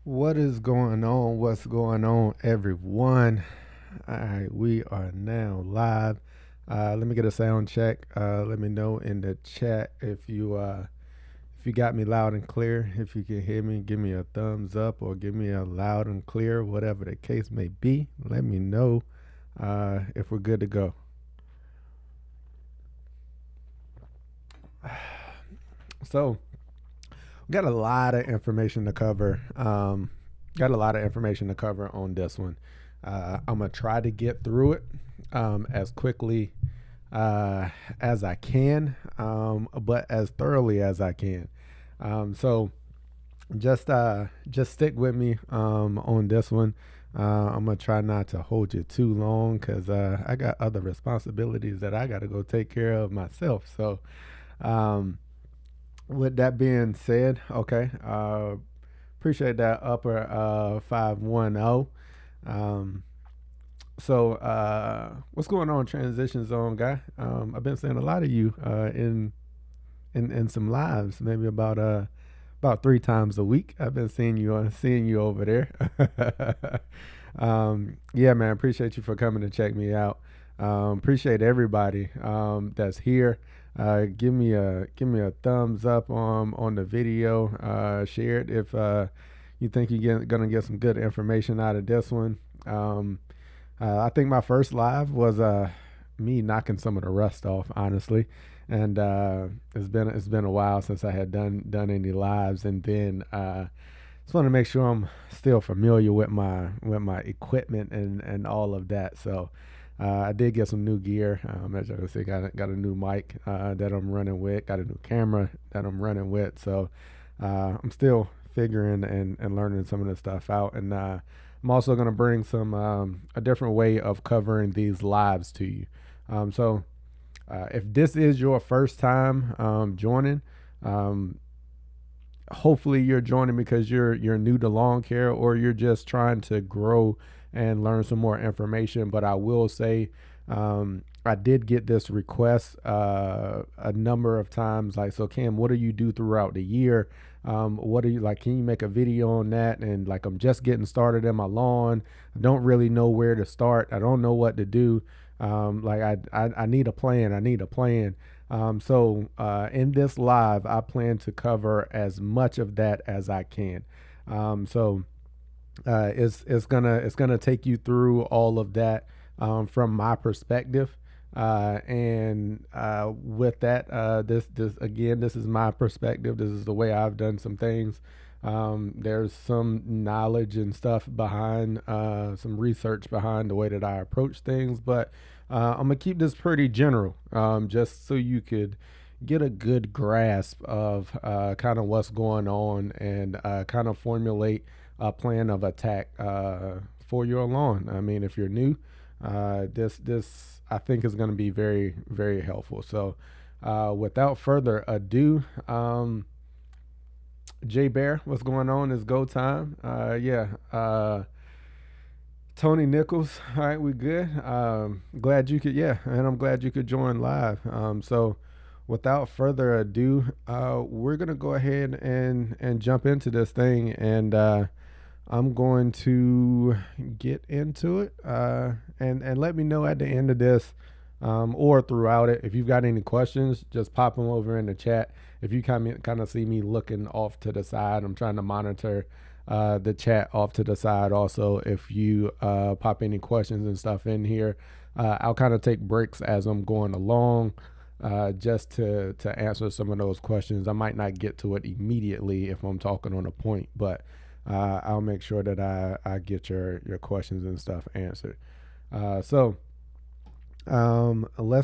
What is going on? What's going on, everyone? All right, we are now live. Let me get a sound check. Let me know in the chat if you got me loud and clear. If you can hear me, give me a thumbs up or give me a loud and clear, whatever the case may be. Let me know if we're good to go. So, got a lot of information to cover. Got a lot of information to cover on this one. I'm gonna try to get through it as quickly as I can, but as thoroughly as I can. So just stick with me on this one. I'm gonna try not to hold you too long because I got other responsibilities that I got to go take care of myself. So um, with that being said, okay, appreciate that upper 510. Um, what's going on, transition zone guy? I've been seeing a lot of you in some lives, maybe about 3 times a week. I've been seeing you over there. Yeah, man, appreciate you for coming to check me out. Appreciate everybody that's here. Give me a thumbs up on the video. Share it if you think you're gonna get some good information out of this one. I think my first live was me knocking some of the rust off, honestly, and it's been a while since I had done any lives, and then just want to make sure I'm still familiar with my equipment and all of that. So I did get some new gear. As I can see, got a new mic that I'm running with, got a new camera that I'm running with. So I'm still figuring and learning some of this stuff out, and I'm also going to bring some a different way of covering these lives to you. So if this is your first time joining, hopefully you're joining because you're new to lawn care, or you're just trying to grow and learn some more information. But I will say, I did get this request a number of times, like, so Cam, what do you do throughout the year? What do you like? Can you make a video on that? And like, I'm just getting started in my lawn. I don't really know where to start. I don't know what to do. I need a plan. I need a plan. In this live, I plan to cover as much of that as I can. It's gonna take you through all of that from my perspective. With that, this again, this is my perspective. This is the way I've done some things. There's some knowledge and stuff behind, some research behind the way that I approach things, but I'm gonna keep this pretty general, just so you could get a good grasp of kind of what's going on, and kind of formulate a plan of attack for your lawn. I mean, if you're new, this I think is going to be very, very helpful. So without further ado, Jay Bear, what's going on? It's go time. Tony Nichols. All right, we good. Glad you could, yeah, and I'm glad you could join live. So without further ado, we're gonna go ahead and jump into this thing, and I'm going to get into it, and let me know at the end of this, or throughout it, if you've got any questions, just pop them over in the chat. If you kind of see me looking off to the side, I'm trying to monitor the chat off to the side. Also, if you pop any questions and stuff in here, I'll kind of take breaks as I'm going along, just to answer some of those questions. I might not get to it immediately if I'm talking on a point, but I'll make sure that I get your questions and stuff answered. Let's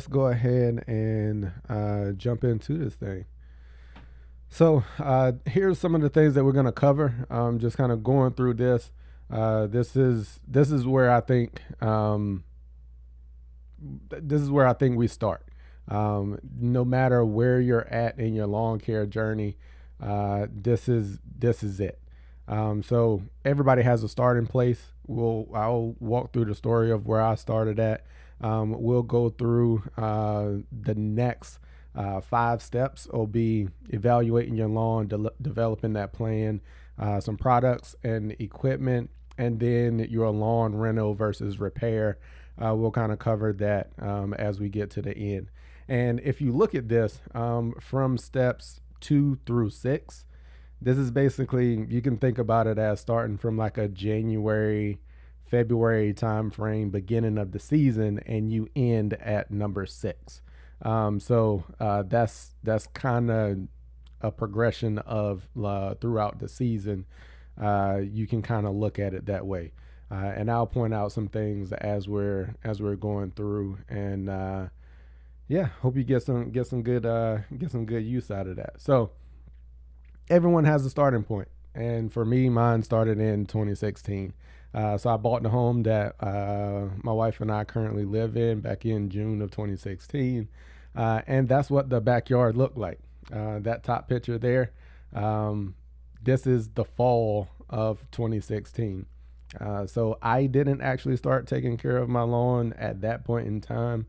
go ahead and jump into this thing. So here's some of the things that we're going to cover. Just kind of going through this. This is where I think we start. No matter where you're at in your lawn care journey, this is it. So everybody has a starting place. I'll walk through the story of where I started at. We'll go through the next 5 steps. Will be evaluating your lawn, developing that plan, some products and equipment, and then your lawn reno versus repair. We'll kind of cover that as we get to the end. And if you look at this from steps 2 through 6, this is basically, you can think about it as starting from like a January, February time frame, beginning of the season, and you end at number 6. That's kind of a progression of throughout the season. You can kind of look at it that way, and I'll point out some things as we're going through, and yeah, hope you get some good use out of that. So everyone has a starting point, and for me, mine started in 2016. So I bought the home that my wife and I currently live in back in June of 2016, and that's what the backyard looked like. That top picture there, this is the fall of 2016. So I didn't actually start taking care of my lawn at that point in time.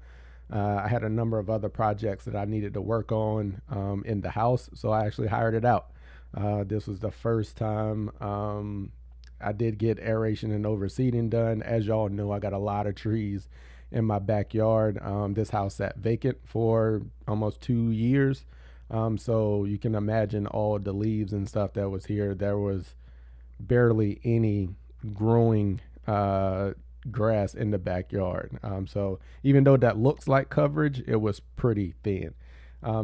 I had a number of other projects that I needed to work on in the house, so I actually hired it out. This was the first time I did get aeration and overseeding done. As y'all know, I got a lot of trees in my backyard. This house sat vacant for almost 2 years. So you can imagine all the leaves and stuff that was here. There was barely any growing grass in the backyard. So even though that looks like coverage, it was pretty thin.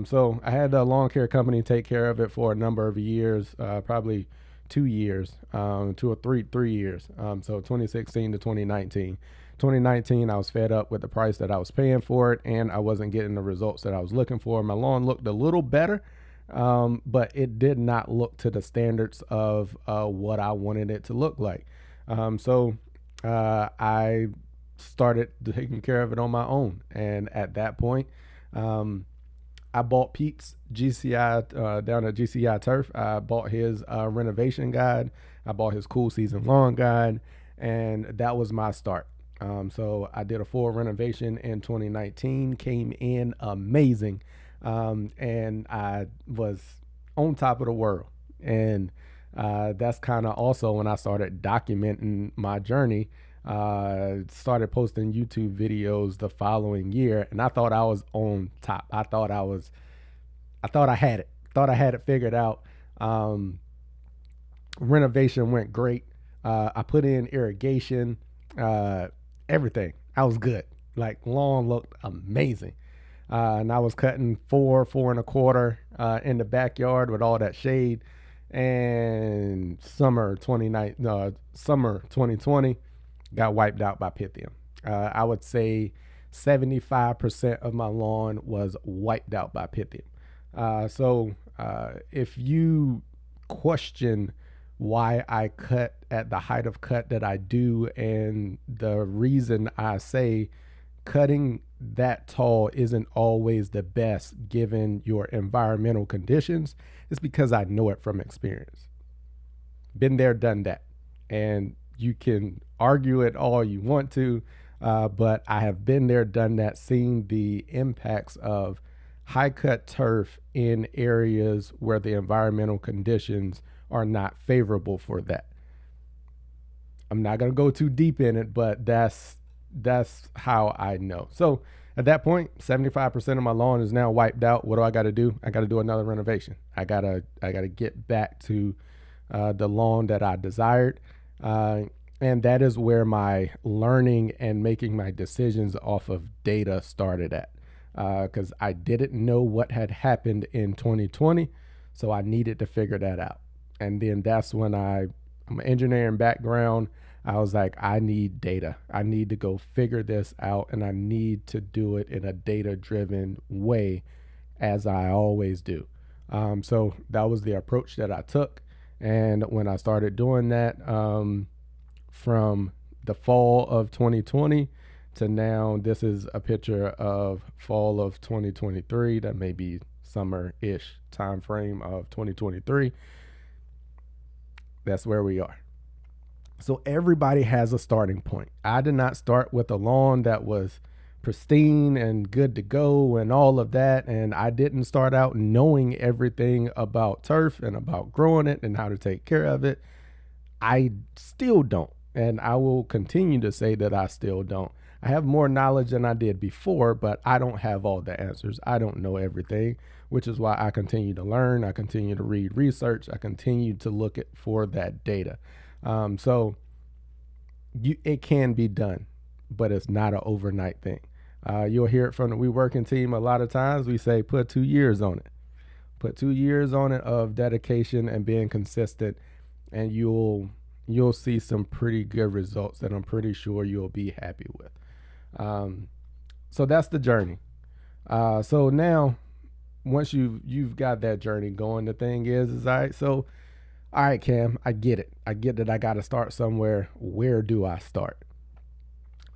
So I had a lawn care company take care of it for a number of years, probably 2 years, 3 years. So 2016 to 2019. 2019, I was fed up with the price that I was paying for it, and I wasn't getting the results that I was looking for. My lawn looked a little better, but it did not look to the standards of what I wanted it to look like. So I started taking care of it on my own, and at that point, I bought Pete's GCI down at GCI Turf. I bought his renovation guide. I bought his cool season lawn guide, and that was my start. So I did a full renovation in 2019, came in amazing, and I was on top of the world. And that's kind of also when I started documenting my journey. Started posting YouTube videos the following year, and I thought I was on top. I thought I had it. Thought I had it figured out. Renovation went great. I put in irrigation, everything. I was good. Like, lawn looked amazing. And I was cutting 4.25 in the backyard with all that shade. And summer 2020 got wiped out by Pythium. I would say 75% of my lawn was wiped out by Pythium. So if you question why I cut at the height of cut that I do, and the reason I say cutting that tall isn't always the best given your environmental conditions, is because I know it from experience. Been there, done that. And you can argue it all you want to, but I have been there, done that, seen the impacts of high cut turf in areas where the environmental conditions are not favorable for that. I'm not going to go too deep in it, but that's how I know. So at that point, 75% of my lawn is now wiped out. What do I got to do? I got to do another renovation. I gotta get back to the lawn that I desired. And that is where my learning and making my decisions off of data started at. Because I didn't know what had happened in 2020, so I needed to figure that out. And then that's when I'm an engineering background. I was like, I need data. I need to go figure this out, and I need to do it in a data-driven way, as I always do. So that was the approach that I took. And when I started doing that, from the fall of 2020 to now, this is a picture of fall of 2023. That may be summer-ish time frame of 2023. That's where we are. So everybody has a starting point. I did not start with a lawn that was pristine and good to go and all of that. And I didn't start out knowing everything about turf and about growing it and how to take care of it. I still don't. And I will continue to say that I still don't. I have more knowledge than I did before, but I don't have all the answers. I don't know everything, which is why I continue to learn. I continue to read research. I continue to look at for that data. So it can be done, but it's not an overnight thing. You'll hear it from the We Working team a lot of times. We say put 2 years on it. Put 2 years on it of dedication and being consistent, and you'll see some pretty good results that I'm pretty sure you'll be happy with. So that's the journey. So now, once you've got that journey going, the thing is all right. So, all right, Cam, I get it. I get that I got to start somewhere. Where do I start?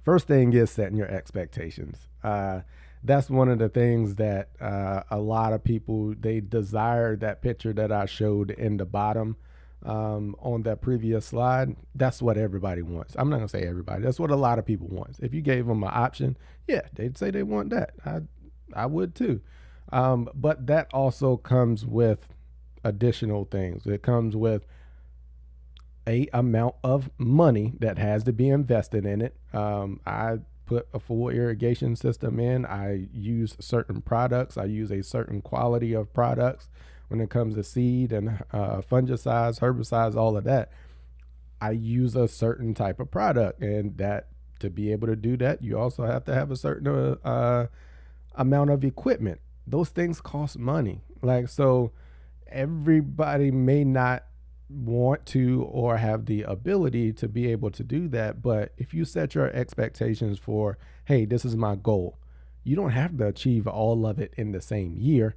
First thing is setting your expectations. That's one of the things that a lot of people, they desire that picture that I showed in the bottom on that previous slide. That's what everybody wants. I'm not gonna say everybody. That's what a lot of people want. If you gave them an option, yeah, they'd say they want that. I would too. But that also comes with additional things. It comes with a amount of money that has to be invested in it. I put a full irrigation system in. I use certain products. I use a certain quality of products when it comes to seed and fungicides, herbicides, all of that. I use a certain type of product, and that to be able to do that, you also have to have a certain amount of equipment. Those things cost money. Like, so everybody may not want to or have the ability to be able to do that. But if you set your expectations for, hey, this is my goal, you don't have to achieve all of it in the same year.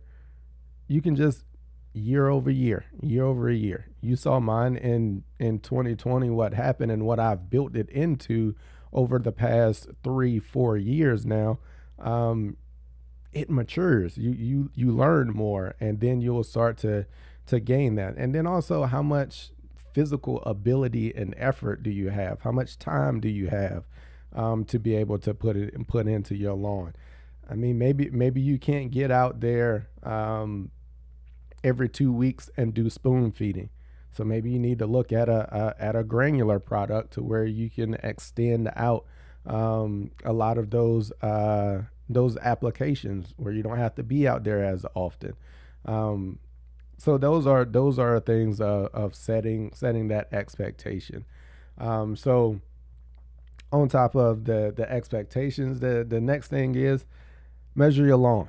You can just year over year, year over year. You saw mine in 2020, what happened and what I've built it into over the past 3-4 years now. It matures. You learn more, and then you'll start to gain that. And then also, how much physical ability and effort do you have? How much time do you have to be able to put into your lawn? I mean, maybe you can't get out there every 2 weeks and do spoon feeding. So maybe you need to look at a granular product to where you can extend out a lot of those applications where you don't have to be out there as often. So those are things of setting that expectation. So on top of the expectations, the next thing is measure your lawn.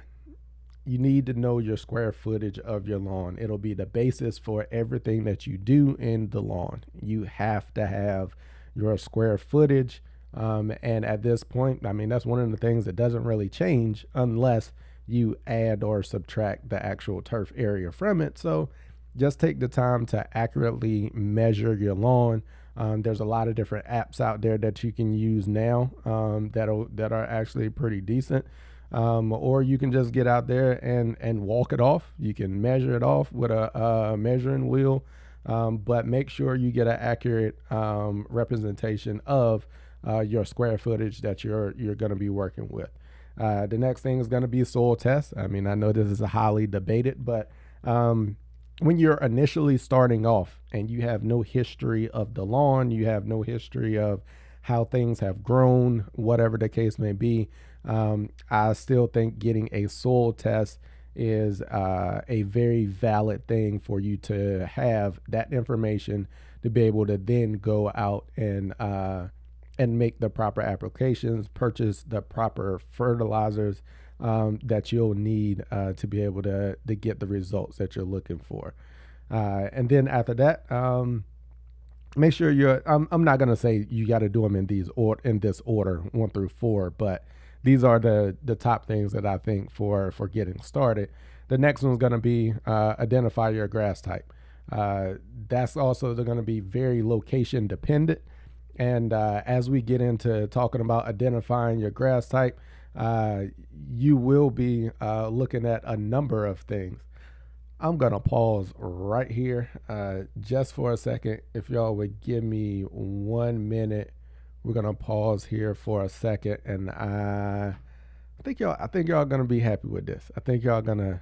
You need to know your square footage of your lawn. It'll be the basis for everything that you do in the lawn. You have to have your square footage. And at this point, I mean, that's one of the things that doesn't really change unless you add or subtract the actual turf area from it. So just take the time to accurately measure your lawn. There's a lot of different apps out there that you can use now that are actually pretty decent. Or you can just get out there and walk it off. You can measure it off with a measuring wheel, but make sure you get an accurate representation of your square footage that you're going to be working with. The next thing is going to be soil tests. I mean, I know this is a highly debated, but when you're initially starting off and you have no history of the lawn, you have no history of how things have grown, whatever the case may be, I still think getting a soil test is a very valid thing for you to have that information to be able to then go out and make the proper applications, purchase the proper fertilizers that you'll need to be able to get the results that you're looking for. And then after that, make sure I'm not going to say you got to do them in this order 1 through 4, but these are the top things that I think for getting started. The next one's going to be identify your grass type. That's also going to be very location dependent. And as we get into talking about identifying your grass type, you will be looking at a number of things. I'm going to pause right here just for a second. If y'all would give me 1 minute, we're going to pause here for a second. And I think y'all gonna be happy with this. I think y'all gonna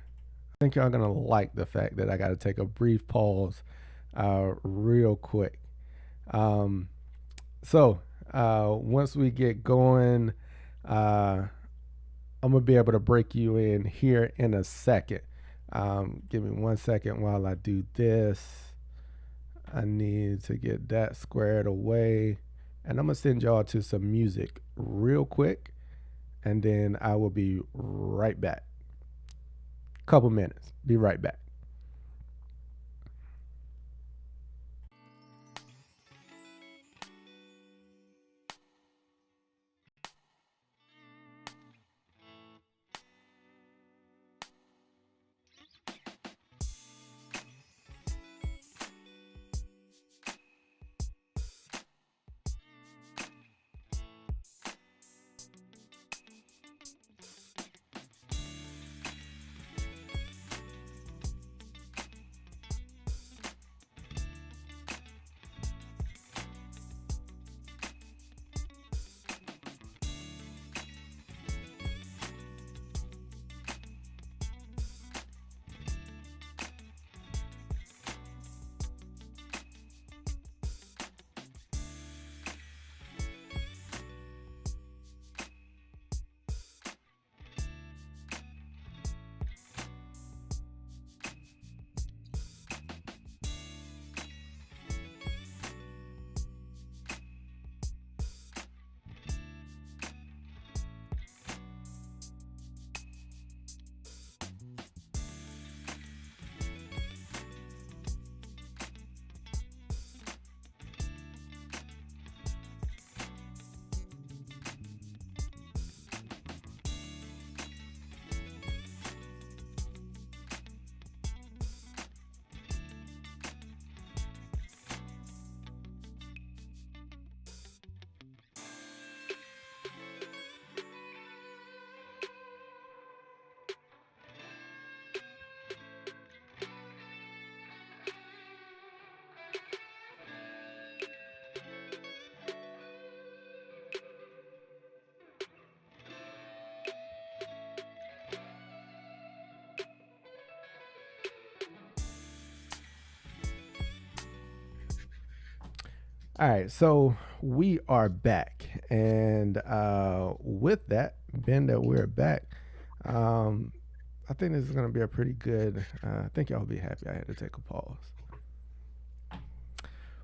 like the fact that I got to take a brief pause, real quick. Um, so once we get going, uh, I'm gonna be able to break you in here in a second. Give me 1 second while I do this. I need to get that squared away, and I'm gonna send y'all to some music real quick, and then I will be right back. Couple minutes. Be right back. All right, so we are back, and with that, being that we're back, um, I think this is gonna be a pretty good. I think y'all will be happy. I had to take a pause.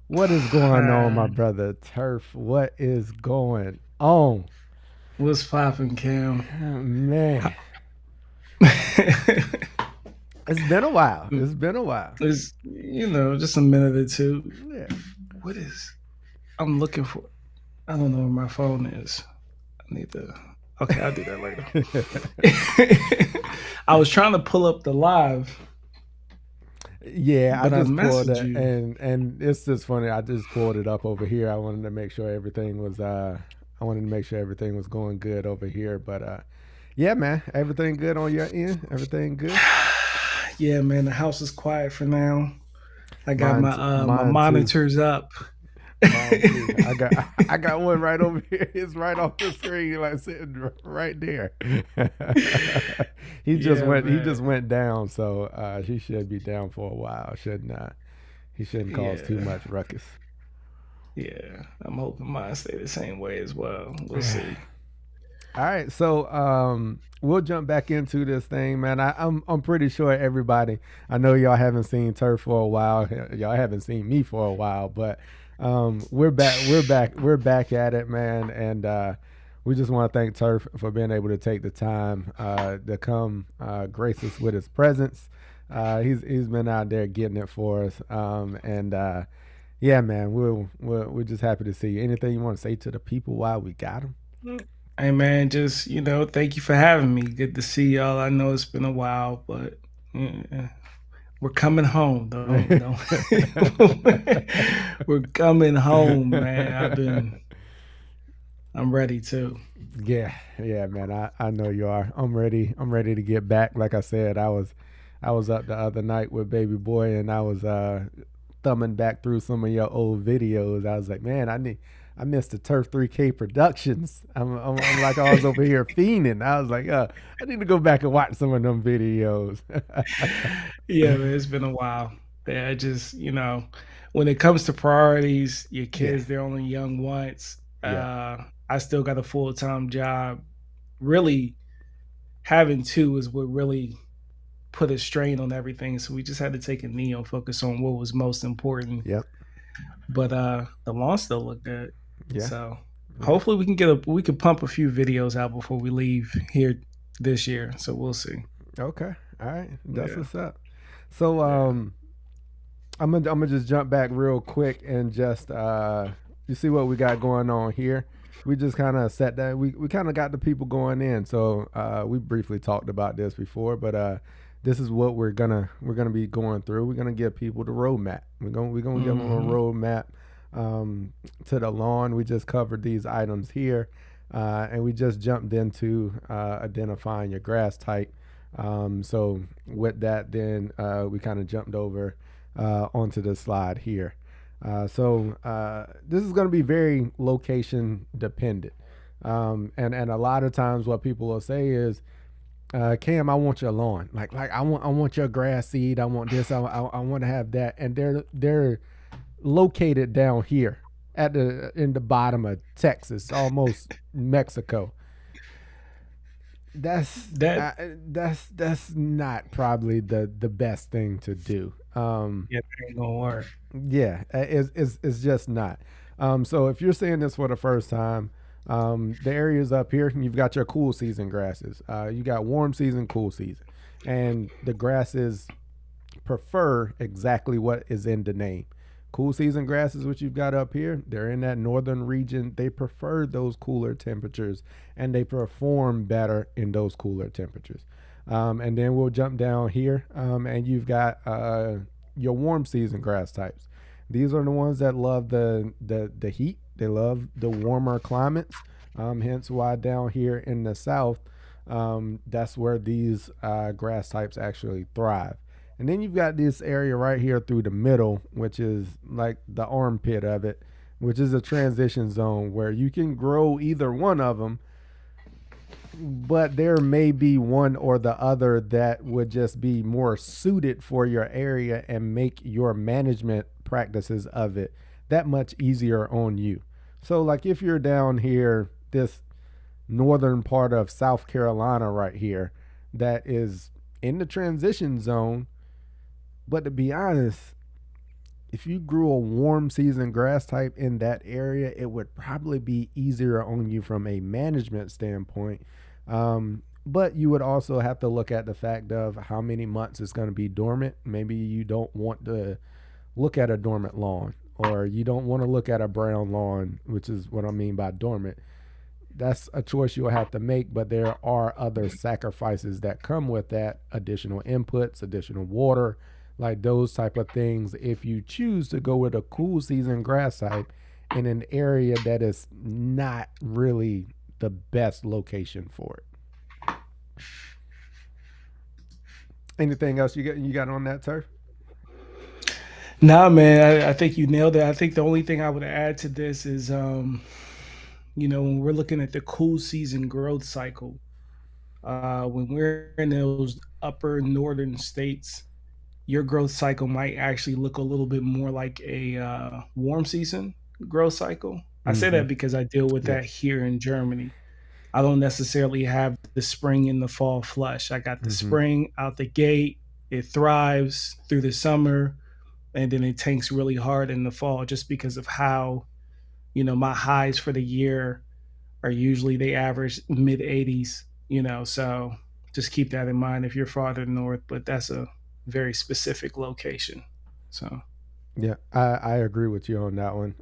What is going on, my brother Turf? What is going on? What's poppin', Cam? Man, it's been a while. It's been a while. It's just a minute or two. Yeah. What is I'm looking for? I don't know where my phone is. I need to. Okay, I'll do that later. I was trying to pull up the live, Yeah, I but I just pulled messaged it, you. and it's just funny. I just pulled it up over here. I wanted to make sure everything was I wanted to make sure everything was going good over here. But yeah, man, everything good on your end? Everything good? Yeah, man, the house is quiet for now. I got Mine, my mine too. monitors up. Mine too. I got one right over here. It's right off the screen, like sitting right there. he just Yeah, went. He just man. went down, so he should be down for a while. Shouldn't He shouldn't cause too Yeah, much ruckus. yeah. I'm hoping mine stay the same way as well. We'll see. All right, so we'll jump back into this thing, man. I'm pretty sure everybody. I know y'all haven't seen Turf for a while. Y'all haven't seen me for a while, but we're back. We're back. We're back at it, man. And we just want to thank Turf for being able to take the time to come grace us with his presence. He's been out there getting it for us, and yeah, man, we're just happy to see you. Anything you want to say to the people while we got them? Hey man, just thank you for having me. Good to see y'all. I know it's been a while, but yeah, we're coming home. Don't. We're coming home, man. I'm ready too. Yeah, yeah, man. I know you are. I'm ready. I'm ready to get back. Like I said, I was up the other night with baby boy, and I was thumbing back through some of your old videos. I was like, man, I missed the Turf 3K productions. I'm like I was over here fiending. I was like, I need to go back and watch some of them videos. Yeah, man, it's been a while. Yeah, just when it comes to priorities, your Yeah, kids they're only young once. yeah, I still got a full time job. Really, having two is what really put a strain on everything. So we just had to take a knee and focus on what was most important. yep, But the lawn still looked good. yeah, So yeah. hopefully we could pump a few videos out before we leave here this year. So we'll see. Okay, all right, that's Yeah. what's up. So Yeah. I'm gonna just jump back real quick and just you see what we got going on here. We just kind of set that we kind of got the people going in. So we briefly talked about this before, but this is what we're gonna be going through. We're gonna give people the roadmap. We're gonna give them a Hmm. roadmap to the lawn. We just covered these items here, and we just jumped into identifying your grass type. So with that, then we kind of jumped over onto the slide here. This is going to be very location dependent. And a lot of times what people will say is, Cam, I want your lawn. Like I want your grass seed. I want this. I want to have that. And they're located down here at the in the bottom of Texas, almost Mexico. That's That that's not probably the best thing to do. Yeah, that ain't gonna work. Yeah, it's just not. So if you're seeing this for the first time, the areas up here, you've got your cool season grasses. You got warm season, cool season, and the grasses prefer exactly what is in the name. Cool season grasses, which you've got up here, they're in that northern region. They prefer those cooler temperatures and they perform better in those cooler temperatures. And then we'll jump down here, and you've got your warm season grass types. These are the ones that love the heat. They love the warmer climates. Hence why down here in the south, that's where these grass types actually thrive. And then you've got this area right here through the middle, which is like the armpit of it, which is a transition zone where you can grow either one of them, but there may be one or the other that would just be more suited for your area and make your management practices of it that much easier on you. So, like if you're down here, this northern part of South Carolina right here, that is in the transition zone, but to be honest, if you grew a warm season grass type in that area, it would probably be easier on you from a management standpoint. But you would also have to look at the fact of how many months it's going to be dormant. Maybe you don't want to look at a dormant lawn, or you don't want to look at a brown lawn, which is what I mean by dormant. That's a choice you'll have to make, but there are other sacrifices that come with that: additional inputs, additional water, like those type of things. If you choose to go with a cool season grass type in an area that is not really the best location for it. Anything else you got on that, turf? Nah, man, I think you nailed it. I think the only thing I would add to this is, when we're looking at the cool season growth cycle, when we're in those upper northern states, your growth cycle might actually look a little bit more like a warm season growth cycle. I say Mm-hmm. that because I deal with Yeah. that here in Germany. I don't necessarily have the spring and the fall flush. I got the Mm-hmm. spring out the gate, it thrives through the summer, and then it tanks really hard in the fall just because of how, my highs for the year are usually they average mid 80s, so just keep that in mind if you're farther north, but that's a very specific location. So, Yeah, I agree with you on that one.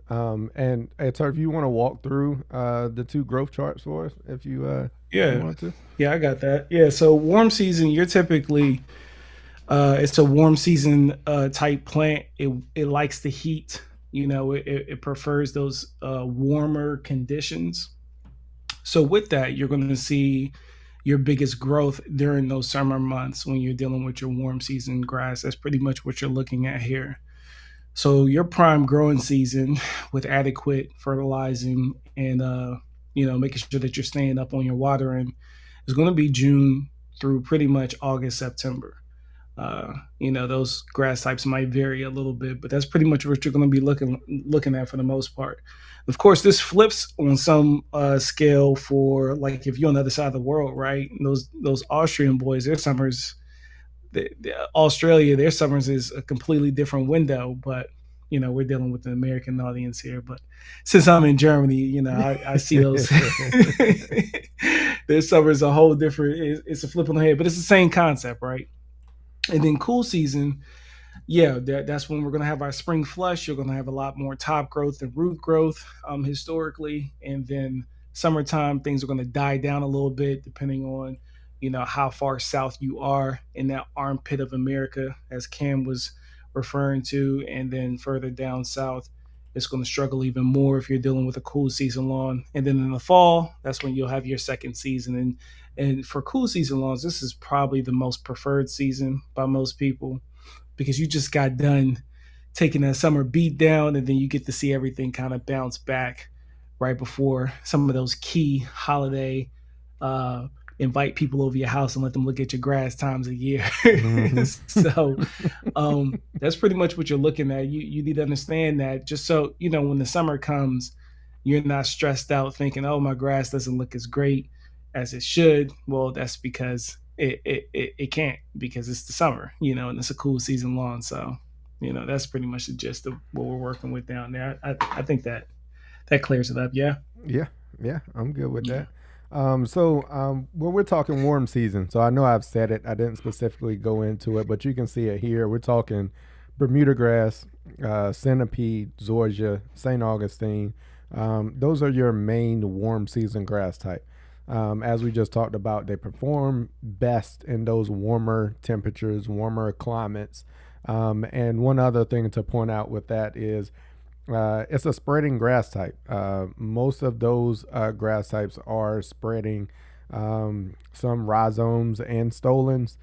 And hey, turf, you want to walk through the two growth charts for us, if you yeah. want to? Yeah, I got that. Yeah, so warm season, you're typically it's a warm season type plant. It likes the heat. It prefers those warmer conditions. So with that, you're going to see your biggest growth during those summer months when you're dealing with your warm season grass. That's pretty much what you're looking at here. So your prime growing season with adequate fertilizing and making sure that you're staying up on your watering is going to be June through pretty much August, September. Those grass types might vary a little bit, but that's pretty much what you're going to be looking at for the most part. Of course, this flips on some scale for like if you're on the other side of the world, right? Those Austrian boys, their summers, Australia, their summers is a completely different window, but we're dealing with an American audience here. But since I'm in Germany, I see those. Their summers a whole different. It's a flip on the head, but it's the same concept, right? And then cool season, yeah, that's when we're going to have our spring flush. You're going to have a lot more top growth and root growth historically. And then summertime, things are going to die down a little bit depending on, how far south you are in that armpit of America, as Cam was referring to. And then further down south, it's going to struggle even more if you're dealing with a cool season lawn. And then in the fall, that's when you'll have your second season. And for cool season lawns, this is probably the most preferred season by most people because you just got done taking that summer beat down and then you get to see everything kind of bounce back right before some of those key holiday uh, invite people over your house and let them look at your grass times a year. Hmm. So that's pretty much what you're looking at. You need to understand that just so when the summer comes, you're not stressed out thinking, "Oh, my grass doesn't look as great as it should." Well, that's because it can't because it's the summer, and it's a cool season lawn. So that's pretty much the gist of what we're working with down there. I think that clears it up. Yeah. Yeah, yeah, I'm good with Yeah. that. When we're talking warm season, so I know I've said it, I didn't specifically go into it, but you can see it here. We're talking Bermuda grass, centipede, zoysia, St. Augustine. Those are your main warm season grass type. As we just talked about, they perform best in those warmer temperatures, warmer climates. And one other thing to point out with that is it's a spreading grass type. Most of those grass types are spreading, some rhizomes and stolons,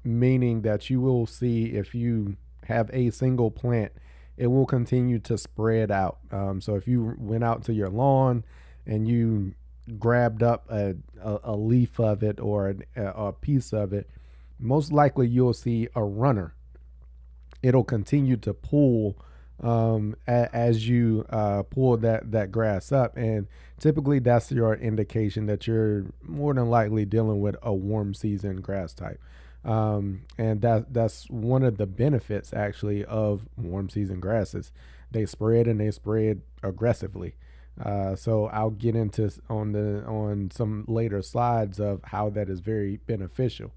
meaning that you will see if you have a single plant, it will continue to spread out. So if you went out to your lawn and you grabbed up a leaf of it or a piece of it, most likely you'll see a runner. It'll continue to pull as you pull that grass up, and typically that's your indication that you're more than likely dealing with a warm season grass type. And that's one of the benefits actually of warm season grasses. They spread and they spread aggressively. So I'll get into on some later slides of how that is very beneficial.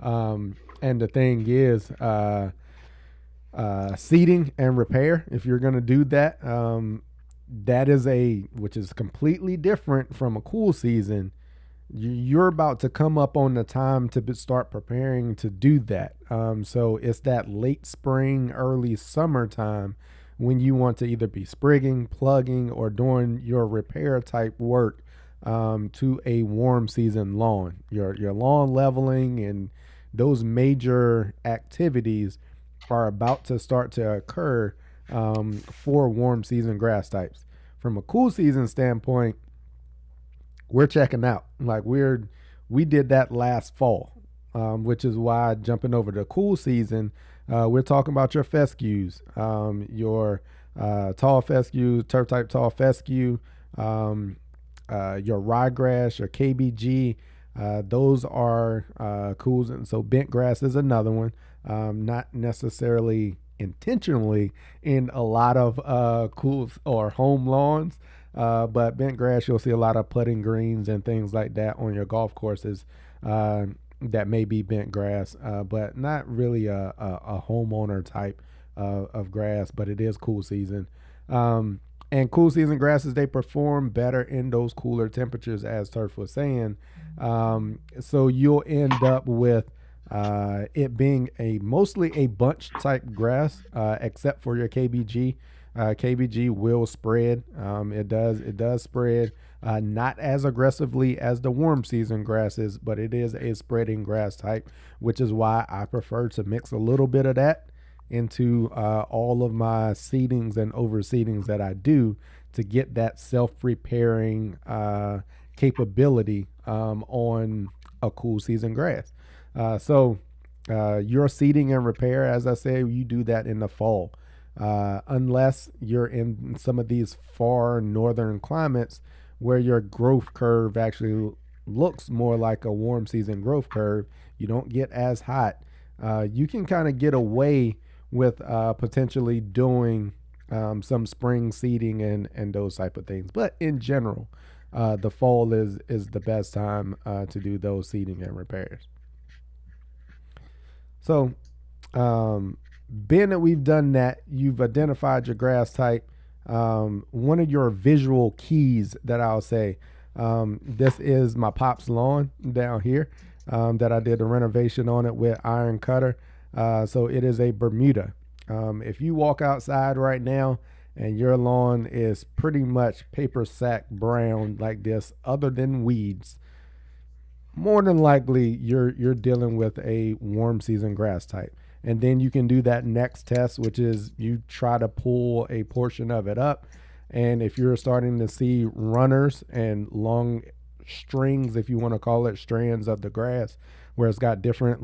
And the thing is, seeding and repair, if you're going to do that, that is which is completely different from a cool season. You're about to come up on the time to start preparing to do that. So it's that late spring, early summertime when you want to either be sprigging, plugging, or doing your repair type work to a warm season lawn. Your lawn leveling and those major activities are about to start to occur for warm season grass types. From a cool season standpoint, we're checking out. Like we did that last fall, which is why jumping over to cool season, we're talking about your fescues, your tall fescue, turf type tall fescue, your ryegrass, your KBG. Those are cools. And so bent grass is another one. Not necessarily intentionally in a lot of cool or home lawns, but bent grass, you'll see a lot of putting greens and things like that on your golf courses. That may be bent grass, but not really a homeowner type of grass, but it is cool season. And cool season grasses, they perform better in those cooler temperatures, as Turf was saying. So you'll end up with it being a mostly a bunch type grass, except for your KBG. KBG will spread. It does spread, not as aggressively as the warm season grasses, but it is a spreading grass type, which is why I prefer to mix a little bit of that into all of my seedings and overseedings that I do to get that self-repairing capability on a cool season grass. So your seeding and repair, as I say, you do that in the fall. Unless you're in some of these far northern climates where your growth curve actually looks more like a warm season growth curve, you don't get as hot. You can kind of get away with potentially doing some spring seeding and those type of things. But in general, the fall is the best time to do those seeding and repairs. So being that we've done that, you've identified your grass type. One of your visual keys that I'll say, this is my pop's lawn down here that I did a renovation on it with iron cutter. So it is a Bermuda. If you walk outside right now and your lawn is pretty much paper sack brown like this, other than weeds, more than likely you're dealing with a warm season grass type. And then you can do that next test, which is you try to pull a portion of it up. And if you're starting to see runners and long strings, if you want to call it strands of the grass, where it's got different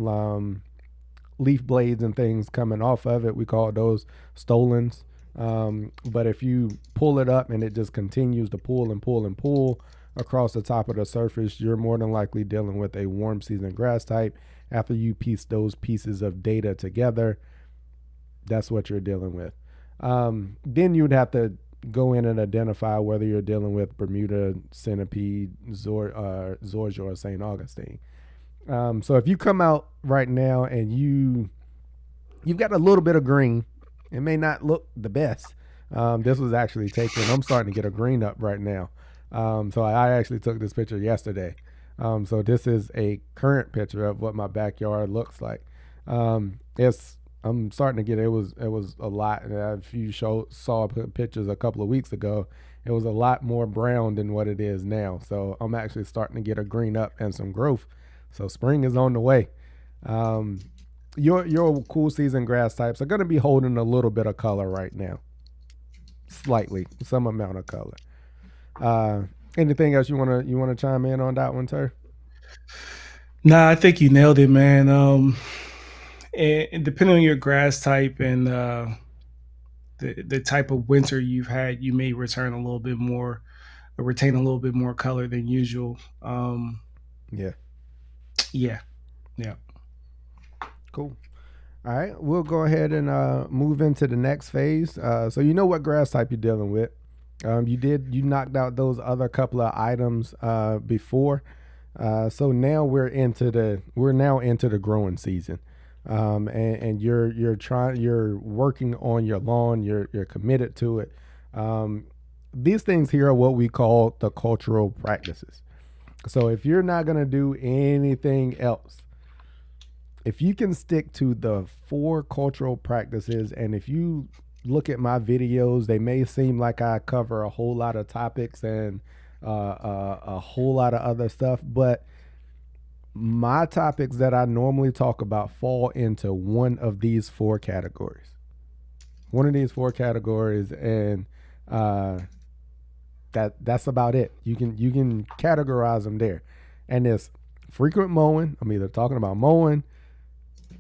leaf blades and things coming off of it, we call those stolons. But if you pull it up and it just continues to pull and pull and pull across the top of the surface, you're more than likely dealing with a warm season grass type. After you piece those pieces of data together, that's what you're dealing with. Then you'd have to go in and identify whether you're dealing with Bermuda, Centipede, Zorgia, or St. Augustine. So if you come out right now and you've got a little bit of green, it may not look the best. This was actually taken. I'm starting to get a green up right now. So I actually took this picture yesterday. So this is a current picture of what my backyard looks like. I'm starting to get it was a lot. If you saw pictures a couple of weeks ago, it was a lot more brown than what it is now. So I'm actually starting to get a green up and some growth. So spring is on the way. Your cool season grass types are going to be holding a little bit of color right now, slightly, some amount of color. Anything else you wanna chime in on that one, Ter? Nah, I think you nailed it, man. And depending on your grass type and the type of winter you've had, you may return a little bit more, or retain a little bit more color than usual. Yeah. Yeah, yeah. Cool. All right, we'll go ahead and move into the next phase. So you know what grass type you're dealing with. You knocked out those other couple of items before. So now we're now into the growing season. And you're working on your lawn, you're committed to it. These things here are what we call the cultural practices. So if you're not going to do anything else, if you can stick to the 4 cultural practices, and if you look at my videos, they may seem like I cover a whole lot of topics and a whole lot of other stuff, but my topics that I normally talk about fall into one of these 4 categories. One of these 4 categories, and that's about it. You can categorize them there, and it's frequent mowing. I'm either talking about mowing,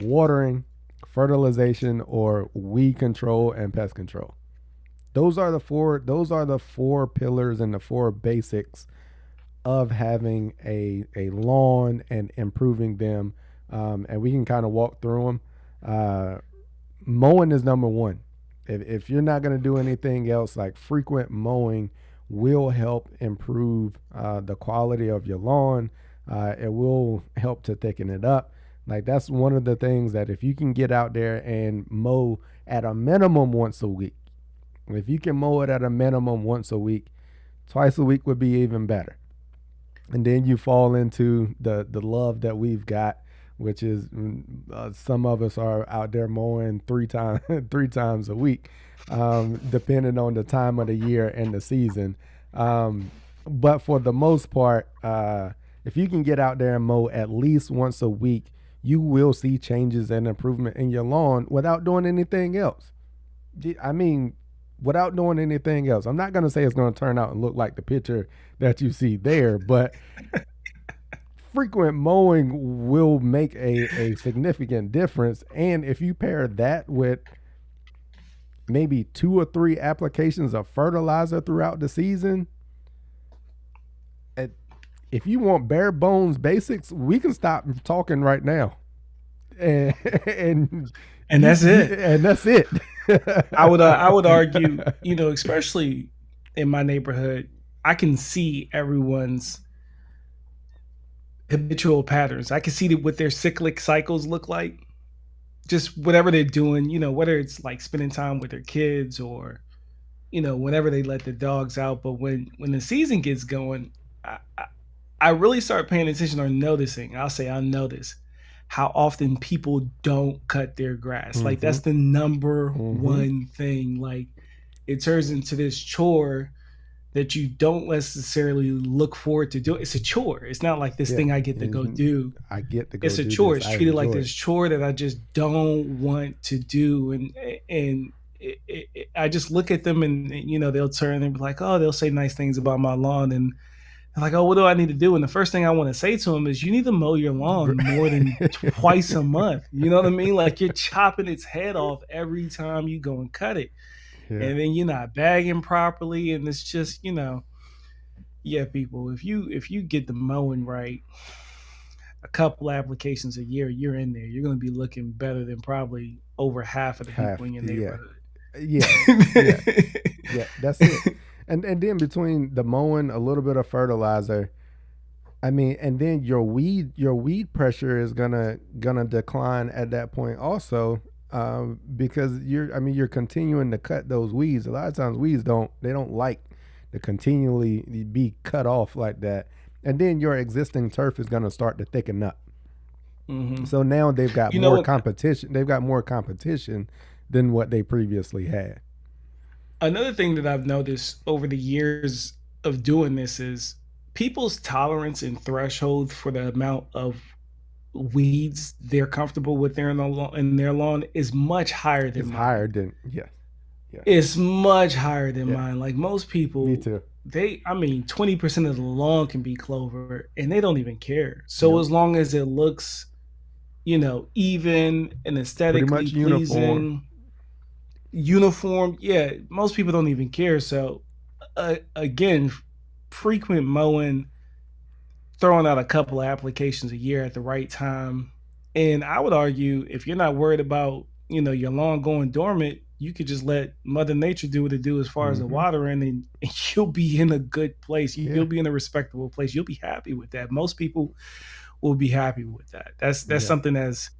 watering, fertilization, or weed control and pest control. Those are the 4 pillars and the 4 basics of having a lawn and improving them. And we can kind of walk through them. Mowing is number 1. If you're not going to do anything else, like frequent mowing will help improve the quality of your lawn. It will help to thicken it up. Like, that's one of the things that if you can get out there and mow at a minimum once a week, if you can mow it at a minimum once a week, twice a week would be even better. And then you fall into the love that we've got, which is some of us are out there mowing 3 times a week, depending on the time of the year and the season. But for the most part, if you can get out there and mow at least once a week, you will see changes and improvement in your lawn without doing anything else. I mean, without doing anything else. I'm not going to say it's going to turn out and look like the picture that you see there, but frequent mowing will make a significant difference. And if you pair that with maybe 2 or 3 applications of fertilizer throughout the season, if you want bare bones basics, we can stop talking right now. And, and And that's it. and that's it. I would argue, especially in my neighborhood, I can see everyone's habitual patterns. I can see what their cyclic cycles look like. Just whatever they're doing, whether it's like spending time with their kids or whenever they let the dogs out. But when the season gets going, I really start paying attention or noticing. I notice how often people don't cut their grass. Like Mm-hmm. that's the number Mm-hmm. one thing. Like it turns into this chore that you don't necessarily look forward to do. It's a chore. It's not like this Yeah. thing I get to go And do. I get to go It's a do chore. this. It's I treated like enjoy it. this chore that I just don't want to do. And I just look at them and they'll turn and be like, oh, they'll say nice things about my lawn, and I'm like, oh, what do I need to do? And the first thing I want to say to them is, you need to mow your lawn more than twice a month. You know what I mean? Like you're chopping its head off every time you go and cut it, Yeah. and then you're not bagging properly, and it's just yeah, people. If you get the mowing right, a couple applications a year, you're in there. You're going to be looking better than probably over half of the people Half. in your Yeah. neighborhood. Yeah. Yeah. Yeah. That's it. And then between the mowing, a little bit of fertilizer, I mean, and then your weed pressure is gonna decline at that point also, because you're continuing to cut those weeds. A lot of times weeds don't like to continually be cut off like that, and then your existing turf is gonna start to thicken up. Hmm. So now they've got You know more what? competition. They've got more competition than what they previously had. Another thing that I've noticed over the years of doing this is people's tolerance and threshold for the amount of weeds they're comfortable with in their lawn is much higher than It's higher mine. than, yes, yeah, It's much higher than yeah. mine. Like most Me people, too. 20% of the lawn can be clover and they don't even care. So Nope. as long as it looks, even and Pretty aesthetically much uniform. pleasing, uniform, yeah, most people don't even care. So again, frequent mowing, throwing out a couple of applications a year at the right time. And I would argue if you're not worried about, your lawn going dormant, you could just let Mother Nature do what it do as far as the Mm-hmm. watering, and you'll be in a good place. You'll Yeah, be in a respectable place. You'll be happy with that. Most people will be happy with that. That's yeah. something as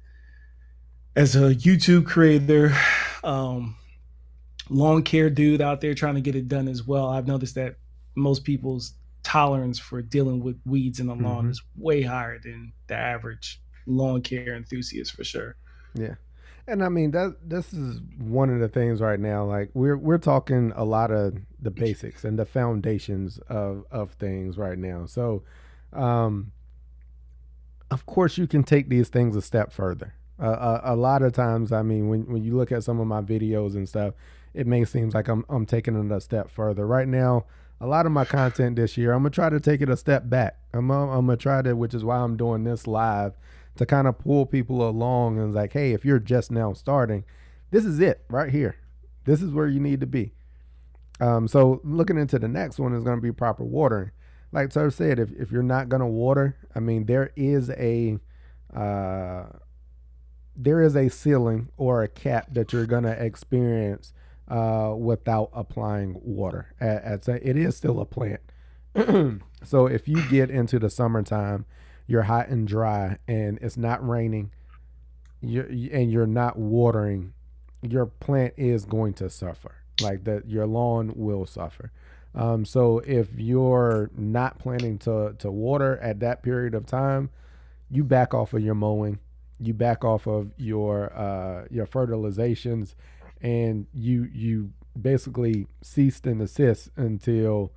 a YouTube creator, um, lawn care dude out there trying to get it done as well. I've noticed that most people's tolerance for dealing with weeds in the lawn Mm-hmm. is way higher than the average lawn care enthusiast for sure. Yeah. And I mean that this is one of the things right now. Like we're talking a lot of the basics and the foundations of things right now. So, um, of course, you can take these things a step further. A lot of times, I mean, when you look at some of my videos and stuff, it may seem like I'm taking it a step further. Right now, a lot of my content this year, I'm gonna try to take it a step back. I'm gonna try to, which is why I'm doing this live, to kind of pull people along and like, hey, if you're just now starting, this is it right here. This is where you need to be. So looking into the next one is going to be proper watering. Like Sir said, if you're not going to water, I mean uh, there is a ceiling or a cap that you're going to experience without applying water. It is still a plant. So if you get into the summertime, you're hot and dry, and it's not raining, and you're not watering, your plant is going to suffer. Like that, your lawn will suffer. So if you're not planning to water at that period of time, you back off of your mowing, you back off of your fertilizations, and you basically cease and desist until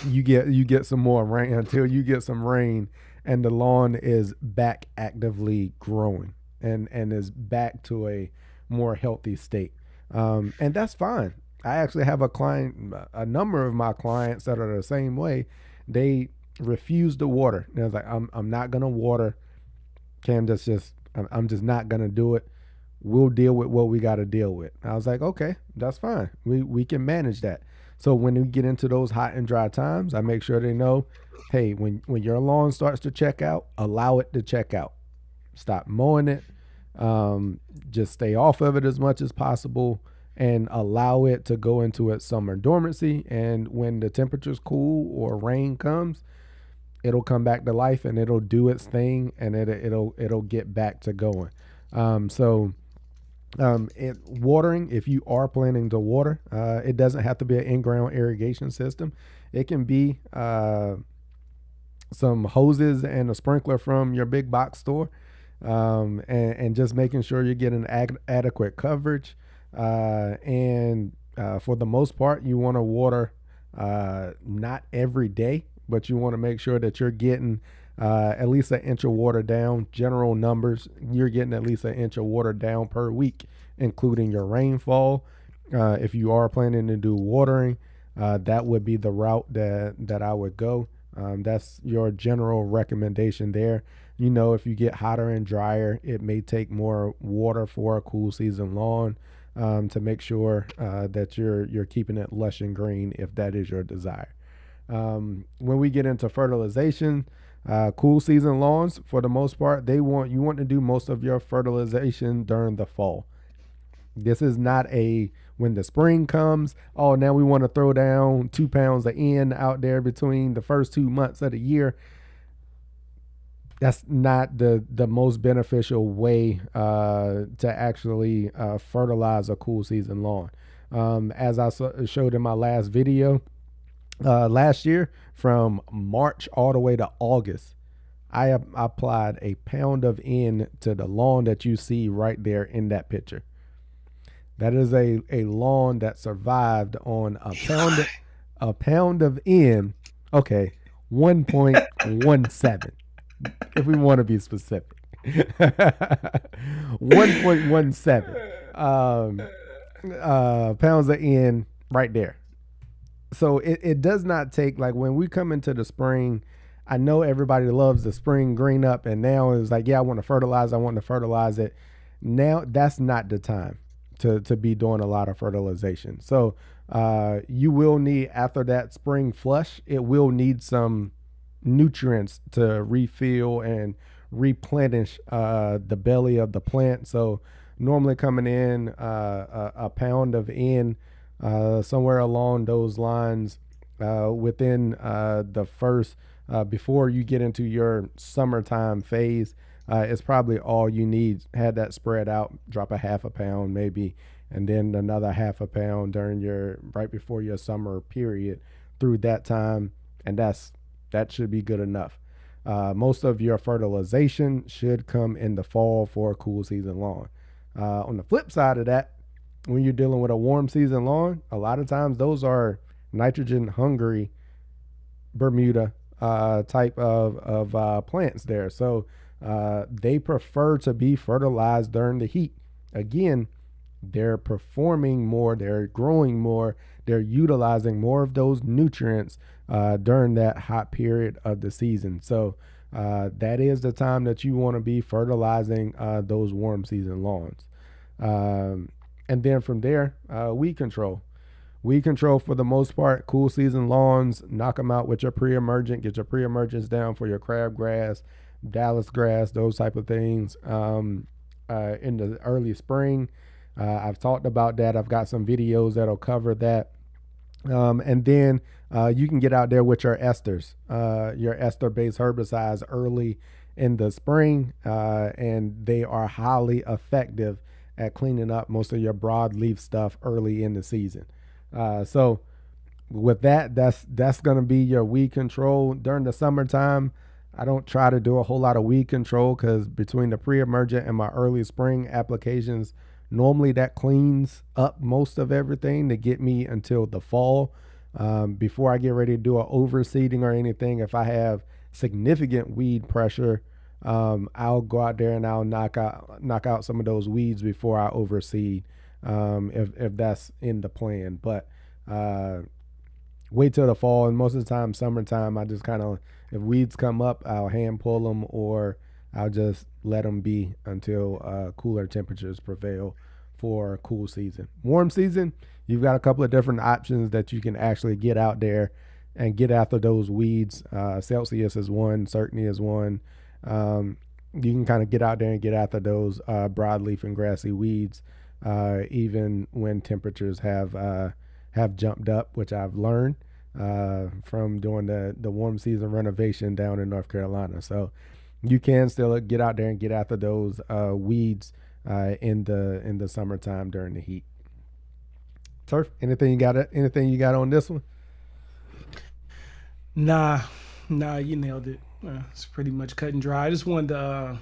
you get some more rain, until you get some rain, and the lawn is back actively growing and is back to a more healthy state. And that's fine. I actually have a number of my clients that are the same way. They refuse to water. They're like, I'm not gonna water. Cam, I'm just not gonna do it. We'll deal with what we got to deal with. I was like, okay, that's fine. We can manage that. So when we get into those hot and dry times, I make sure they know, hey, when your lawn starts to check out, allow it to check out. Stop mowing it. Just stay off of it as much as possible and allow it to go into its summer dormancy. And when the temperature's cool or rain comes, it'll come back to life and it'll do its thing and it'll get back to going. So watering, if you are planning to water, it doesn't have to be an in-ground irrigation system. It can be some hoses and a sprinkler from your big box store, and just making sure you're getting adequate coverage. And for the most part, you want to water not every day, but you want to make sure that you're getting at least an inch of water down. General numbers, you're getting at least an inch of water down per week, including your rainfall. If you are planning to do watering, that would be the route that I would go. That's your general recommendation there. You know, if you get hotter and drier, it may take more water for a cool season lawn, to make sure that you're keeping it lush and green if that is your desire. When we get into fertilization, cool season lawns, for the most part, you want to do most of your fertilization during the fall. This is not when the spring comes, oh, now we want to throw down 2 pounds of N out there between the first 2 months of the year. That's not the most beneficial way to actually fertilize a cool season lawn. As I showed in my last video, last year, from March all the way to August, I applied a pound of N to the lawn that you see right there in that picture. That is a lawn that survived on a pound of N. Okay, 1.17, if we want to be specific. 1.17 pounds of N right there. So it does not take, like, when we come into the spring, I know everybody loves the spring green up, and now it's like, yeah, I want to fertilize it. Now that's not the time to be doing a lot of fertilization. So you will need, after that spring flush, it will need some nutrients to refill and replenish the belly of the plant. So normally coming in a pound of N, somewhere along those lines, within the first, before you get into your summertime phase, is probably all you need. Had that spread out, drop a half a pound maybe, and then another half a pound right before your summer period through that time, and that should be good enough. Most of your fertilization should come in the fall for a cool season lawn. On the flip side of that, when you're dealing with a warm season lawn, a lot of times those are nitrogen hungry Bermuda type of plants there. So they prefer to be fertilized during the heat. Again, they're performing more, they're growing more, they're utilizing more of those nutrients during that hot period of the season. So that is the time that you want to be fertilizing those warm season lawns. And then from there, weed control. Weed control, for the most part, cool season lawns, knock them out with your pre-emergent. Get your pre-emergents down for your crabgrass, Dallas grass, those type of things. In the early spring, I've talked about that. I've got some videos that'll cover that. And then you can get out there with your esters, your ester-based herbicides early in the spring, and they are highly effective at cleaning up most of your broadleaf stuff early in the season. So with that's going to be your weed control during the summertime. I don't try to do a whole lot of weed control because between the pre-emergent and my early spring applications, normally that cleans up most of everything to get me until the fall. Before I get ready to do a overseeding or anything, if I have significant weed pressure, I'll go out there and I'll knock out some of those weeds before I overseed, if that's in the plan. But uh, wait till the fall, and most of the time, summertime, I just kind of, if weeds come up, I'll hand pull them, or I'll just let them be until cooler temperatures prevail for a cool season. Warm season, you've got a couple of different options that you can actually get out there and get after those weeds. Celsius is one, Certainty is one. You can kind of get out there and get after those broadleaf and grassy weeds, even when temperatures have jumped up, which I've learned from doing the warm season renovation down in North Carolina. So you can still get out there and get after those weeds in the summertime during the heat. Turf, anything you got? Anything you got on this one? Nah, nah, you nailed it. It's pretty much cut and dry. I just wanted to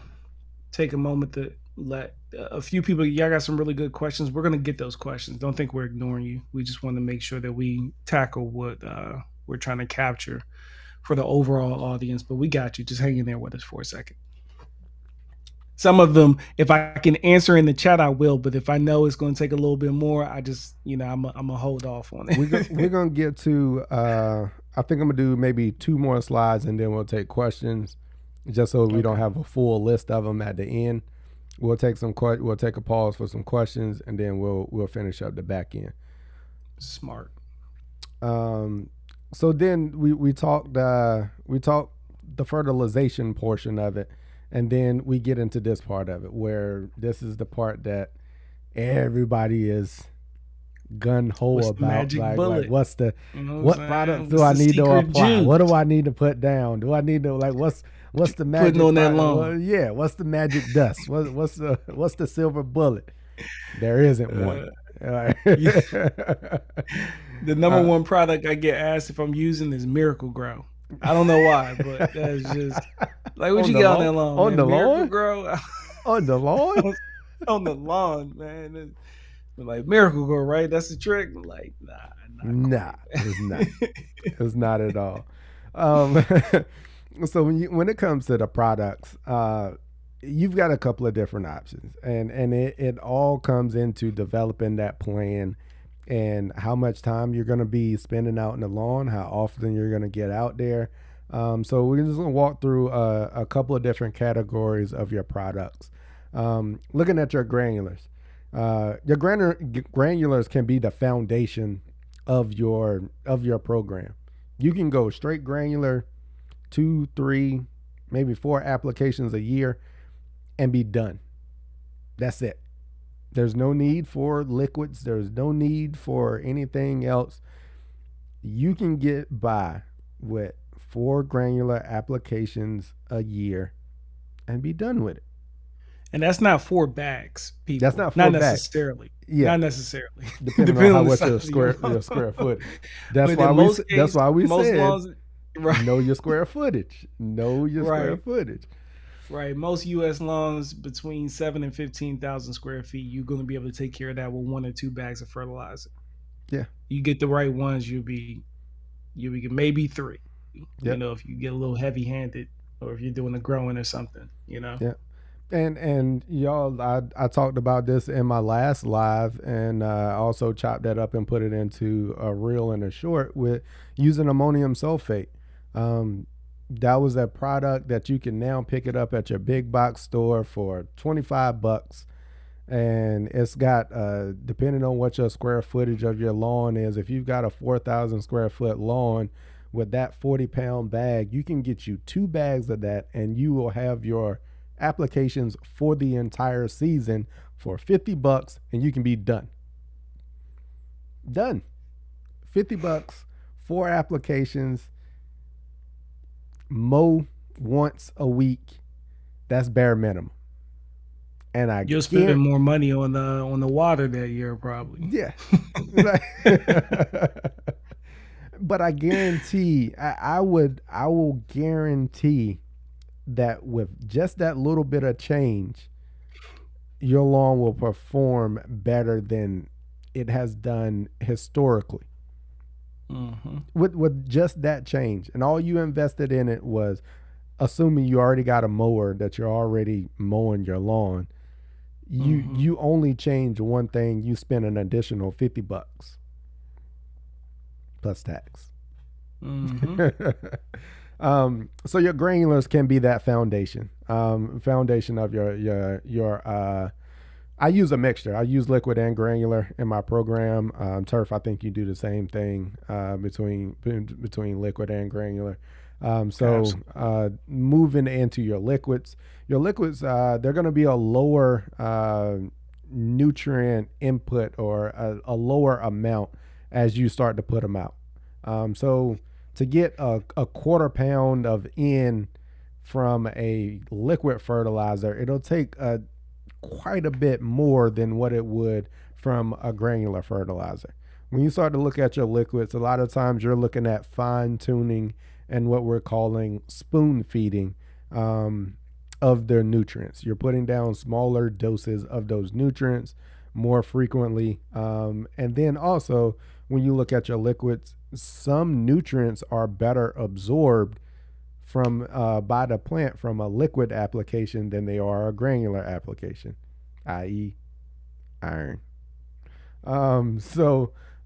take a moment to let a few people. Y'all got some really good questions. We're gonna get those questions. Don't think we're ignoring you. We just want to make sure that we tackle what we're trying to capture for the overall audience. But we got you. Just hang in there with us for a second. Some of them, if I can answer in the chat, I will. But if I know it's going to take a little bit more, I just, I'm going to hold off on We're it. gonna get to. I think I'm gonna do maybe two more slides, and then we'll take questions, just so we don't Okay. have a full list of them at the end. We'll take a pause for some questions, and then we'll finish up the back end. Smart. Um, so then we talked the fertilization portion of it, and then we get into this part of it, where this is the part that everybody is gun ho What's the about. magic Like bullet? You know what what I'm products saying? do What's I the need to secret apply? What do juice? I need to put down? Do I need to, like, what's the Putting magic on that product? Well, lawn. yeah, what's the magic dust? What's the silver bullet? There isn't one. Uh, All right. yeah. The number uh, one product I get asked if I'm using is Miracle Grow. I don't know why, but that's just like what on you the got on lawn, that lawn, on man. the Miracle lawn, Grow on the lawn. on the lawn, man. Like Miracle Grow, right? That's the trick. Like, nah, not Nah, quite. it's not. It's not at all. Um, so when it comes to the products, you've got a couple of different options, and it all comes into developing that plan and how much time you're going to be spending out in the lawn, how often you're going to get out there. So we're just going to walk through a couple of different categories of your products. Looking at your granulars. Granulars can be the foundation of your program. You can go straight granular, 2, 3, maybe 4 applications a year, and be done. That's it. There's no need for liquids. There's no need for anything else. You can get by with 4 granular applications a year and be done with it. And that's not 4 bags, That's people. not Not 4 bags. necessarily. Yeah, Not necessarily. depending on Depending how on the what's size your of your square lawn. footage. That's But why in we most that's cases, why we most said lawns, right, know your square footage. Know your square right, footage. right. Most U.S. lawns between 7 and 15,000 square feet, you're going to be able to take care of that with 1 or 2 bags of fertilizer. Yeah. You get the right ones, you'll be maybe 3. Yep. If you get a little heavy handed, or if you're doing the growing or something. Yeah. And y'all, I talked about this in my last live, and also chopped that up and put it into a reel and a short with using ammonium sulfate. Um, that was a product that you can now pick it up at your big box store for $25, and it's got depending on what your square footage of your lawn is. If you've got a 4,000 square foot lawn, with that 40-pound bag, you can get you 2 bags of that, and you will have your applications for the entire season for $50, and you can be done. Done. $50, 4 applications, mow once a week. That's bare minimum. And I You'll spend guarantee, more money on the water that year, probably. yeah. But I guarantee, I will guarantee that with just that little bit of change, your lawn will perform better than it has done historically. Mm-hmm. With just that change, and all you invested in it was assuming you already got a mower that you're already mowing your lawn. Mm-hmm. You only change one thing, you spend an additional $50 plus tax. Mm-hmm. So your granulars can be that foundation of your. I use a mixture. I use liquid and granular in my program. Turf, I think you do the same thing between liquid and granular. Moving into your liquids they're going to be a lower nutrient input or a lower amount as you start to put them out. So to get a quarter pound of N from a liquid fertilizer, it'll take quite a bit more than what it would from a granular fertilizer. When you start to look at your liquids, a lot of times you're looking at fine tuning and what we're calling spoon feeding of their nutrients. You're putting down smaller doses of those nutrients more frequently. And then also, when you look at your liquids, some nutrients are better absorbed from by the plant from a liquid application than they are a granular application, i.e., iron. A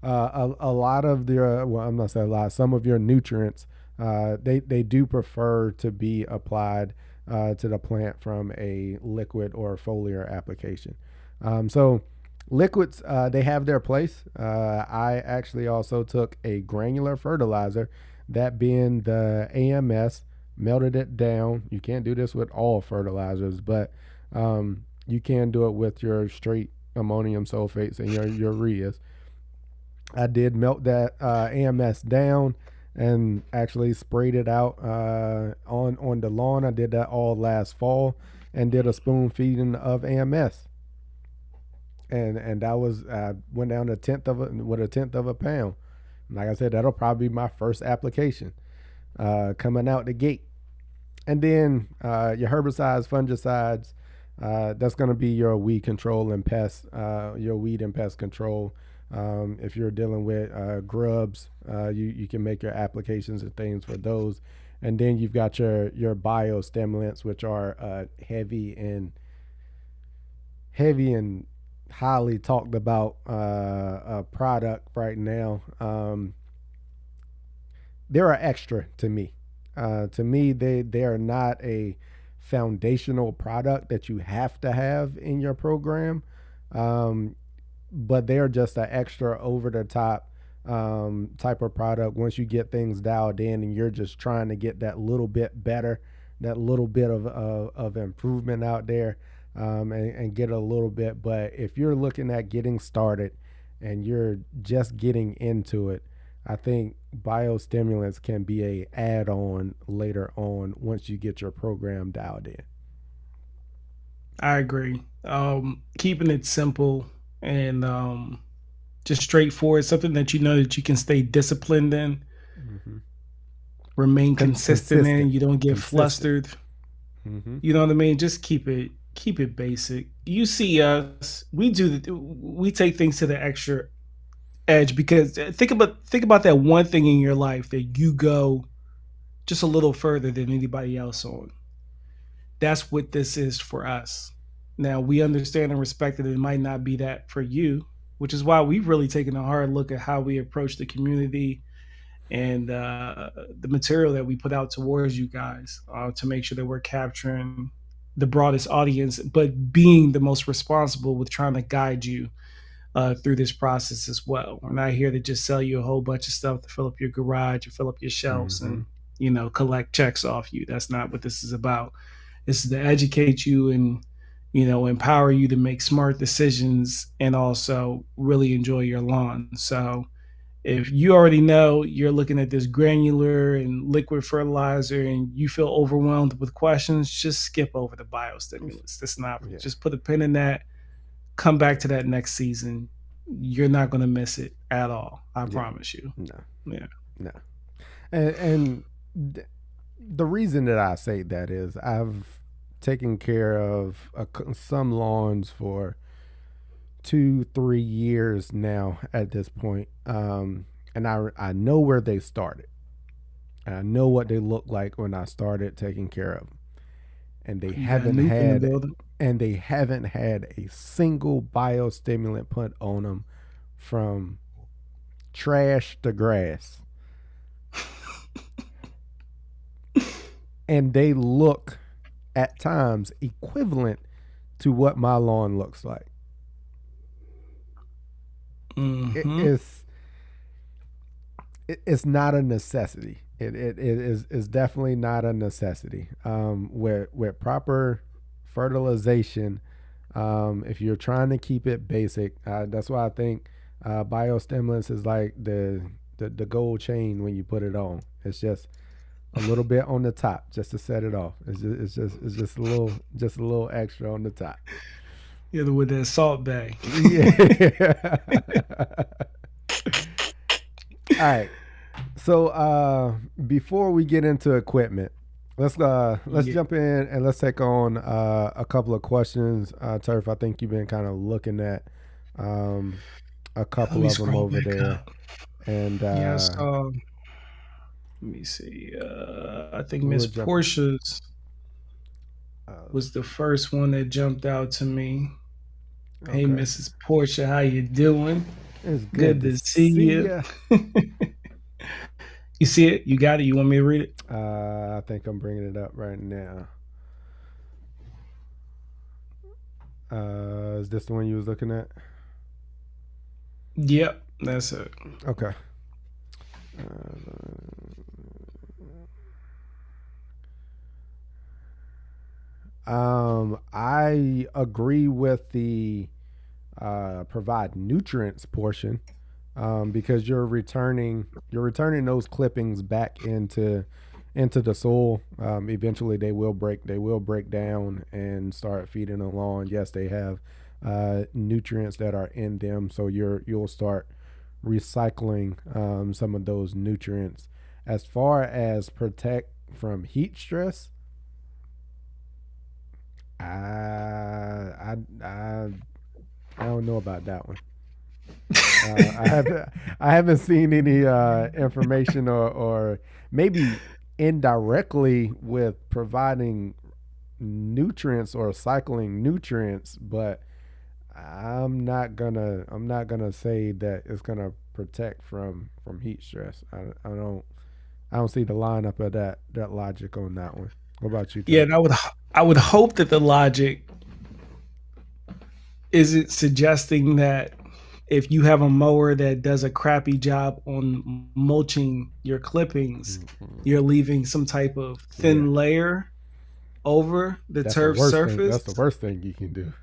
lot of their, well, I'm not saying a lot, some of your nutrients, they do prefer to be applied to the plant from a liquid or foliar application. So liquids, they have their place. I actually also took a granular fertilizer, that being the AMS, melted it down. You can't do this with all fertilizers, but you can do it with your straight ammonium sulfates and your ureas. I did melt that AMS down and actually sprayed it out on the lawn. I did that all last fall and did a spoon feeding of AMS, and that was went down to a tenth of a pound. Like I said, that'll probably be my first application coming out the gate. And then your herbicides, fungicides, that's going to be your weed control and pest, your weed and pest control. If you're dealing with grubs, you can make your applications and things for those. And then you've got your biostimulants, which are heavy and highly talked about product right now. They're an extra to me. To me, they are not a foundational product that you have to have in your program, um, but they are just an extra over the top type of product. Once you get things dialed in and you're just trying to get that little bit better, that little bit of improvement out there, and get a little bit. But if you're looking at getting started and you're just getting into it, I think biostimulants can be a add-on later on once you get your program dialed in. I agree. Keeping it simple and just straightforward, something that you know that you can stay disciplined in, Mm-hmm. remain consistent in, Consistent, you don't get consistent. flustered. Mm-hmm. You know what I mean? Just keep it basic. You see us, we take things to the extra edge because think about that one thing in your life that you go just a little further than anybody else on. That's what this is for us. Now we understand and respect that it might not be that for you, which is why we've really taken a hard look at how we approach the community and the material that we put out towards you guys to make sure that we're capturing the broadest audience, but being the most responsible with trying to guide you through this process as well. We're not here to just sell you a whole bunch of stuff to fill up your garage or fill up your shelves Mm-hmm. and collect checks off you. That's not what this is about. This is to educate you and empower you to make smart decisions and also really enjoy your lawn. So if you already know you're looking at this granular and liquid fertilizer and you feel overwhelmed with questions, just skip over the biostimulants. That's not, Yeah. just put a pin in that, come back to that next season. You're not going to miss it at all. I Yeah. promise you. No. Yeah. No. And the reason that I say that is I've taken care of some lawns for 2-3 years now at this point. and I know where they started. And I know what they look like when I started taking care of them. And they You got haven't Nuke in the had building. a single biostimulant put on them from trash to grass. And they look at times equivalent to what my lawn looks like. Mm-hmm. It's it's not a necessity. It is definitely not a necessity. With proper fertilization, if you're trying to keep it basic, that's why I think biostimulants is like the gold chain when you put it on. It's just a little bit on the top just to set it off. It's just a little extra on the top. Yeah, with that salt bay. Yeah. All right. So before we get into equipment, let's Yeah. jump in and let's take on a couple of questions. Turf, I think you've been kind of looking at um, a Let couple me of them scroll over back there, up. and Yes. Let me see. I think Miss we'll jump. Portia's Uh, was the first one that jumped out to me. Hey, okay, Mrs. Portia, how you doing? it's good Good to to see see you. ya. You see it? You got it? You want me to read it? I think I'm bringing it up right now. Is this the one you was looking at? Yep, that's it. Okay. Uh, I agree with the provide nutrients portion, because you're returning those clippings back into the soil. Eventually, they will break down and start feeding the lawn. Yes, they have nutrients that are in them, so you'll start recycling some of those nutrients. As far as protect from heat stress, I I I don't know about that one. I haven't seen any information, or maybe indirectly with providing nutrients or cycling nutrients, but I'm not gonna say that it's gonna protect from heat stress. I don't see the lineup of that logic on that one. What about you, Yeah, Turf? and I would hope that the logic isn't suggesting that if you have a mower that does a crappy job on mulching your clippings, Mm-hmm. you're leaving some type of Yeah, thin layer over the that's the turf worst thing. surface, That's the worst thing you can do.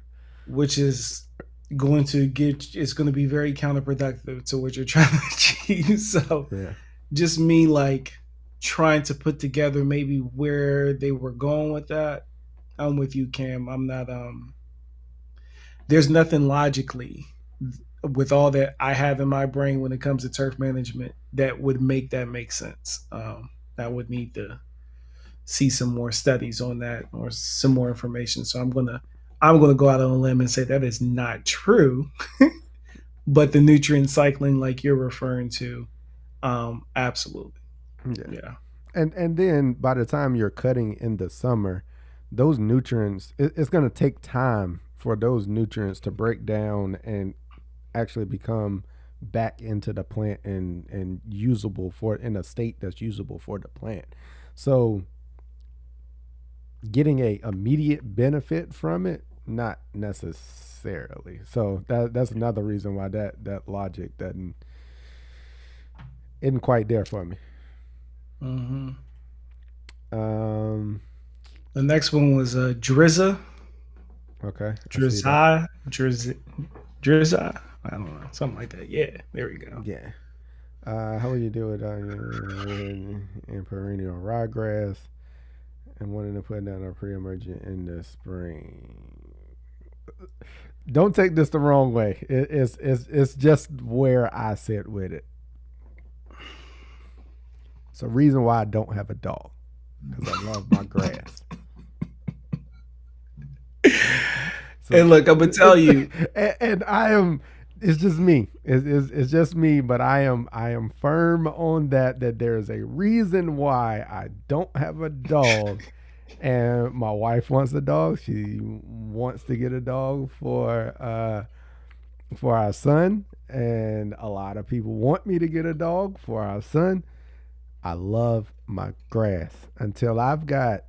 which is it's going to be very counterproductive to what you're trying to achieve. So Yeah, just me like trying to put together maybe where they were going with that. I'm with you, Cam. I'm not there's nothing logically with all that I have in my brain when it comes to turf management that would make that make sense. I would need to see some more studies on that or some more information. So I'm gonna go out on a limb and say that is not true. But the nutrient cycling, like you're referring to, absolutely, yeah. yeah, And then by the time you're cutting in the summer, those nutrients, it's going to take time for those nutrients to break down and actually become back into the plant and usable for in a state that's usable for the plant. So getting a immediate benefit from it, not necessarily. So that's another reason why that logic doesn't isn't quite there for me. hmm Um. The next one was Drizza, Okay, I see that. Drizza. I don't know, something like that. Yeah, there we go. Yeah. How would you do it in perennial ryegrass and wanting to put down a pre-emergent in the spring? Don't take this the wrong way. It's just where I sit with it. It's a reason why I don't have a dog, because I love my grass. So And look, I'm gonna tell it's you, and I am it's just me. It's just me. But I am firm on that there is a reason why I don't have a dog, and my wife wants a dog. She wants to get a dog for our son, and a lot of people want me to get a dog for our son. I love my grass until I've got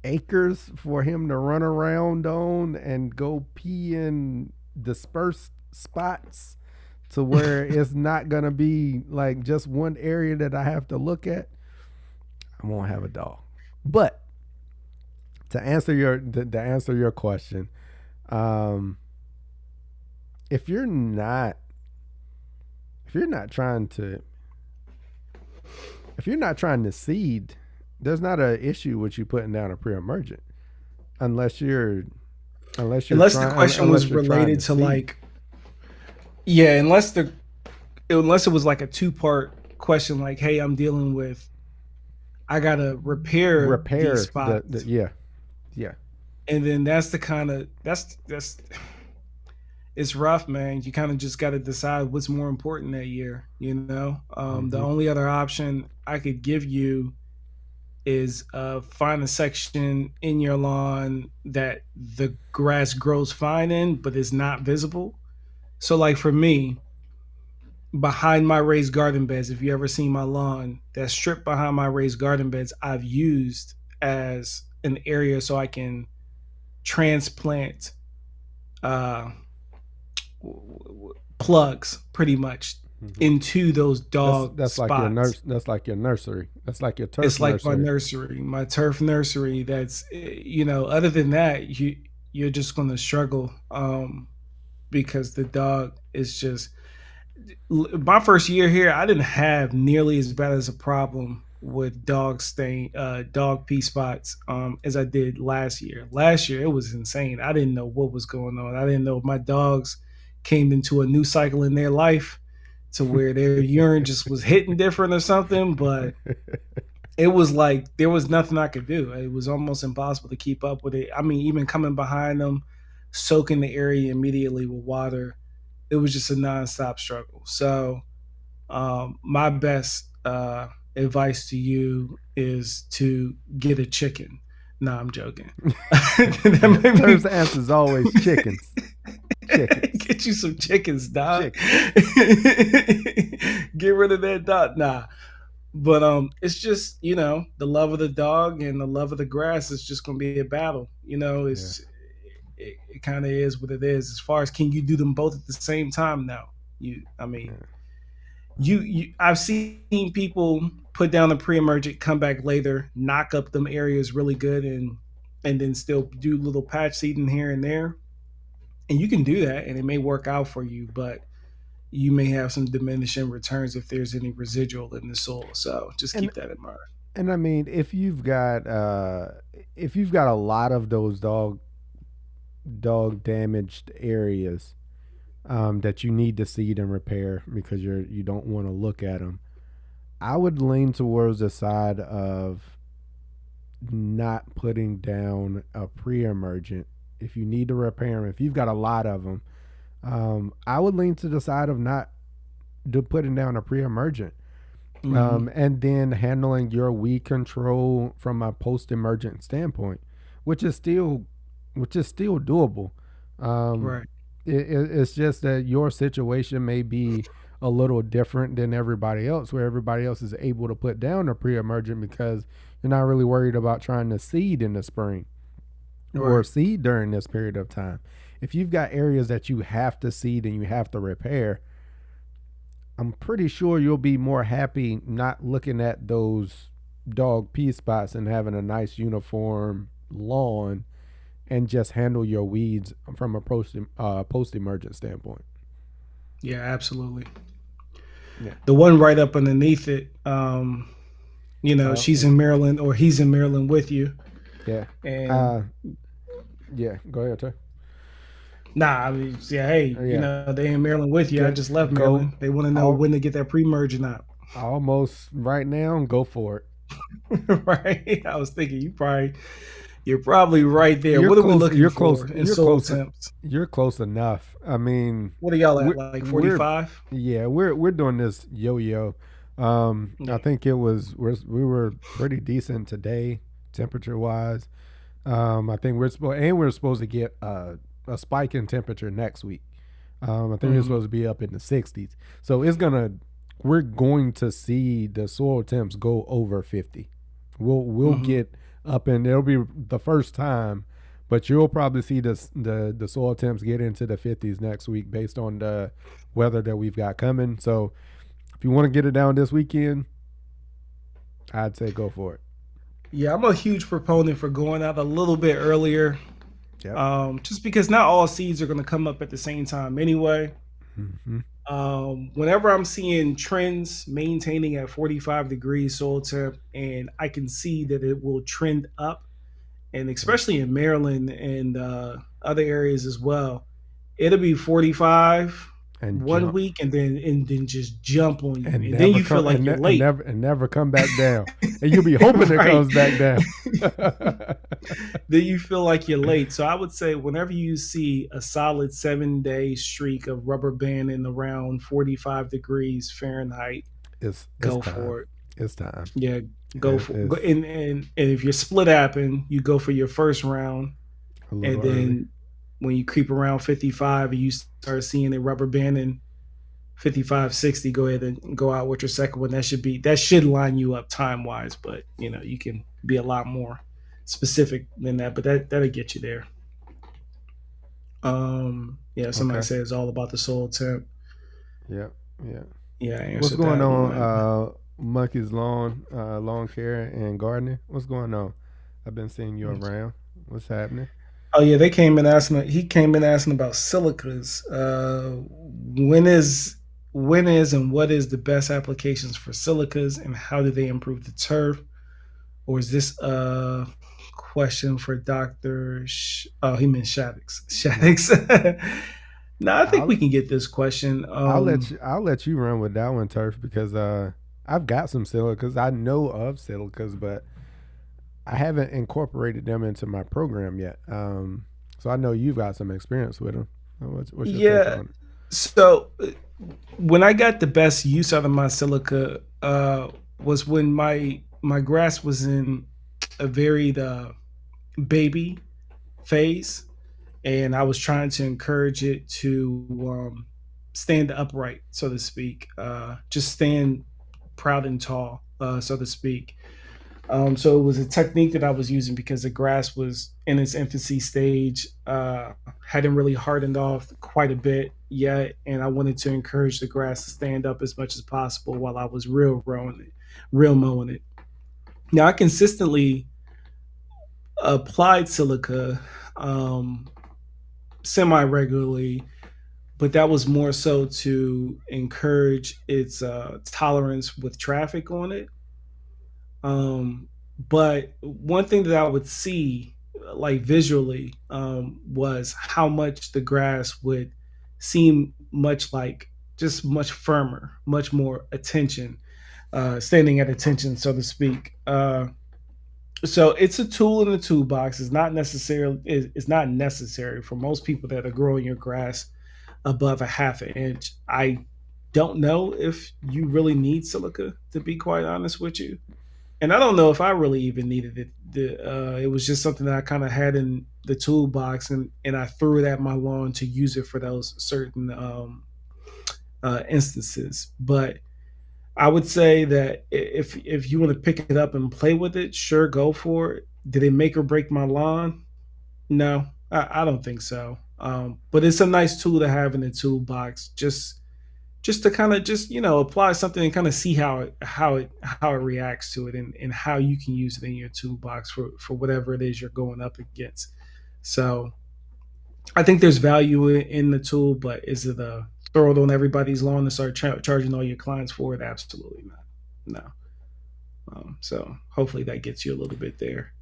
acres for him to run around on and go pee in dispersed spots to where it's not gonna be like just one area that I have to look at. I won't have a dog. But to answer your question, um, if you're not if you're not trying to if you're not trying to seed, there's not an issue with you putting down a pre-emergent unless you're Unless the question was unless you're trying related to to seed. like, yeah, unless it was like a two-part question, like, hey, I'm dealing with, I gotta repair these Repair the spots, yeah, yeah. and then that's the kind of that's it's rough, man. You kind of just got to decide what's more important that year. The Mm-hmm. only other option I could give you is find a section in your lawn that the grass grows fine in, but is not visible. So, like for me, behind my raised garden beds, if you ever seen my lawn, that strip behind my raised garden beds, I've used as an area so I can transplant uh, plugs pretty much Mm-hmm. into those dog That's like your spots. nurse. That's like your nursery. That's like your turf It's like my nursery. nursery, my turf nursery. That's other than that, you're just going to struggle because the dog is just. My first year here, I didn't have nearly as bad as a problem with dog pee spots as I did last year. Last year it was insane. I didn't know what was going on. I didn't know if my dogs came into a new cycle in their life to where their urine just was hitting different or something. But it was like there was nothing I could do. It was almost impossible to keep up with it. I mean, even coming behind them, soaking the area immediately with water, it was just a nonstop struggle. So, my best advice to you is to get a chicken. No, I'm joking. Turf's answer is always chickens. Chickens. Get you some chickens, dog. Chickens. Get rid of that dog. Nah, but it's just the love of the dog and the love of the grass is just going to be a battle. Yeah. It kind of is what it is. As far as can you do them both at the same time? No, I mean, Yeah. I've seen people put down the pre-emergent, come back later, knock up them areas really good, and then still do little patch seeding here and there, and you can do that, and it may work out for you, but you may have some diminishing returns if there's any residual in the soil. So just And keep that in mind. and I mean, if you've got a lot of those dog damaged areas that you need to seed and repair because you don't want to look at them, I would lean towards the side of not putting down a pre-emergent. If you need to repair them, if you've got a lot of them, I would lean to the side of not putting down a pre-emergent, Hmm. and then handling your weed control from a post-emergent standpoint, which is still doable. Um, Right. it's just that your situation may be a little different than everybody else, where everybody else is able to put down a pre-emergent because you're not really worried about trying to seed in the spring or Right. seed during this period of time. If you've got areas that you have to seed and you have to repair, I'm pretty sure you'll be more happy not looking at those dog pee spots and having a nice uniform lawn and just handle your weeds from a post emergent standpoint. Yeah, absolutely. Yeah. The one right up underneath it, she's And in Maryland or he's in Maryland with you. yeah. And Uh, yeah. Go ahead, Trey. nah, I mean, yeah, hey, Yeah. they in Maryland with you. I Get just left go Maryland. They want to know all when to get that pre-merge or not. almost right now. Go for it. Right? I was thinking You're probably right there. You're What are we close. looking You're close. for in You're soil close. temps? You're close enough. I mean, What are y'all at? we're Like we're 45? yeah, we're doing this yo-yo. I Yeah. think it was we were pretty decent today, temperature wise. I think we're supposed to get a spike in temperature next week. I think we're Hmm. supposed to be up in the 60s. So we're going to see the soil temps go over 50. We'll Hmm. get up, and it'll be the first time, but you'll probably see the soil temps get into the 50s next week based on the weather that we've got coming. So if you want to get it down this weekend, I'd say go for it. Yeah, I'm a huge proponent for going out a little bit earlier, Yep. just because not all seeds are going to come up at the same time anyway. Hmm. Whenever I'm seeing trends maintaining at 45 degrees soil temp, and I can see that it will trend up, and Yep. especially in Maryland and other areas as well, it'll be 45 And one jump week, and then just jump on you, and and then never you feel come like you're late. and never come back down. And you'll be hoping it Right. comes back down. Then you feel like you're late. So I would say whenever you see a solid 7 day streak of rubber banding around 45 degrees Fahrenheit, It's go time. for it. It's time. Yeah, go It, for it's and if you're split apping, you go for your first round, a little and early. then when you creep around 55 and you start seeing it rubber banding 55, 60, go ahead and go out with your second one. That should line you up time wise, but you can be a lot more specific than that, but that'll get you there. Yeah, somebody Okay. says it's all about the soul temp. Yep. Yeah. Yeah, I What's answered going that on, one. Monkey's lawn care and gardening? What's going on? I've been seeing you around. What's happening? Oh yeah, they came in asking. He came in asking about silicas. When is and what is the best applications for silicas, and how do they improve the turf? Or is this a question for Doctor? Oh, he meant Shaddix. Yeah. Shaddix. No, I think I'll we can get this question. I'll let you run with that one, Turf, because I've got some silicas. I know of silicas, but I haven't incorporated them into my program yet. So I know you've got some experience with them. What's your take Yeah. on it? So when I got the best use out of my silica was when my grass was in a varied baby phase, and I was trying to encourage it to stand upright, so to speak, just stand proud and tall, so to speak. So it was a technique that I was using because the grass was in its infancy stage, hadn't really hardened off quite a bit yet, and I wanted to encourage the grass to stand up as much as possible while I was real mowing it. Now I consistently applied silica semi regularly, but that was more so to encourage its tolerance with traffic on it. But one thing that I would see, like visually, was how much the grass would seem much like just much firmer, much more attention, standing at attention, so to speak. So it's a tool in the toolbox. It's not necessary for most people that are growing your grass above a half an inch. I don't know if you really need silica, to be quite honest with you, and I don't know if I really even needed it. It was just something that I kind of had in the toolbox, and I threw it at my lawn to use it for those certain instances. But I would say that if you want to pick it up and play with it, sure, go for it. Did it make or break my lawn? No, I don't think so. But it's a nice tool to have in the toolbox, just to kind of just apply something and kind of see how it reacts to it, and how you can use it in your toolbox for whatever it is you're going up against. So I think there's value in the tool, but is it a throw it on everybody's lawn and start charging all your clients for it? Absolutely not. No. So hopefully that gets you a little bit there.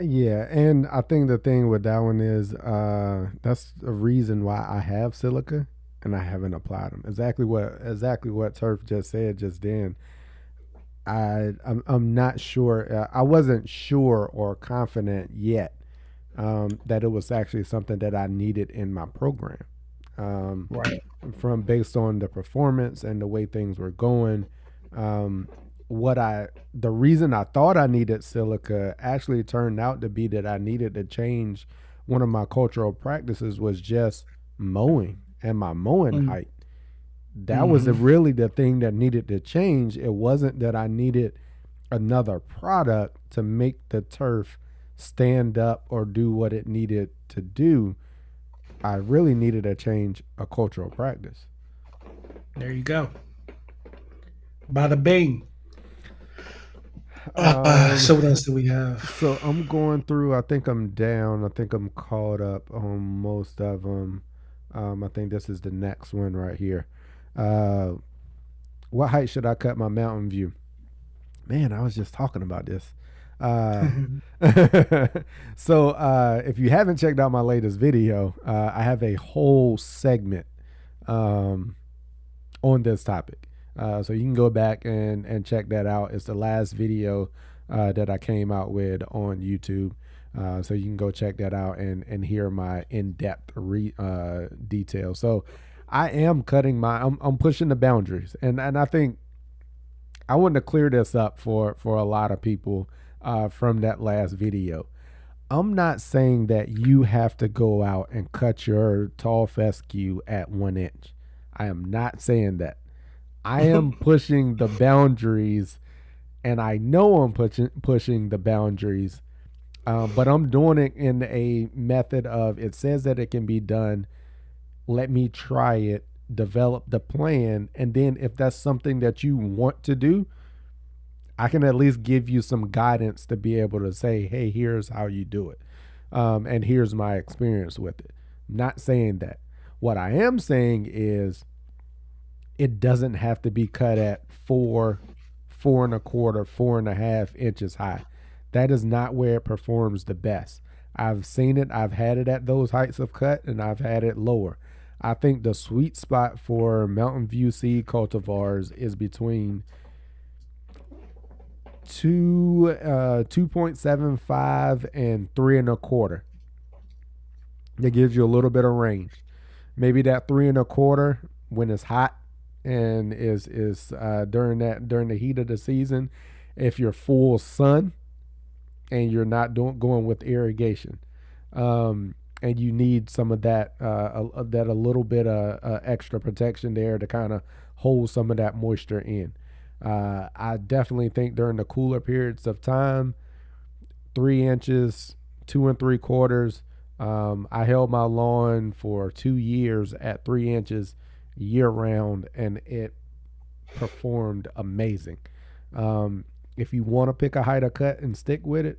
Yeah, and I think the thing with that one is that's the reason why I have silica and I haven't applied them. Exactly what Turf just said just then. I'm not sure. I wasn't sure or confident yet that it was actually something that I needed in my program. Um, Right. from based on the performance and the way things were going, um, the reason I thought I needed silica actually turned out to be that I needed to change one of my cultural practices was just mowing and my mowing height. That was Mm-hmm. really the thing that needed to change. It wasn't that I needed another product to make the turf stand up or do what it needed to do. I really needed to change a cultural practice. There you go. Bada bing. Um, So what else do we have? so I'm going through. I think I'm down. I think I'm caught up on most of them. I think this is the next one right here. Uh, what height should I cut my mountain view? Man, I was just talking about this. Uh, if you haven't checked out my latest video, I have a whole segment um, on this topic. So you can go back and check that out. It's the last video that I came out with on YouTube. So you can go check that out and hear my in-depth detail. So I am I'm pushing the boundaries, and I think I want to clear this up for a lot of people from that last video. I'm not saying that you have to go out and cut your tall fescue at 1 inch. I am not saying that. I am pushing the boundaries, and I know I'm pushing the boundaries, but I'm doing it in a method of it says that it can be done. Let me try it, develop the plan, and then if that's something that you want to do, I can at least give you some guidance to be able to say, hey, here's how you do it. And here's my experience with it. I'm not saying that. What I am saying is it doesn't have to be cut at 4.25, 4.5 inches high. That is not where it performs the best. I've seen it, I've had it at those heights of cut, and I've had it lower. I think the sweet spot for Mountain View seed cultivars is between 2.75 and 3.25. That gives you a little bit of range. Maybe that 3.25 when it's hot and is during the heat of the season. If you're full sun and you're not going with irrigation, and you need some of that that a little bit of extra protection there to kind of hold some of that moisture in. I definitely think during the cooler periods of time, 3 inches, 2.75. I held my lawn for 2 years at 3 inches year round, and it performed amazing. If you want to pick a height of cut and stick with it,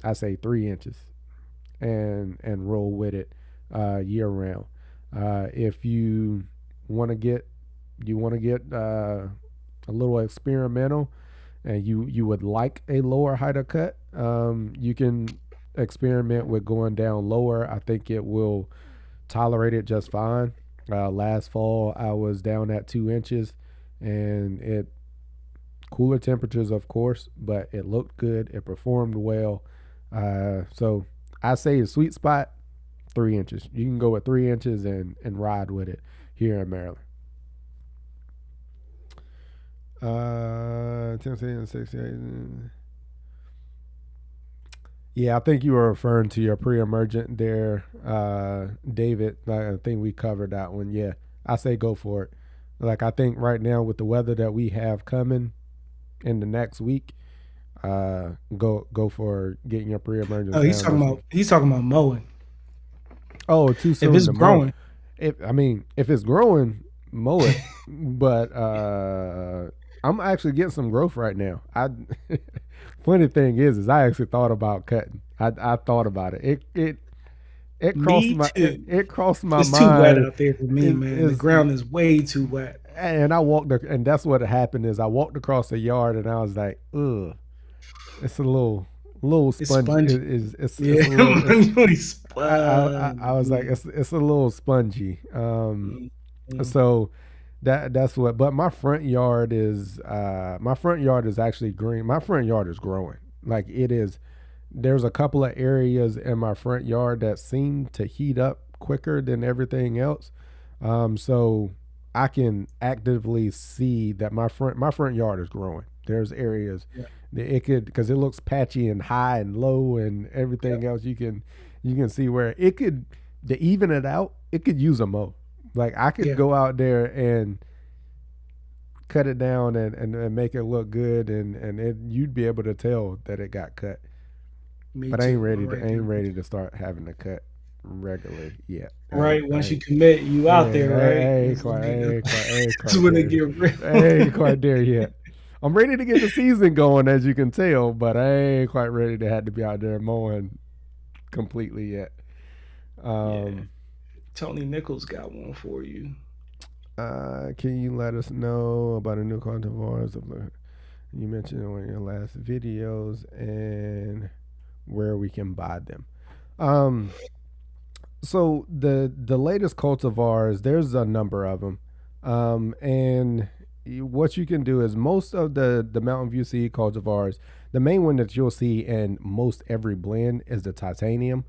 I say 3 inches and roll with it year round. If you want to get a little experimental, and you would like a lower height of cut, you can experiment with going down lower. I think it will tolerate it just fine. Last fall, I was down at 2 inches, and it cooler temperatures, of course, but it looked good. It performed well. So I say the sweet spot 3 inches. You can go with 3 inches and ride with it here in Maryland. 10, and 68. Yeah, I think you were referring to your pre-emergent there, David. I think we covered that one. Yeah, I say go for it. Like, I think right now with the weather that we have coming in the next week, go for getting your pre-emergence Oh, down this week. he's talking about mowing. Oh, too If soon it's to mow. growing, If it's growing, mow it. But I'm actually getting some growth right now. I funny thing is I actually thought about cutting. I thought about it. me too. It crossed my It's too wet mind. out there for me, man. The Is ground is way too wet. and I and that's what happened is I walked across the yard and I was like, ugh, it's a little It's sponge. spongy. It's Yeah, a little. money I was like, spongy. it's a little spongy. Mhm. So that's what. But my front yard is actually green. My front yard is growing. Like, it is. There's a couple of areas in my front yard that seem to heat up quicker than everything else. So I can actively see that my front yard is growing. There's areas Yeah. that it could, because it looks patchy and high and low and Yeah. everything else. You can see where it could, to even it out. It could use a mow. Like I could Yeah. go out there and cut it down and make it look good, and you'd be able to tell that it got cut. Me But I ain't too. ready I'm to right I there ain't with ready you. to start having to cut regularly yet. Right. Once you commit, you out there, right? It's like, I ain't that's quite when it there. get I real. ain't quite there yet. I'm ready to get the season going, as you can tell, but I ain't quite ready to have to be out there mowing completely yet. Yeah. Um, Tony Nichols got one for you. can you let us know about a new cultivars you mentioned in one of your last videos and where we can buy them? Um, so the latest cultivars, there's a number of them, and what you can do is most of the Mountain View seed cultivars, the main one that you'll see in most every blend is the titanium.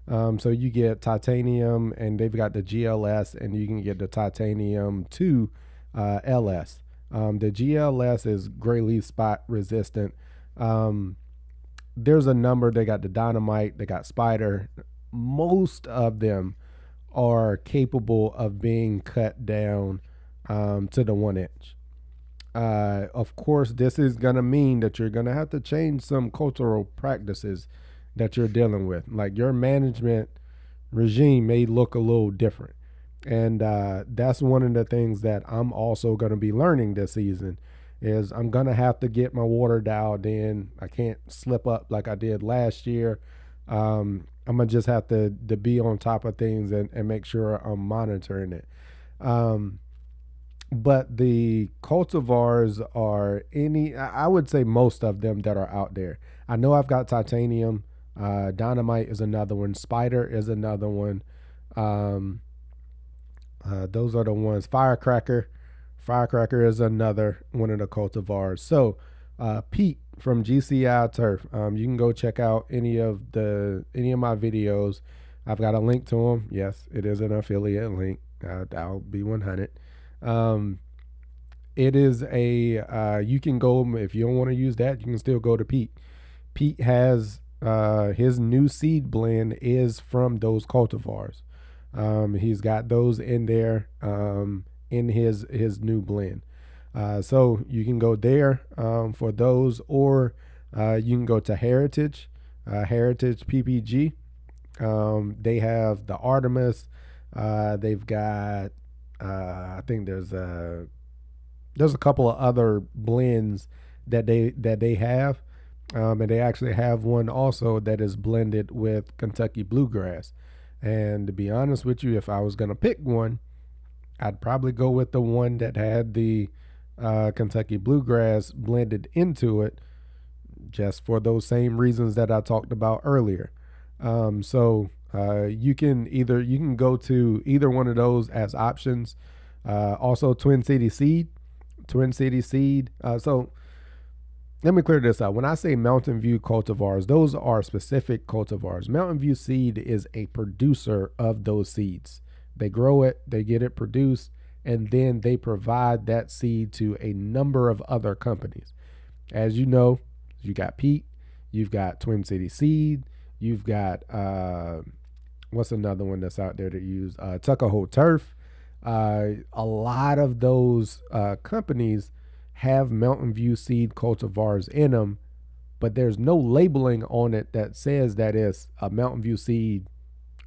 So you get titanium, and they've got the GLS, and you can get the titanium 2 LS. The GLS is gray leaf spot resistant. Um, there's a number. They got the dynamite, they got spider. Most of them are capable of being cut down to the 1 inch. Of course, this is going to mean that you're going to have to change some cultural practices that you're dealing with. Like your management regime may look a little different. And that's one of the things that I'm also going to be learning this season is I'm going to have to get my water dialed in. I can't slip up like I did last year. I'm going to just have to be on top of things and make sure I'm monitoring it. Um, but the cultivars are I would say most of them that are out there. I know I've got titanium. Dynamite is another one. Spider is another one. Um, those are the ones. Firecracker is another one of the cultivars. So, Pete from GCI Turf. You can go check out any of my videos. I've got a link to them. Yes, it is an affiliate link. I'll be 100. Um, it is a you can go if you don't want to use that. You can still go to Pete. Pete has his new seed blend is from those cultivars. He's got those in there in his new blend. So you can go there for those, or you can go to Heritage PPG. They have the Artemis. They've got I think there's a couple of other blends that they have, and they actually have one also that is blended with Kentucky bluegrass. And to be honest with you, if I was gonna pick one, I'd probably go with the one that had the Kentucky bluegrass blended into it, just for those same reasons that I talked about earlier. So you can go to either one of those as options. Also, Twin City Seed. So let me clear this out. When I say Mountain View cultivars, those are specific cultivars. Mountain View Seed is a producer of those seeds. They grow it, they get it produced, and then they provide that seed to a number of other companies. As you know, you got Pete, you've got Twin City Seed, you've got what's another one that's out there to use? Tuckahoe Turf. A lot of those companies have Mountain View seed cultivars in them, but there's no labeling on it that says that it's a Mountain View seed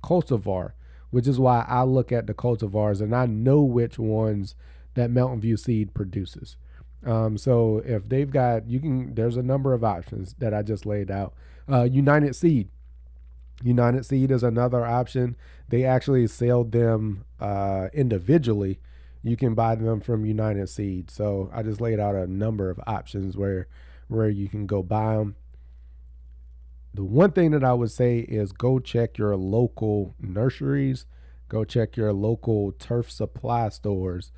cultivar, which is why I look at the cultivars and I know which ones that Mountain View seed produces. So if they've got, there's a number of options that I just laid out. United Seed. United Seed is another option. They actually sell them individually. You can buy them from United Seed. So I just laid out a number of options where you can go buy them. The one thing that I would say is go check your local nurseries, go check your local turf supply stores.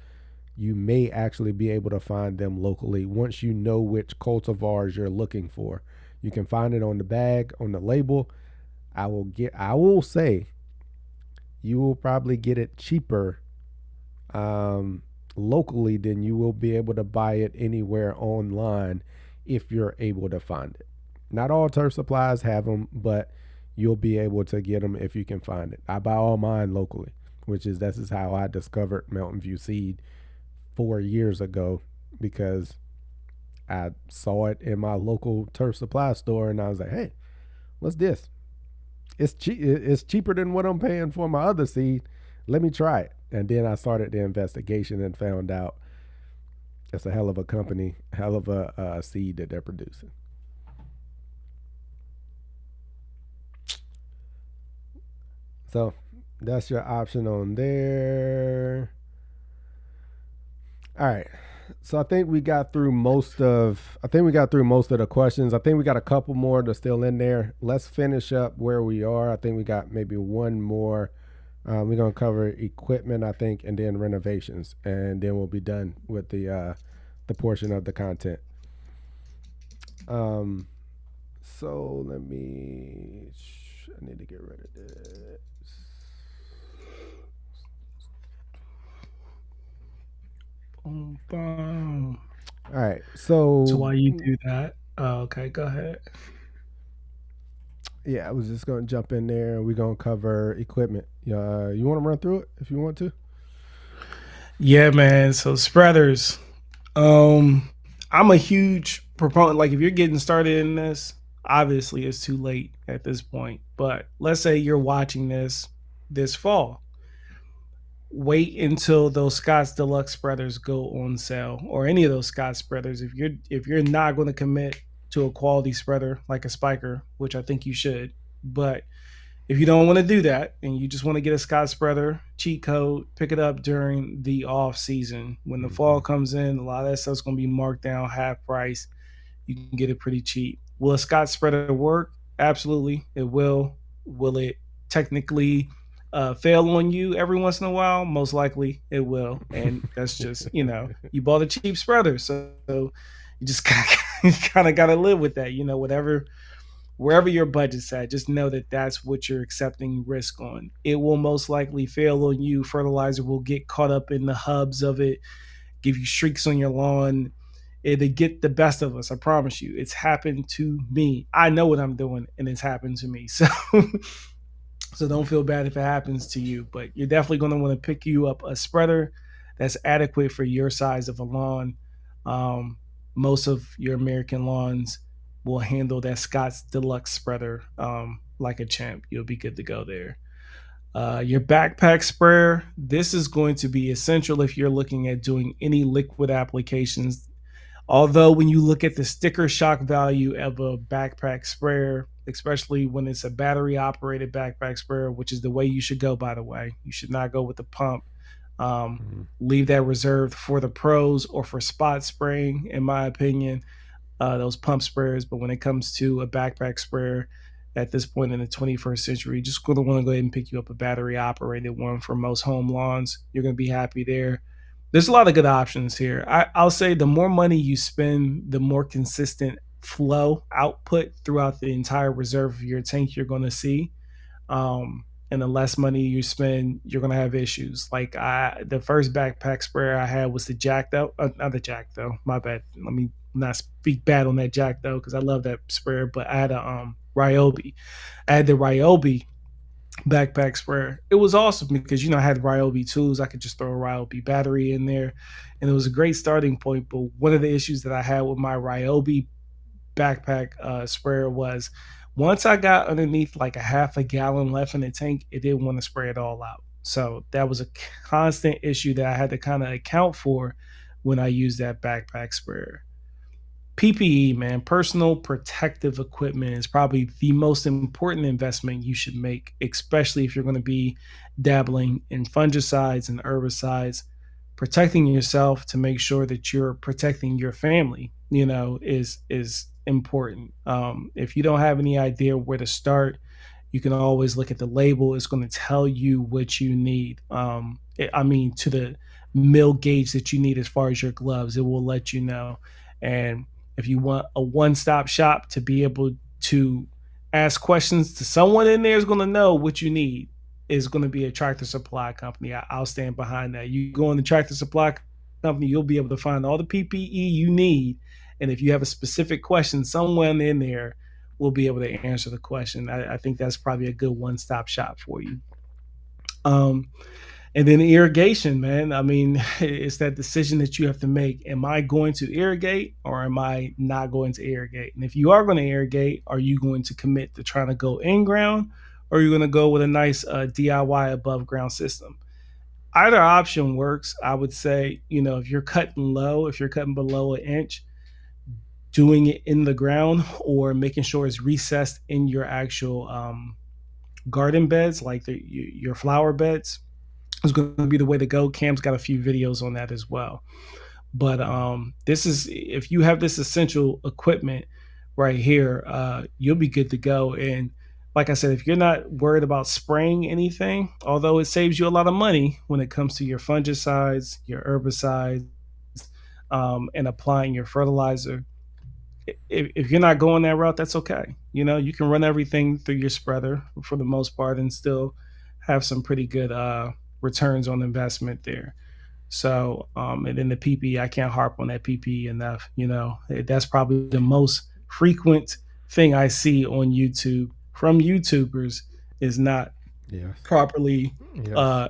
You may actually be able to find them locally once you know which cultivars you're looking for. You can find it on the bag, on the label. I will say you will probably get it cheaper um, locally than you will be able to buy it anywhere online if you're able to find it. Not all turf supplies have them, but you'll be able to get them if you can find it. I buy all mine locally, which is this is how I discovered Mountain View Seed 4 years ago because I saw it in my local turf supply store and I was like, hey, what's this? It's cheap. It's cheaper than what I'm paying for my other seed. Let me try it. And then I started the investigation and found out it's a hell of a company, hell of a seed that they're producing. So that's your option on there. All right. So I think we got through most of the questions. I think we got a couple more that's still in there. Let's finish up where we are. I think we got maybe one more. We're gonna cover equipment, I think, and then renovations, and then we'll be done with the portion of the content. Um, so let me. I need to get rid of this. Boom, boom. All right. So So while you do that, okay, go ahead. yeah, I was just gonna jump in there. We're gonna cover equipment. You want to run through it if you want to? Yeah, man. So spreaders. Um, I'm a huge proponent. Like, if you're getting started in this, obviously it's too late at this point. But let's say you're watching this fall. Wait until those Scott's Deluxe spreaders go on sale, or any of those Scott spreaders. If you're not going to commit to a quality spreader like a spiker, which I think you should, but if you don't want to do that and you just want to get a Scott spreader cheat code, pick it up during the off season. When the Mm-hmm. fall comes in, a lot of that stuff's going to be marked down half price. You can get it pretty cheap. Will a Scott spreader work? Absolutely, it will. Will it technically fail on you every once in a while? Most likely, it will. And that's just, you bought a cheap spreader, so you just kind of got to live with that. Whatever, wherever your budget's at, just know that that's what you're accepting risk on. It will most likely fail on you. Fertilizer will get caught up in the hubs of it, give you streaks on your lawn. It'll get the best of us. I promise you. It's happened to me. I know what I'm doing, and it's happened to me. So don't feel bad if it happens to you. But you're definitely going to want to pick you up a spreader that's adequate for your size of a lawn. Um, Most of your American lawns will handle that Scott's Deluxe spreader like a champ. You'll be good to go there. Your backpack sprayer. This is going to be essential if you're looking at doing any liquid applications. Although, when you look at the sticker shock value of a backpack sprayer, especially when it's a battery operated backpack sprayer, which is the way you should go, by the way, you should not go with the pump. Um, Mm-hmm. Leave that reserved for the pros or for spot spraying, in my opinion, those pump sprayers. But when it comes to a backpack sprayer at this point in the 21st century, just going to want to go ahead and pick you up a battery operated one for most home lawns. You're going to be happy there. There's a lot of good options here. I'll say the more money you spend, the more consistent flow output throughout the entire reserve of your tank you're going to see. And the less money you spend, you're gonna have issues. Like, the first backpack sprayer I had was the Jack though, not the Jack though. My bad. Let me not speak bad on that Jack though, because I love that sprayer. But I had a Ryobi. I had the Ryobi backpack sprayer. It was awesome because I had Ryobi tools. I could just throw a Ryobi battery in there, and it was a great starting point. But one of the issues that I had with my Ryobi backpack sprayer was, once I got underneath like a half a gallon left in the tank, it didn't want to spray it all out. So that was a constant issue that I had to kind of account for when I used that backpack sprayer. PPE, man, personal protective equipment is probably the most important investment you should make, especially if you're going to be dabbling in fungicides and herbicides. Protecting yourself to make sure that you're protecting your family, is important. If you don't have any idea where to start, you can always look at the label. It's going to tell you what you need. I mean, to the mil gauge that you need as far as your gloves, it will let you know. And if you want a one-stop shop to be able to ask questions to someone in there is going to know what you need, is going to be a Tractor Supply Company. I'll stand behind that. You go in the Tractor Supply Company, you'll be able to find all the PPE you need. And if you have a specific question, someone in there will be able to answer the question. I think that's probably a good one-stop shop for you. Um, and then irrigation, man. I mean, it's that decision that you have to make. Am I going to irrigate or am I not going to irrigate? And if you are going to irrigate, are you going to commit to trying to go in ground, or are you going to go with a nice DIY above ground system? Either option works. I would say, if you're cutting low, if you're cutting below an inch, doing it in the ground or making sure it's recessed in your actual garden beds, like your flower beds, is going to be the way to go. Cam's got a few videos on that as well. But this is, if you have this essential equipment right here, you'll be good to go. And like I said, if you're not worried about spraying anything, although it saves you a lot of money when it comes to your fungicides, your herbicides, and applying your fertilizer, if you're not going that route, that's okay. You can run everything through your spreader for the most part and still have some pretty good returns on investment there. So, and then the PPE, I can't harp on that PPE enough. That's probably the most frequent thing I see on YouTube from YouTubers, is not Yes. properly Yes. uh,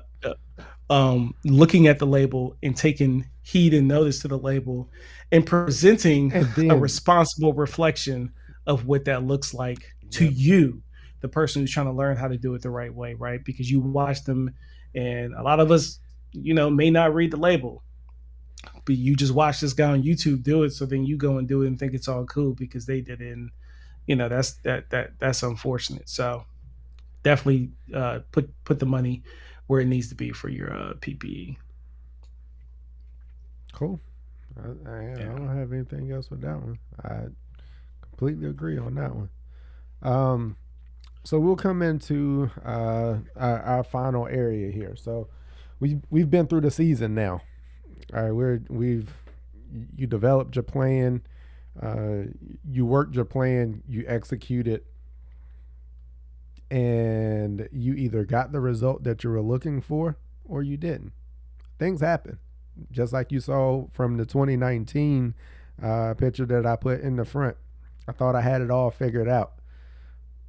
looking at the label and taking heed and notice to the label and presenting And a then, responsible reflection of what that looks like to yep. you, the person who's trying to learn how to do it the right way, right? Because you watch them, and a lot of us, may not read the label, but you just watch this guy on YouTube do it, so then you go and do it and think it's all cool because they did it, and that's unfortunate. So definitely put the money where it needs to be for your PPE. Cool. I Yeah. don't have anything else with that one. I completely agree on that one. Um, so we'll come into our final area here. So we've been through the season now. All right, we've you developed your plan, uh, you worked your plan, you execute it, and you either got the result that you were looking for or you didn't. Things happen, just like you saw from the 2019 picture that I put in the front. I thought I had it all figured out.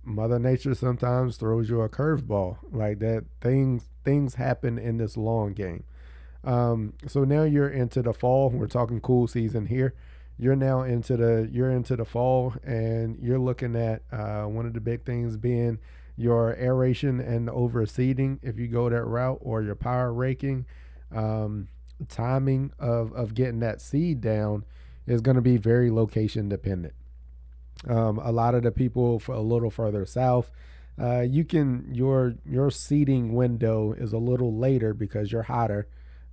Mother Nature sometimes throws you a curveball like that. Things happen in this long game. So now you're into the fall. We're talking cool season here. You're into the fall, and you're looking at one of the big things being your aeration and overseeding if you go that route, or your power raking. Um, Timing of getting that seed down is going to be very location dependent. A lot of the people a little further south, you can your seeding window is a little later because you're hotter,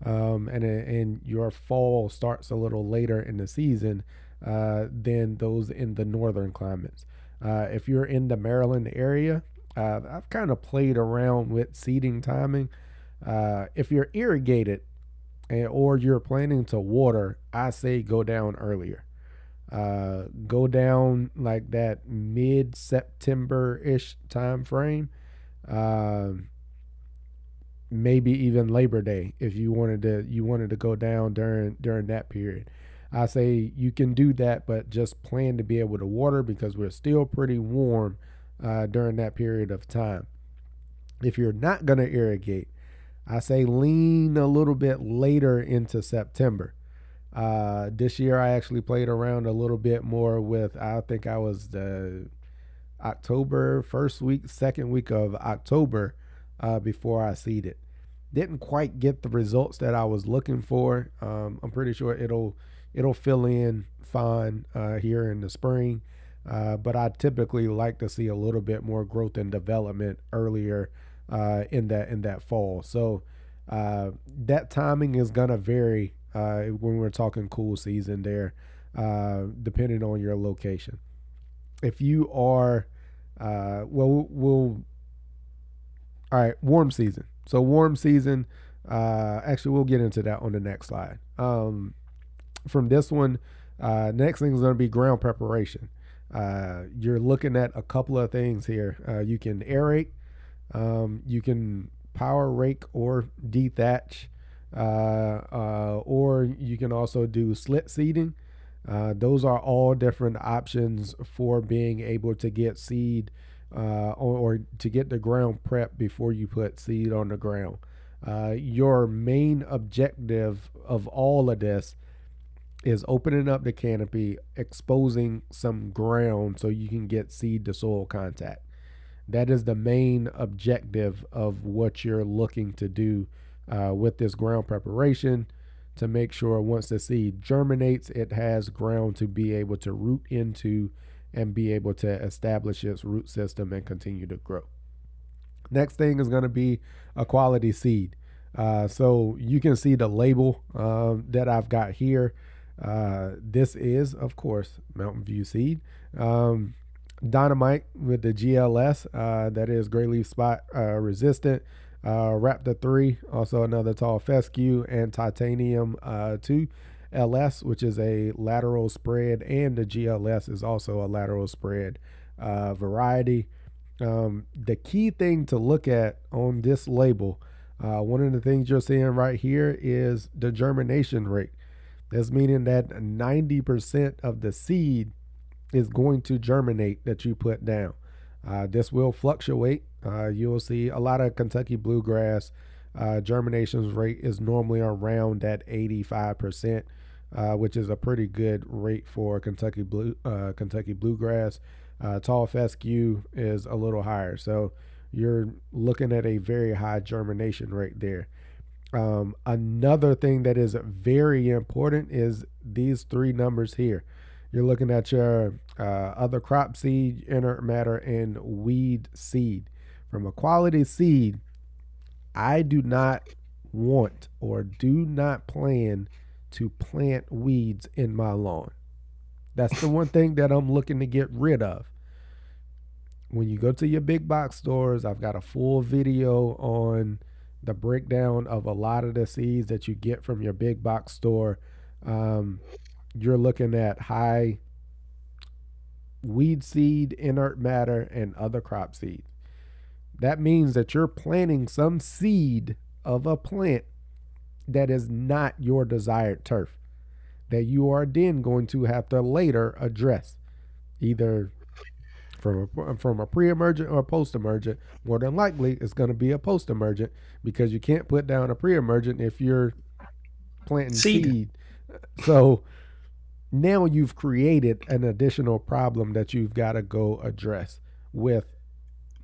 and your fall starts a little later in the season than those in the northern climates. If you're in the Maryland area, I've kind of played around with seeding timing. If you're irrigated or you're planning to water, I say go down earlier. Go down like that mid September ish time frame. Um, Maybe even Labor Day if you wanted to go down during that period. I say you can do that, but just plan to be able to water because we're still pretty warm during that period of time. If you're not gonna irrigate, I say lean a little bit later into September. This year I actually played around a little bit more with, I think I was the October first week, second week of October before I seeded. Didn't quite get the results that I was looking for. I'm pretty sure it'll fill in fine here in the spring, but I typically like to see a little bit more growth and development earlier in that fall. So that timing is gonna vary when we're talking cool season there, depending on your location. If you are, we'll all right, warm season. So warm season. Actually, we'll get into that on the next slide. From this one, Next thing is going to be ground preparation. You're looking at a couple of things here. You can aerate, you can power rake or dethatch, or you can also do slit seeding. Those are all different options for being able to get seed or to get the ground prep before you put seed on the ground. Your main objective of all of this is opening up the canopy, exposing some ground so you can get seed to soil contact. That is the main objective of what you're looking to do with this ground preparation, to make sure once the seed germinates, it has ground to be able to root into and be able to establish its root system and continue to grow. Next thing is going to be a quality seed. So you can see the label that I've got here. This is, of course, Mountain View seed. Dynamite with the GLS, that is gray leaf spot resistant. Raptor 3, also another tall fescue, and Titanium 2 LS, which is a lateral spread, and the GLS is also a lateral spread variety. The key thing to look at on this label, one of the things you're seeing right here is the germination rate. That's meaning that 90% of the seed is going to germinate that you put down. This will fluctuate. You'll see a lot of Kentucky bluegrass germination rate is normally around that 85%, which is a pretty good rate for Kentucky bluegrass. Tall fescue is a little higher, so you're looking at a very high germination rate there. Another thing that is very important is these three numbers here. You're looking at your other crop seed, inert matter, and weed seed. From a quality seed, I do not want or do not plan to plant weeds in my lawn. That's the one thing that I'm looking to get rid of. When you go to your big box stores, I've got a full video on the breakdown of a lot of the seeds that you get from your big box store. You're looking at high weed seed, inert matter, and other crop seed. That means that you're planting some seed of a plant that is not your desired turf, that you are then going to have to later address, either from a pre-emergent or post-emergent. More than likely, it's going to be a post-emergent, because you can't put down a pre-emergent if you're planting seed. So now you've created an additional problem that you've got to go address with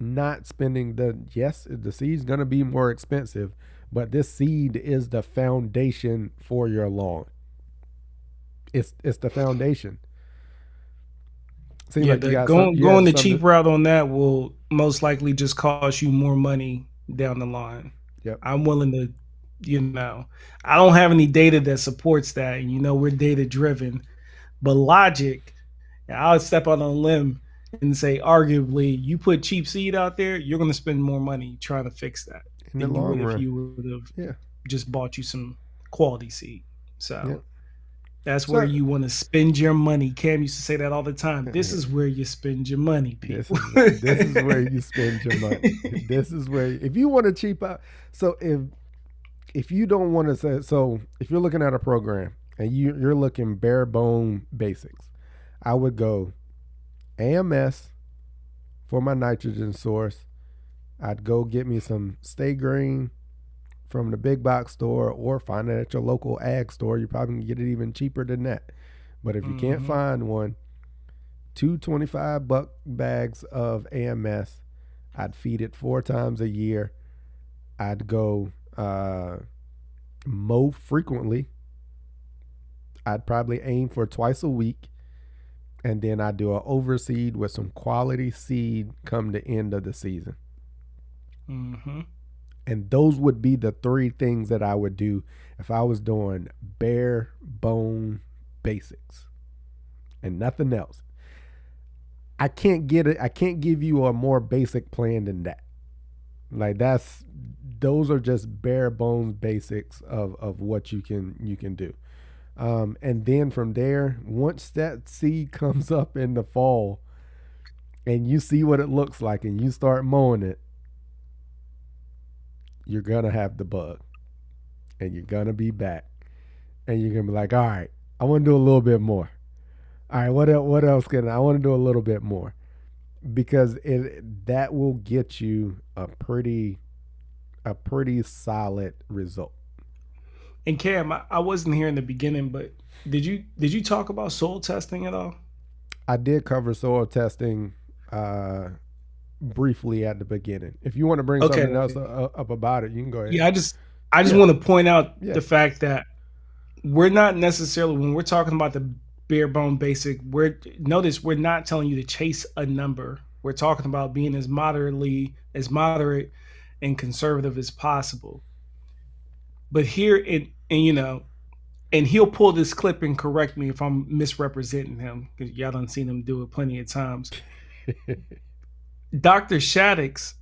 not spending the seed's going to be more expensive, but this seed is the foundation for your lawn. It's the foundation. Seems like going the cheap route on that will most likely just cost you more money down the line. Yep. I'm willing to, I don't have any data that supports that. We're data driven, but logic, I'll step on a limb and say, arguably, you put cheap seed out there, you're going to spend more money trying to fix that in the long run. If you would have just bought you some quality seed. So that's where you want to spend your money. Cam used to say that all the time. This is where you spend your money, people. This is where you spend your money. This is where, if you want to cheap out. So if you don't want to say, so if you're looking at a program and you're looking bare bone basics, I would go AMS for my nitrogen source. I'd go get me some Stay Green from the big box store, or find it at your local ag store. You probably can get it even cheaper than that. But if you can't find one, 225 buck bags of AMS. I'd feed it 4 times a year. I'd go mow frequently. I'd probably aim for twice a week. And then I'd do an overseed with some quality seed come the end of the season. And those would be the 3 things that I would do if I was doing bare bone basics and nothing else. I can't give you a more basic plan than that. Like those are just bare bones basics of what you can do. And then from there, once that seed comes up in the fall and you see what it looks like and you start mowing it, you're going to have the bug and you're going to be back and you're going to be like, all right, I want to do a little bit more. All right, what else can I want to do a little bit more? Because that will get you a pretty solid result. And Cam, I wasn't here in the beginning, but did you talk about soil testing at all? I did cover soil testing uh, briefly at the beginning. If you want to bring Okay, something else okay. up about it, you can go ahead. Yeah, I just Yeah, want to point out yeah. the fact that we're not necessarily, when we're talking about the bare bone basic, we're not telling you to chase a number. We're talking about being as moderate and conservative as possible. But here and and he'll pull this clip and correct me if I'm misrepresenting him, because y'all done seen him do it plenty of times. Dr. Shaddix,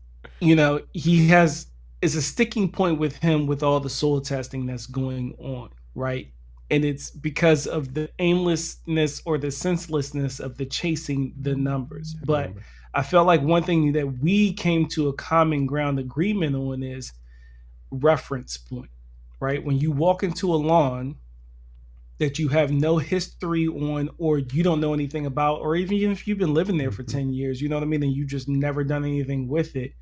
he has is a sticking point with him with all the soil testing that's going on, right? And it's because of the aimlessness or the senselessness of the chasing the numbers. The But number. I felt like one thing that we came to a common ground agreement on is reference point, right? When you walk into a lawn that you have no history on, or you don't know anything about, or even if you've been living there for Mm-hmm. 10 years, you know what I mean, and you just never done anything with it,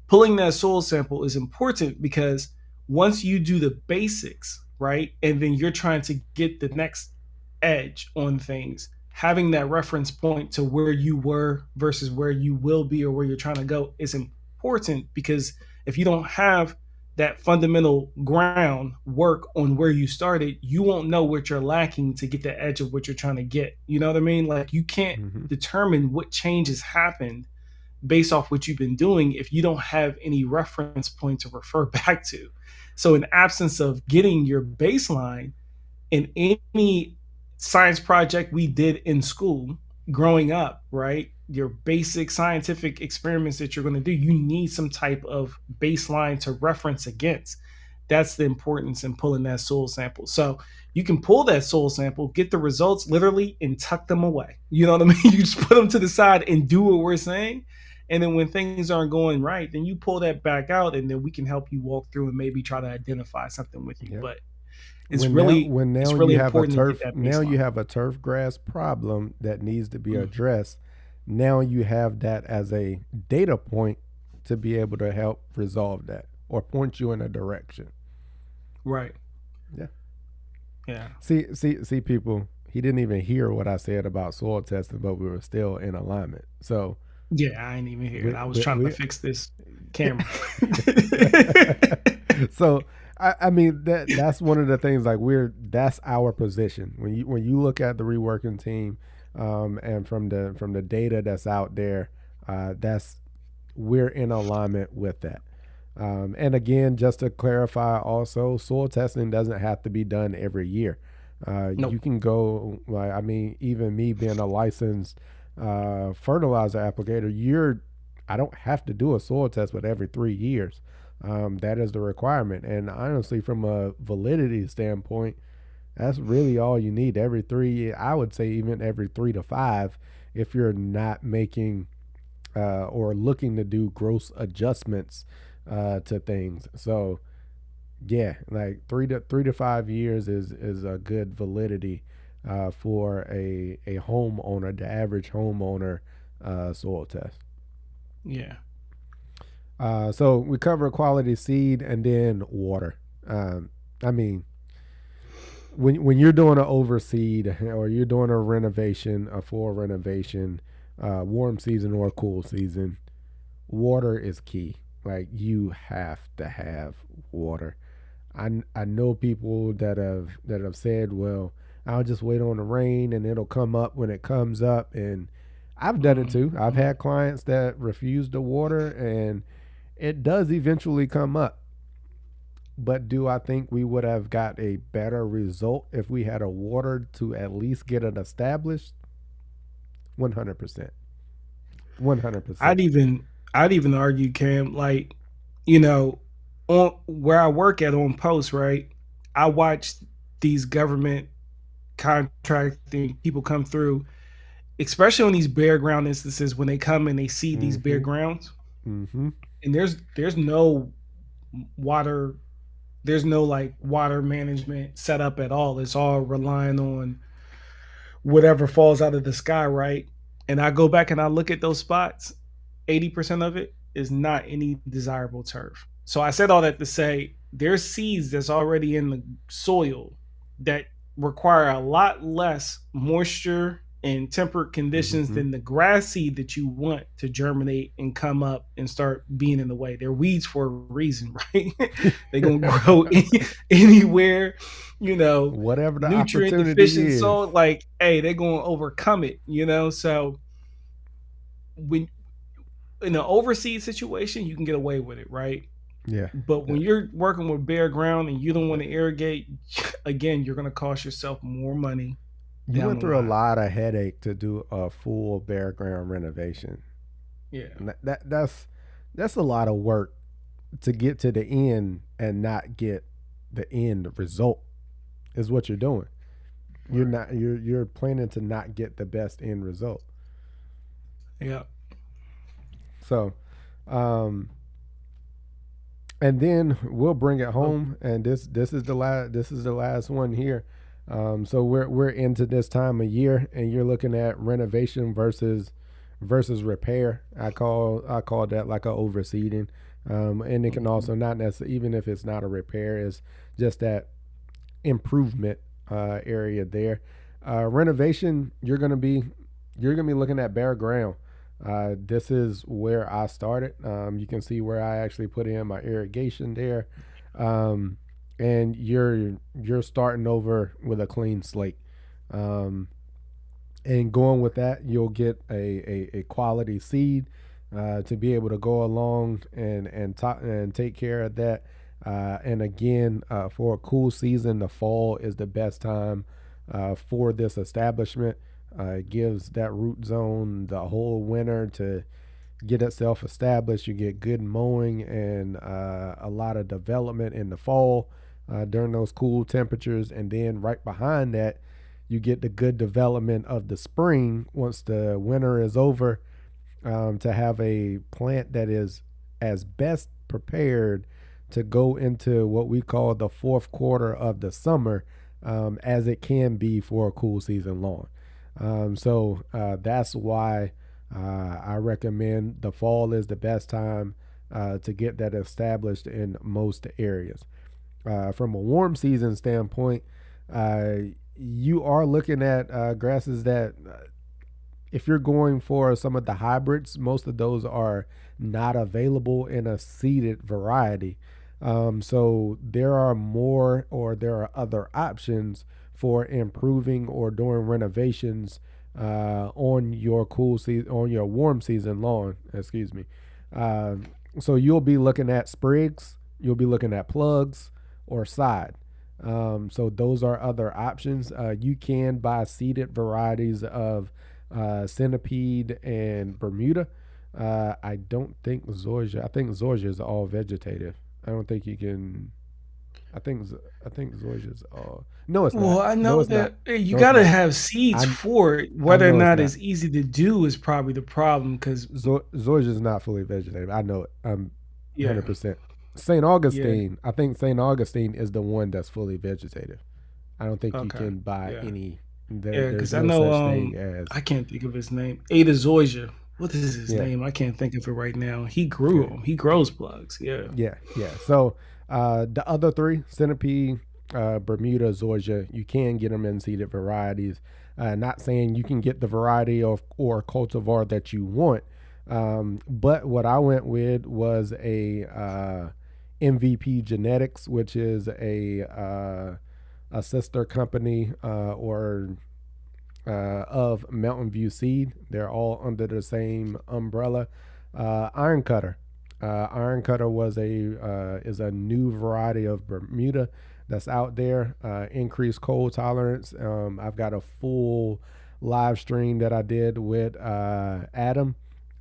pulling that soil sample is important, because once you do the basics, right, and then you're trying to get the next edge on things, having that reference point to where you were versus where you will be or where you're trying to go is important, because if you don't have that fundamental ground work on where you started, you won't know what you're lacking to get the edge of what you're trying to get. You know what I mean? Like, you can't Mm-hmm. determine what changes happened based off what you've been doing if you don't have any reference point to refer back to. So, in absence of getting your baseline in any science project we did in school growing up, right? Your basic scientific experiments that you're going to do, you need some type of baseline to reference against. That's the importance in pulling that soil sample. So you can pull that soil sample, get the results literally, and tuck them away. You know what I mean? You just put them to the side and do what we're saying. And then when things aren't going right, then you pull that back out, and then we can help you walk through and maybe try to identify something with you. Yep. But it's really When now it's really you have a important to get turf that now you baseline. have a turf grass problem that needs to be Mm, addressed. Now you have that as a data point to be able to help resolve that or point you in a direction. right. Yeah. Yeah. See, people. He didn't even hear what I said about soil testing, but we were still in alignment. So Yeah, I ain't even here. we I was we, trying to we fix this camera. so I mean that's one of the things, like, that's our position when you look at the reworking team, and from the data that's out there, that's we're in alignment with that. And again, just to clarify, also, soil testing doesn't have to be done every year. You Nope. can go, like, I mean, even me being a licensed fertilizer applicator, I don't have to do a soil test, but every 3 years. That is the requirement. And honestly, from a validity standpoint, that's really all you need. Every 3, I would say even every 3 to 5, if you're not making or looking to do gross adjustments to things. So yeah, like 3 to 5 years is a good validity for a homeowner, the average homeowner soil test. Yeah. So we cover quality seed and then water. I mean, when you're doing an overseed or you're doing a renovation, a full renovation, warm season or cool season, water is key. Like, you have to have water. I know people that have said, well, I'll just wait on the rain and it'll come up when it comes up, and I've done it too. I've Mhm. had clients that refuse the water and it does eventually come up. But do I think we would have got a better result if we had a water to at least get it established? 100%. I'd 100%. even I'd even argue, Cam, like, you know, on where I work at on post, right? I watched. these government contracting people come through, especially on these bare ground instances when they come and they see these bare Mm-hmm. grounds, Mm-hmm. and there's no water, there's no like water management set up at all. It's all relying on whatever falls out of the sky, right? And I go back and I look at those spots, 80% of it is not any desirable turf. So I said all that to say there's seeds that's already in the soil that require a lot less moisture and temperate conditions Mm-hmm. than the grass seed that you want to germinate and come up and start being in the way. They're weeds for a reason, right? They're going to grow anywhere, you know, Whatever the nutrient opportunity deficient is. soil, like, hey, they're going to overcome it, you know? So when in an overseed situation, you can get away with it, right? Yeah. But Uh, when you're working with bare ground and you don't want to uh, irrigate, again, you're going to cost yourself more money You down went the through a line. lot of headache to do a full bare ground renovation. Yeah, And that's a lot of work to get to the end and not get the end result is what you're doing. right. You're planning to not get the best end result. Yeah. So, um, and then we'll bring it Well, home. And this is the last one here. So we're into this time of year, and you're looking at renovation versus repair. I call that like a overseeding. And it can mhm. also not necessarily, even if it's not a repair, it's just that improvement area there. Renovation, you're gonna be looking at bare ground. This is where I started. You can see where I actually put in my irrigation there, um, and you're starting over with a clean slate. Um, and going with that, you'll get a quality seed to be able to go along and take care of that. And again, for a cool season, the fall is the best time for this establishment. It gives that root zone the whole winter to get itself established. You get good mowing and a lot of development in the fall during those cool temperatures. And then right behind that, you get the good development of the spring once the winter is over, to have a plant that is as best prepared to go into what we call the fourth quarter of the summer, as it can be for a cool season lawn. So that's why I recommend the fall is the best time to get that established in most areas. From a warm season standpoint, uh, you are looking at grasses that, if you're going for some of the hybrids, most of those are not available in a seeded variety. So there are more, or there are other options for improving or doing renovations on your on your warm season lawn. Excuse me. So you'll be looking at sprigs, you'll be looking at plugs or side. So those are other options. You can buy seeded varieties of centipede and Bermuda. I don't think Zoysia. I think Zoysia is all vegetative. I don't think you can. I think I think Zoysia is all. No, it's not. Well, I No, know it's not. that you No, it's got to not. have seeds I for it. I Whether or know it's not not. it's easy to do is probably the problem. Because Zoysia is not fully vegetative. I know it. yeah, 100%. Saint yeah, Augustine. I think Saint Augustine is the one that's fully vegetative. I don't think you okay, can buy yeah, any. yeah. There's Because I no know, such thing as. I can't think of his name. Ada Zoysia. What is his Yeah. name? I can't think of it right now. He Yeah. grew them. He grows plugs. Yeah. Yeah, yeah. So the other three, centipede, Bermuda, Georgia, you can get them in seeded varieties. Not saying you can get the variety of or cultivar that you want, but what I went with was a MVP Genetics, which is a sister company of Mountain View Seed. They're all under the same umbrella. Iron Cutter. Iron Cutter was a is a new variety of Bermuda that's out there. Increased cold tolerance. I've got a full live stream that I did with Adam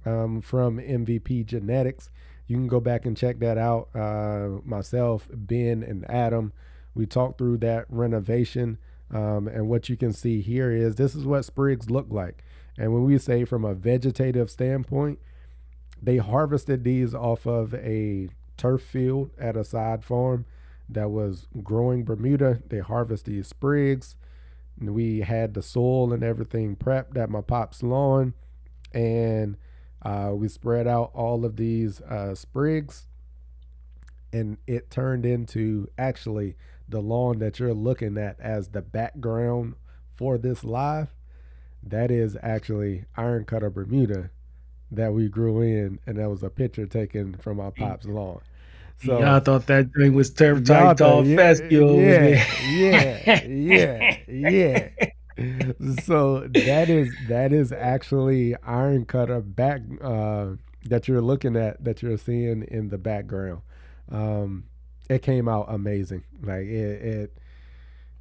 from MVP Genetics. You can go back and check that out. Myself, Ben, and Adam, We talked through that renovation. And what you can see here is this is what sprigs look like. And when we say from a vegetative standpoint, they harvested these off of a turf field at a side farm that was growing Bermuda. They harvest these sprigs. And we had the soil and everything prepped at my pop's lawn, and we spread out all of these sprigs, and it turned into actually the lawn that you're looking at as the background for this live. That is actually Iron Cutter Bermuda that we grew in, and that was a picture taken from our pop's lawn. Y'all So thought that thing was turf y'all type thought, tall yeah, fescue over there. yeah, yeah, yeah, yeah. So that is actually Iron Cutter back that you're looking at, that you're seeing in the background. Um, it came out amazing. Like it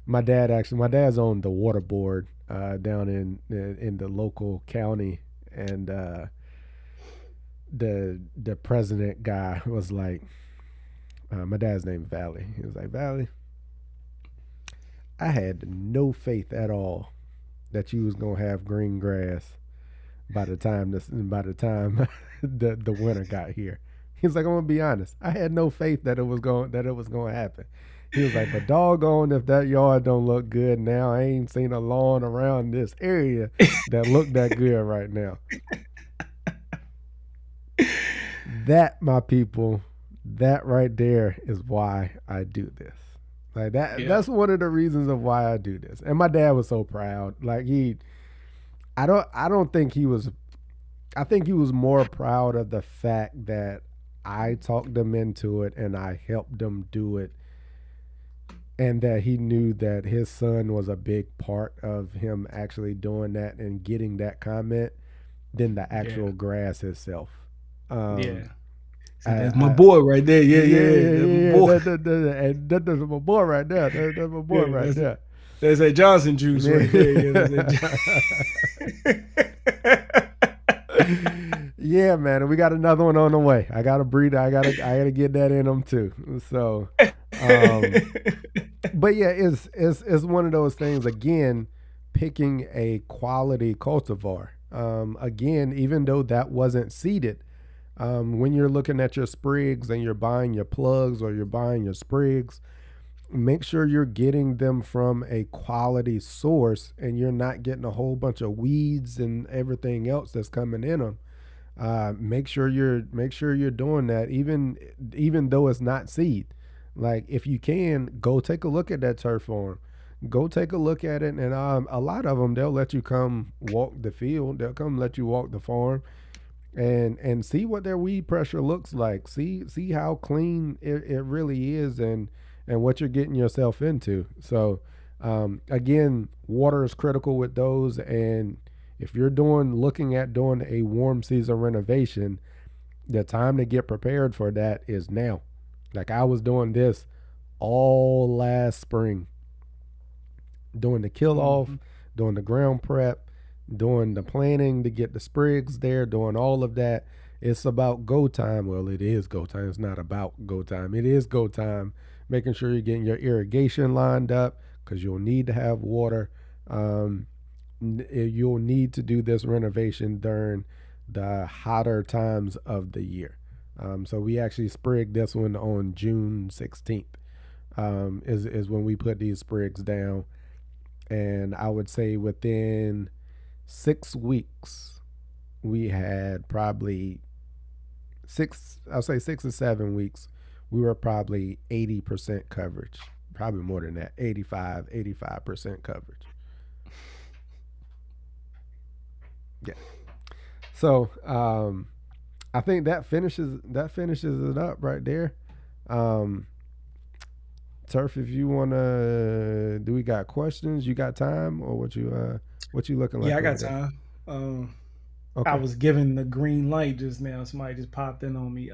my dad's on the water board down in the local county, and the president guy was like, my dad's name is Valley. He was like, Valley, I had no faith at all that you was gonna have green grass by the time the winter got here. He was like, I'm gonna be honest, I had no faith that it was going to happen. He was like, but doggone if that yard don't look good now. I ain't seen a lawn around this area that look that good right now. That, my people, that right there is why I do this. Like that Yeah. that's one of the reasons of why I do this. And my dad was so proud. Like I don't think he was, I think he was more proud of the fact that I talked him into it and I helped him do it, and that he knew that his son was a big part of him actually doing that and getting that comment than the Yeah. actual grass itself. Um, Yeah. See, that's my I boy right there. Yeah, yeah, yeah, yeah, yeah. That's my yeah. boy. That's my boy right there. That's my boy Yeah, right there. that's that Johnson juice right there. Yeah, Yeah, man. And we got another one on the way. I got a breeder. I gotta get that in them too. So, um, but yeah, it's one of those things. Again, picking a quality cultivar. Again, even though that wasn't seeded, when you're looking at your sprigs and you're buying your plugs or you're buying your sprigs, make sure you're getting them from a quality source and you're not getting a whole bunch of weeds and everything else that's coming in them. Make sure you're doing that, even though it's not seed. Like if you can go take a look at that turf farm, go take a look at it, and a lot of them they'll let you come walk the field. They'll come let you walk the farm and see what their weed pressure looks like. See how clean it really is, and what you're getting yourself into. So again, water is critical with those, and if you're looking at doing a warm season renovation, the time to get prepared for that is now. Like I was doing this all last spring, doing the kill hmm off, doing the ground prep, doing the planning to get the sprigs there, doing all of that. It's about go time. Well, it is go time. It's not about go time. It is go time. Making sure you're getting your irrigation lined up because you'll need to have water. Um, you'll need to do this renovation during the hotter times of the year. So we actually sprigged this one on June 16th. Is when we put these sprigs down, and I would say within 6 weeks we had probably I'll say 6 or 7 weeks, we were probably 80% coverage, probably more than that, 85% coverage. Yeah. So I think that finishes it up right there. Um, Turf, if you wanna, do we got questions? You got time, or what you looking Yeah, like I over got there? time. I Okay. was given the green light just now. Somebody just popped in on me.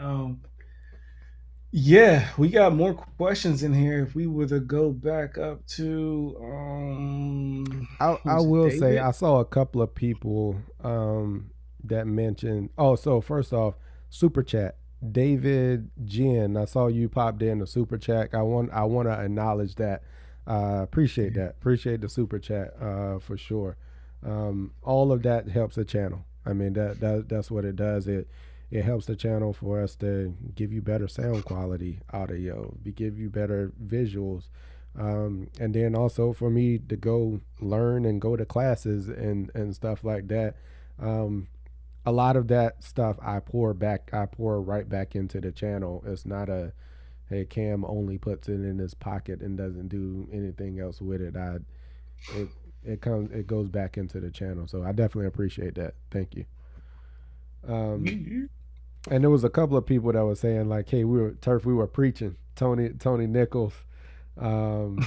Yeah, we got more questions in here. If we were to go back up to I who's it, will say David? I saw a couple of people that mentioned. Oh, so first off, super chat. David Jen, I saw you popped in the super chat. I want to acknowledge that. Appreciate that. Appreciate the super chat for sure. All of that helps the channel. I mean that's what it does. It helps the channel for us to give you better sound quality, audio, we give you better visuals, and then also for me to go learn and go to classes and stuff like that. Um, a lot of that stuff I pour right back into the channel. It's not a, hey, Cam only puts it in his pocket and doesn't do anything else with it. It it goes back into the channel. So I definitely appreciate that. Thank you. Um, You- and there was a couple of people that were saying like, hey, we were preaching. Tony Nichols. Um,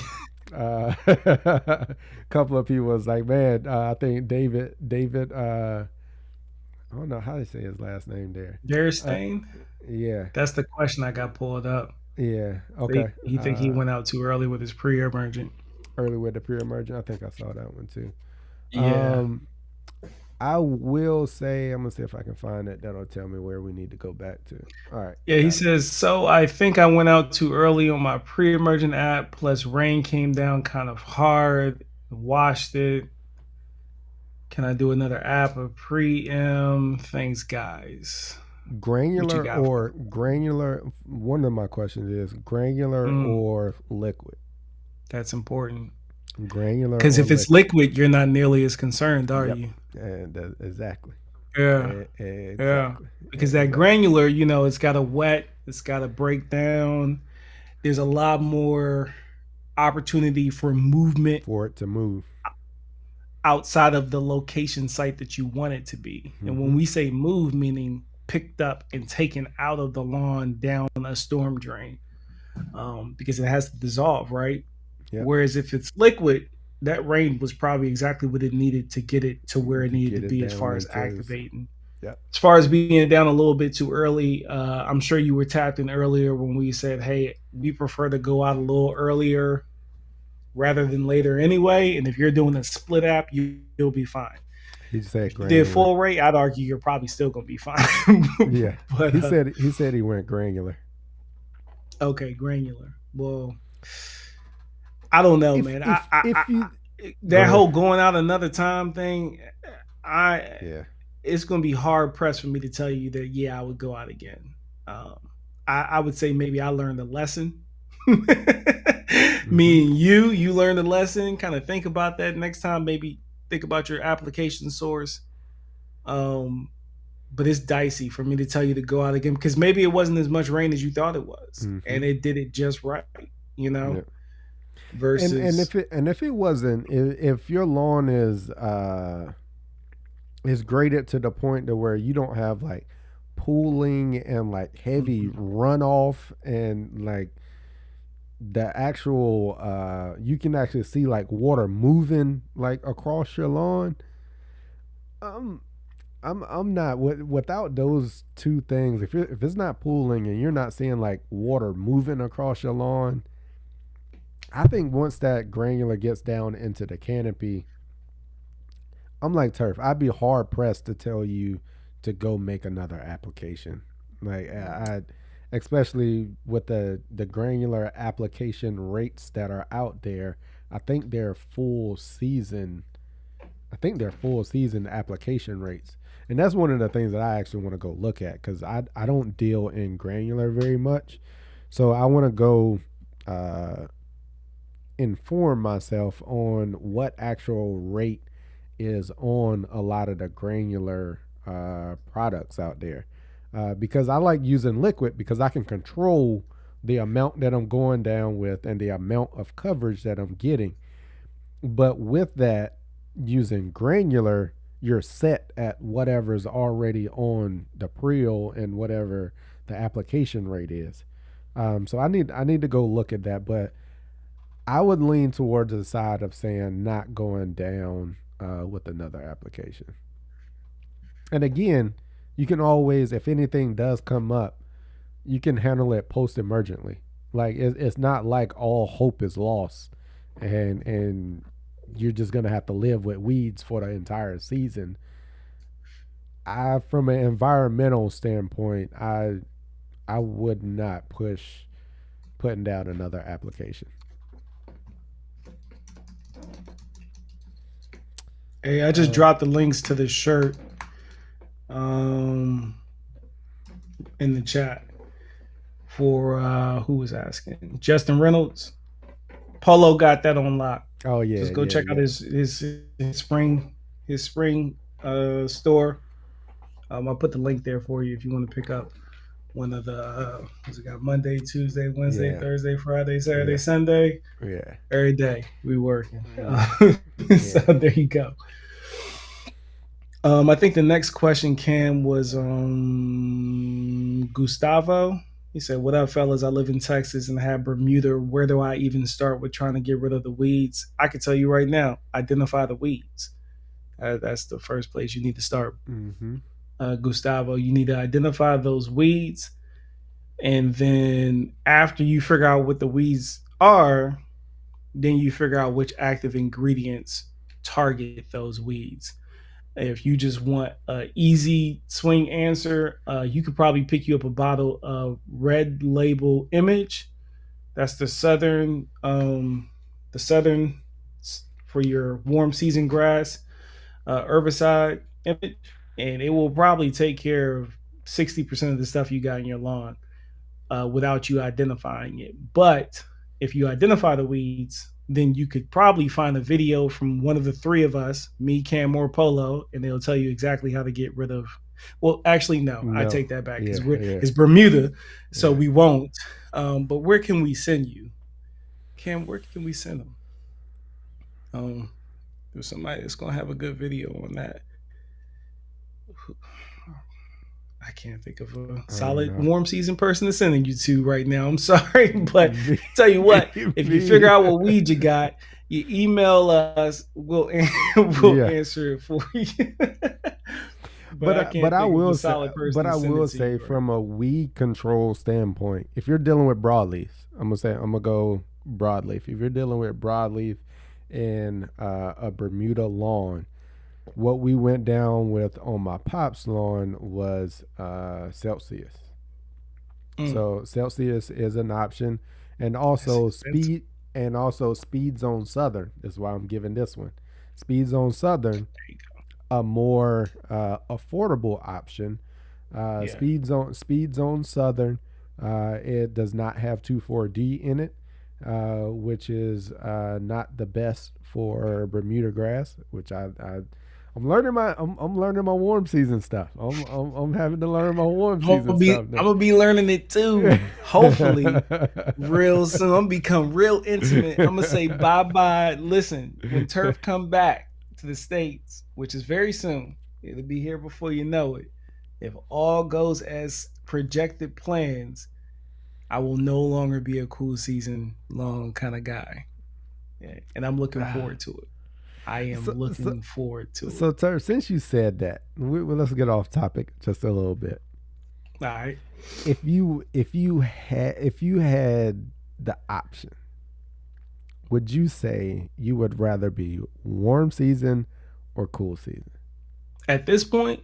a couple of people was like, man, I think David I don't know how to say his last name there. Uh, Stain? yeah, That's the question I got pulled up. yeah, They okay. he think he went out too early with his pre-emergent. Early with the pre-emergent, I think I saw that one too. Yeah. Um, I will say I'm gonna see if I can find it. That'll tell me where we need to go back to. All right, Yeah, he got it. says, so I think I went out too early on my pre-emergent app, plus rain came down kind of hard, washed it. Can I do another app of pre-em? Thanks, guys. What you Granular got for or granular? One of my questions is granular me? or liquid. That's important. Granular Because or if it's liquid. liquid, you're not nearly as concerned, are Yep, you? and exactly, Yeah. Yeah. exactly, Because that exactly. granular, it's got to wet, it's got to break down. There's a lot more opportunity for movement For it to move. outside of the location site that you want it to be. And when Mm-hmm. we say move, meaning picked up and taken out of the lawn down a storm drain, because it has to dissolve, right? Yep. Whereas if it's liquid, that rain was probably exactly what it needed to get it to where it To needed to get it be as down far as into his. activating. Yep. As far as being down a little bit too early, I'm sure you were tapped in earlier when we said, hey, we prefer to go out a little earlier rather than later anyway. And if you're doing a split app, you'll be fine. He said If you did granular. full rate, I'd argue you're probably still going to be fine. Yeah. but He said he went granular. okay, granular. Well, I don't know, man. If you go That ahead. whole going out another time thing, I Yeah. it's going to be hard pressed for me to tell you that yeah, I would go out again. Um, I would say maybe I learned a lesson. Mm-hmm. Me and you learned a lesson. Kind of think about that next time. Maybe think about your application source. Um, but it's dicey for me to tell you to go out again because maybe it wasn't as much rain as you thought it was, Mm-hmm. and it did it just right. You know, Yeah. And versus if it wasn't, if your lawn is graded to the point to where you don't have like pooling and like heavy Mhm. runoff and like the actual you can actually see like water moving like across your lawn. um I'm not without those two things. If it's not pooling and you're not seeing like water moving across your lawn, I think once that granular gets down into the canopy, I'm like Turf. I'd be hard pressed to tell you to go make another application. Like especially with the granular application rates that are out there. I think they're full season. I think they're full season application rates, and that's one of the things that I actually want to go look at because I don't deal in granular very much, so I want to go uh, inform myself on what actual rate is on a lot of the granular products out there. Because I like using liquid because I can control the amount that I'm going down with and the amount of coverage that I'm getting. But with that, using granular, you're set at whatever's already on the Prio and whatever the application rate is. So I need to go look at that, but I would lean towards the side of saying not going down with another application. And again, you can always, if anything does come up, you can handle it post emergently. Like it's not like all hope is lost, and you're just gonna have to live with weeds for the entire season. From an environmental standpoint, I would not push putting down another application. Hey, I just Uh, dropped the links to the shirt um, in the chat for who was asking? Justin Reynolds. Polo got that on lock. oh yeah, Just go yeah, check out yeah. his spring store. I'll put the link there for you if you want to pick up one of the what's it got Monday, Tuesday, Wednesday, Yeah, Thursday, Friday, Saturday, yeah, Sunday. yeah, Every day we working. yeah, So yeah. there you go. I think the next question, Cam, was Gustavo. He said, "What up, fellas? I live in Texas and have Bermuda. Where do I even start with trying to get rid of the weeds? I can tell you right now, identify the weeds. That's the first place you need to start. Mm-hmm. Gustavo, you need to identify those weeds. And then after you figure out what the weeds are, then you figure out which active ingredients target those weeds. If you just want an easy swing answer, you could probably pick you up a bottle of Red Label Image. That's the southern for your warm season grass herbicide image, and it will probably take care of 60% of the stuff you got in your lawn without you identifying it. But if you identify the weeds, then you could probably find a video from one of the three of us, me, Cam, or Polo, and they'll tell you exactly how to get rid of. Well, actually, no, I No, take that back because yeah, we're yeah, it's Bermuda, so yeah. we won't. But where can we send you, Cam? Where can we send them? Um, there's somebody that's gonna have a good video on that. I can't think of a I don't solid know. warm season person to send you to right now. I'm sorry, but Me, tell you what, if you figure me. out what weed you got, you email us. We'll Yeah. answer it for you. But But I but can't I think of a will say, solid person but to I send it will to say you right from a weed control standpoint, if you're dealing with broadleaf, I'm gonna go broadleaf. If you're dealing with broadleaf in a Bermuda lawn, what we went down with on my pop's lawn was Celsius. now. So Celsius is an option, and That's also expensive. Speed Zone Southern is why I'm giving this one. Speed Zone Southern, There you go. a more affordable option. Yeah. Speed Zone Southern. It does not have 24D in it, which is not the best for Bermuda grass. Which I'm learning my warm season stuff. I'm having to learn my warm season stuff I'm now. gonna be learning it too. Hopefully, real soon. I'm gonna become real intimate. I'm gonna say bye bye. Listen, when turf come back to the states, which is very soon, it'll be here before you know it. If all goes as projected plans, I will no longer be a cool season long kind of guy. Yeah, and I'm looking forward to it. I am so, so, looking forward to it. so, Tur, since you said that, let's get off topic just a little bit. All right. If you had the option, would you say you would rather be warm season or cool season? At this point,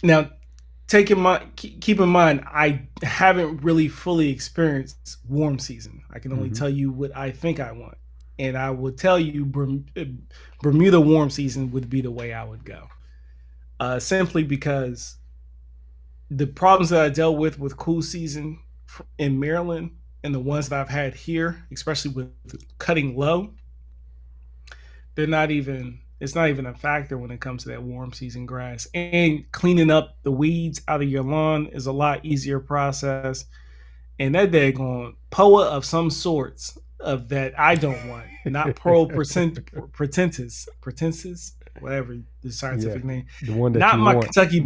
now keep in mind, I haven't really fully experienced warm season. I can only Mm-hmm. tell you what I think I want, and I will tell you Bermuda warm season would be the way I would go. Simply because the problems that I dealt with cool season in Maryland and the ones that I've had here, especially with cutting low, they're not even it's not even a factor when it comes to that warm season grass. And cleaning up the weeds out of your lawn is a lot easier process. And that daggone POA of some sorts of that I don't want, not pretensis, whatever the Yeah, scientific name, the one that not you my want, Kentucky not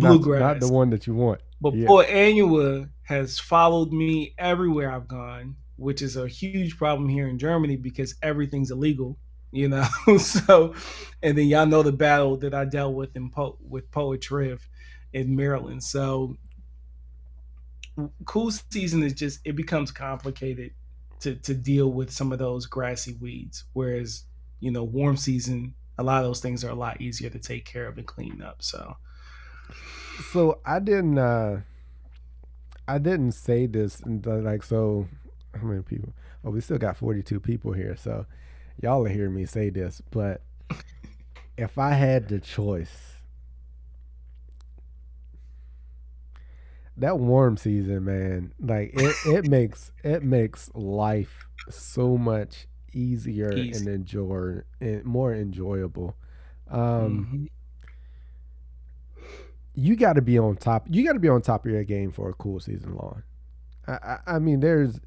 the bluegrass. one that you want. But Yeah. poor Anua has followed me everywhere I've gone, which is a huge problem here in Germany because everything's illegal, you know. So, and then y'all know the battle that I dealt with with Poetry in Maryland. So, cool season is just it becomes complicated to deal with some of those grassy weeds, whereas warm season a lot of those things are a lot easier to take care of and clean up. So, So I didn't. I didn't say this like so. How many people? Oh, we still got 42 people here, so y'all are hearing me say this. But if I had the choice, that warm season, man, like it makes life so much easier and Easy. more enjoyable. Um, Hmm. you got to be on top. You got to be on top of your game for a cool season long. I mean, there's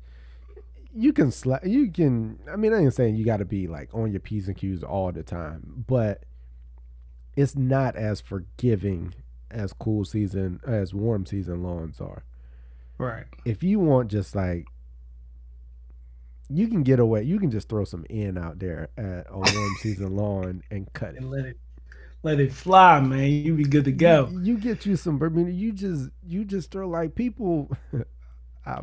you can you can. I mean, I ain't saying you got to be like on your p's and q's all the time, but it's not as forgiving as warm season lawns are. Right. If you want just like you can get away, you can just throw some in out there at a warm season lawn and cut it. And let it fly, man. You be good to go. You get you some Bermuda. You just throw like people. I,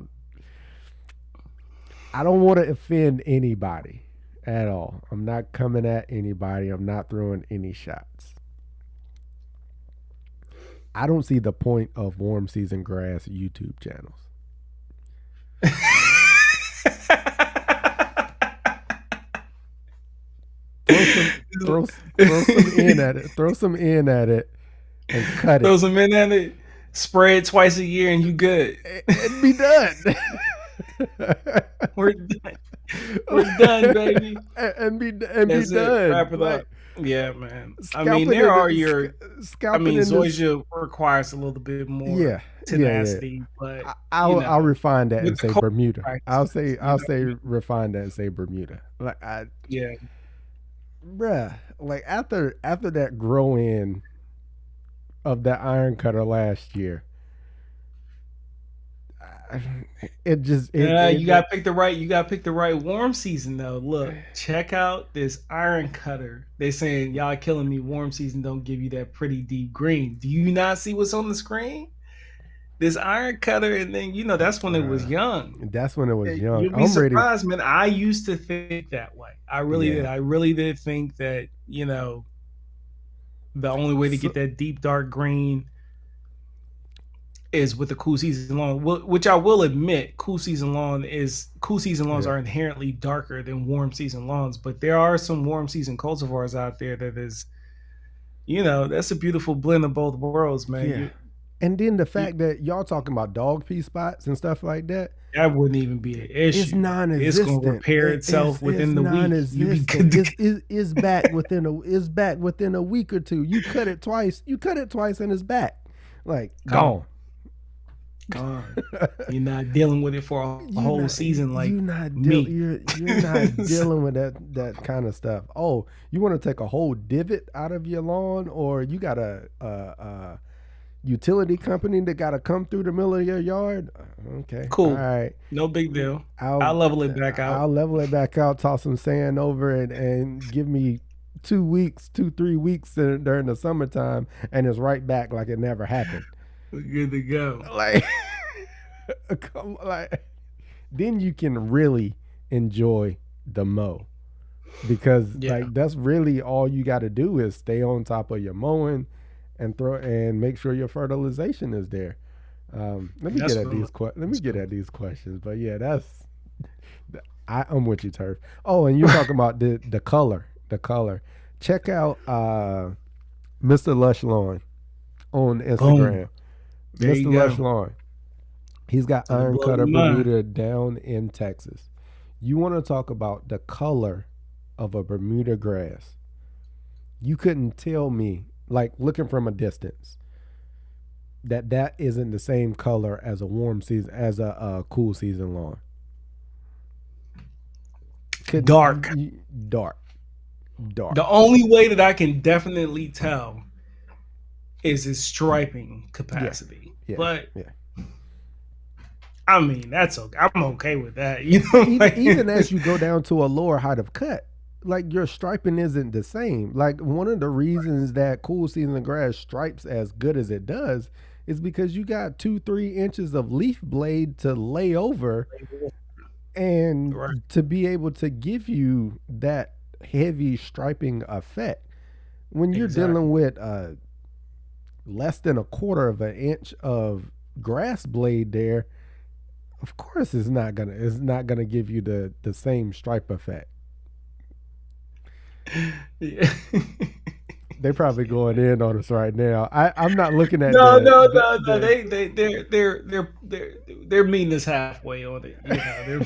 I don't want to offend anybody at all. I'm not coming at anybody. I'm not throwing any shots. I don't see the point of warm season grass YouTube channels. Throw some throw some in at it. Throw some in at it and cut Throw it some in at it, spray it twice a year, and you good. and be done. We're done. We're done, baby. And be That's it. done. Wrap it Like up. Yeah, man. I mean, scalping there in are the your. I scalping mean, in this. Zoysia requires a little bit more Yeah, yeah. tenacity, but I'll refine that with and the say cold Bermuda. practices, I'll say refine that and say Bermuda. Like yeah, bruh, like after that grow in of that iron cutter last year, it just you gotta pick the right. You gotta pick the right warm season though. Look, check out this iron cutter. They saying y'all killing me. Warm season don't give you that pretty deep green. Do you not see what's on the screen? This iron cutter, and then that's when it was young. that's when it was young. You'll be I'm ready. surprised, man. I used to think that way. I really did. Yeah. I really did think that the only way to So, get that deep dark green is with the cool season lawn. Which I will admit, cool season lawns yeah. are inherently darker than warm season lawns. But there are some warm season cultivars out there that is, that's a beautiful blend of both worlds, man. Yeah. And then the fact that y'all talking about dog pee spots and stuff like that, That wouldn't even be an issue. it's It's gonna non-existent. repair itself It's within the week. You be non-existent. good to go. It's back within a week or two. You cut it twice. And it's back. Like Gone. gone. Gone. You're not dealing with it for a You whole not season like you not deal me. you're not dealing with that kind of stuff. Oh, you want to take a whole divot out of your lawn, or you got a utility company that got to come through the middle of your yard? Okay, all Cool. right. No big deal. I'll I'll level it back out. I'll level it back out, toss some sand over it, and give me 3 weeks during the summertime, and it's right back like it never happened. We're good to go. Like, like then you can really enjoy the mow because Yeah. like that's really all you got to do is stay on top of your mowing and make sure your fertilization is there. Let me That's get at what I'm these let me that's get cool. at these questions, but yeah, I'm with you, Turf. Oh, and you're talking about the color. Check out Mr. Lush Lawn on Boom. Instagram. There you Mr. Lush go. Lawn. He's got It'll iron blow cutter your mind. Bermuda down in Texas. You want to talk about the color of a Bermuda grass? You couldn't tell me, like looking from a distance, that isn't the same color as a warm season as a cool season lawn. Dark. Dark, dark. The only way that I can definitely tell is its striping Yeah, capacity. yeah, But yeah. I mean, that's okay. I'm okay with that. You know, Even as you go down to a lower height of cut, like your striping isn't the same. Like one of the reasons that cool season grass stripes as good as it does is because you got 2-3 inches of leaf blade to lay over right. and to be able to give you that heavy striping effect. When you're Exactly. dealing with less than a quarter of an inch of grass blade there, of course it's not gonna give you the same stripe effect. Yeah. They probably going in on us right now. I'm not looking at No, no, no, no. the They're meeting us halfway on it. You know,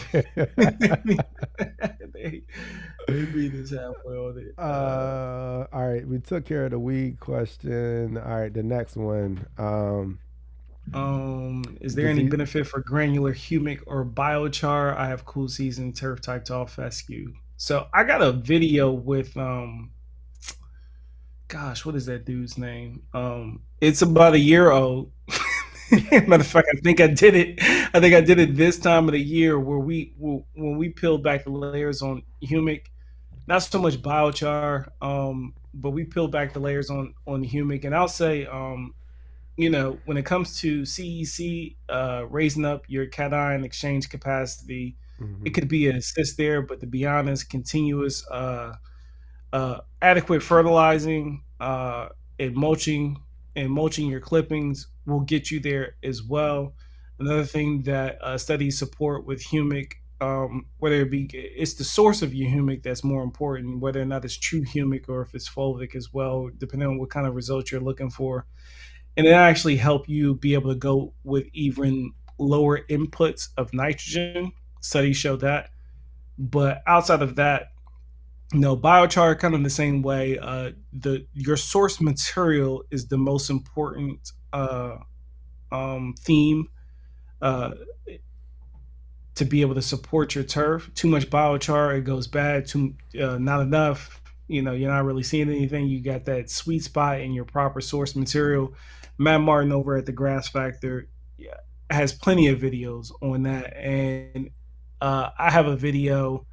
they they meet us halfway on it. all right, we took care of the weed question. All right, the next one. Is there Does any he? benefit for granular humic or biochar? I have cool season turf type tall fescue. So I got a video with gosh, what is that dude's name? It's about a year old. Matter of fact, I think I did it. I think I did it this time of the year where when we peeled back the layers on humic, not so much biochar, but we peeled back the layers on humic, and I'll say, when it comes to CEC, raising up your cation exchange capacity, it Mhm. could be an assist there, but to be honest, continuous adequate fertilizing and mulching your clippings will get you there as well. Another thing that studies support with humic, whether it be it's the source of your humic that's more important, whether or not it's true humic or if it's fulvic as well, depending on what kind of results you're looking for, and it actually help you be able to go with even lower inputs of nitrogen. Studies show that, but outside of that, no, biochar kind of the same way. The your source material is the most important theme uh, to be able to support your turf. Too much biochar, it goes bad. Too not enough. You're not really seeing anything. You got that sweet spot in your proper source material. Matt Martin over at the Grass Factor, yeah, has plenty of videos on that, and I have a video,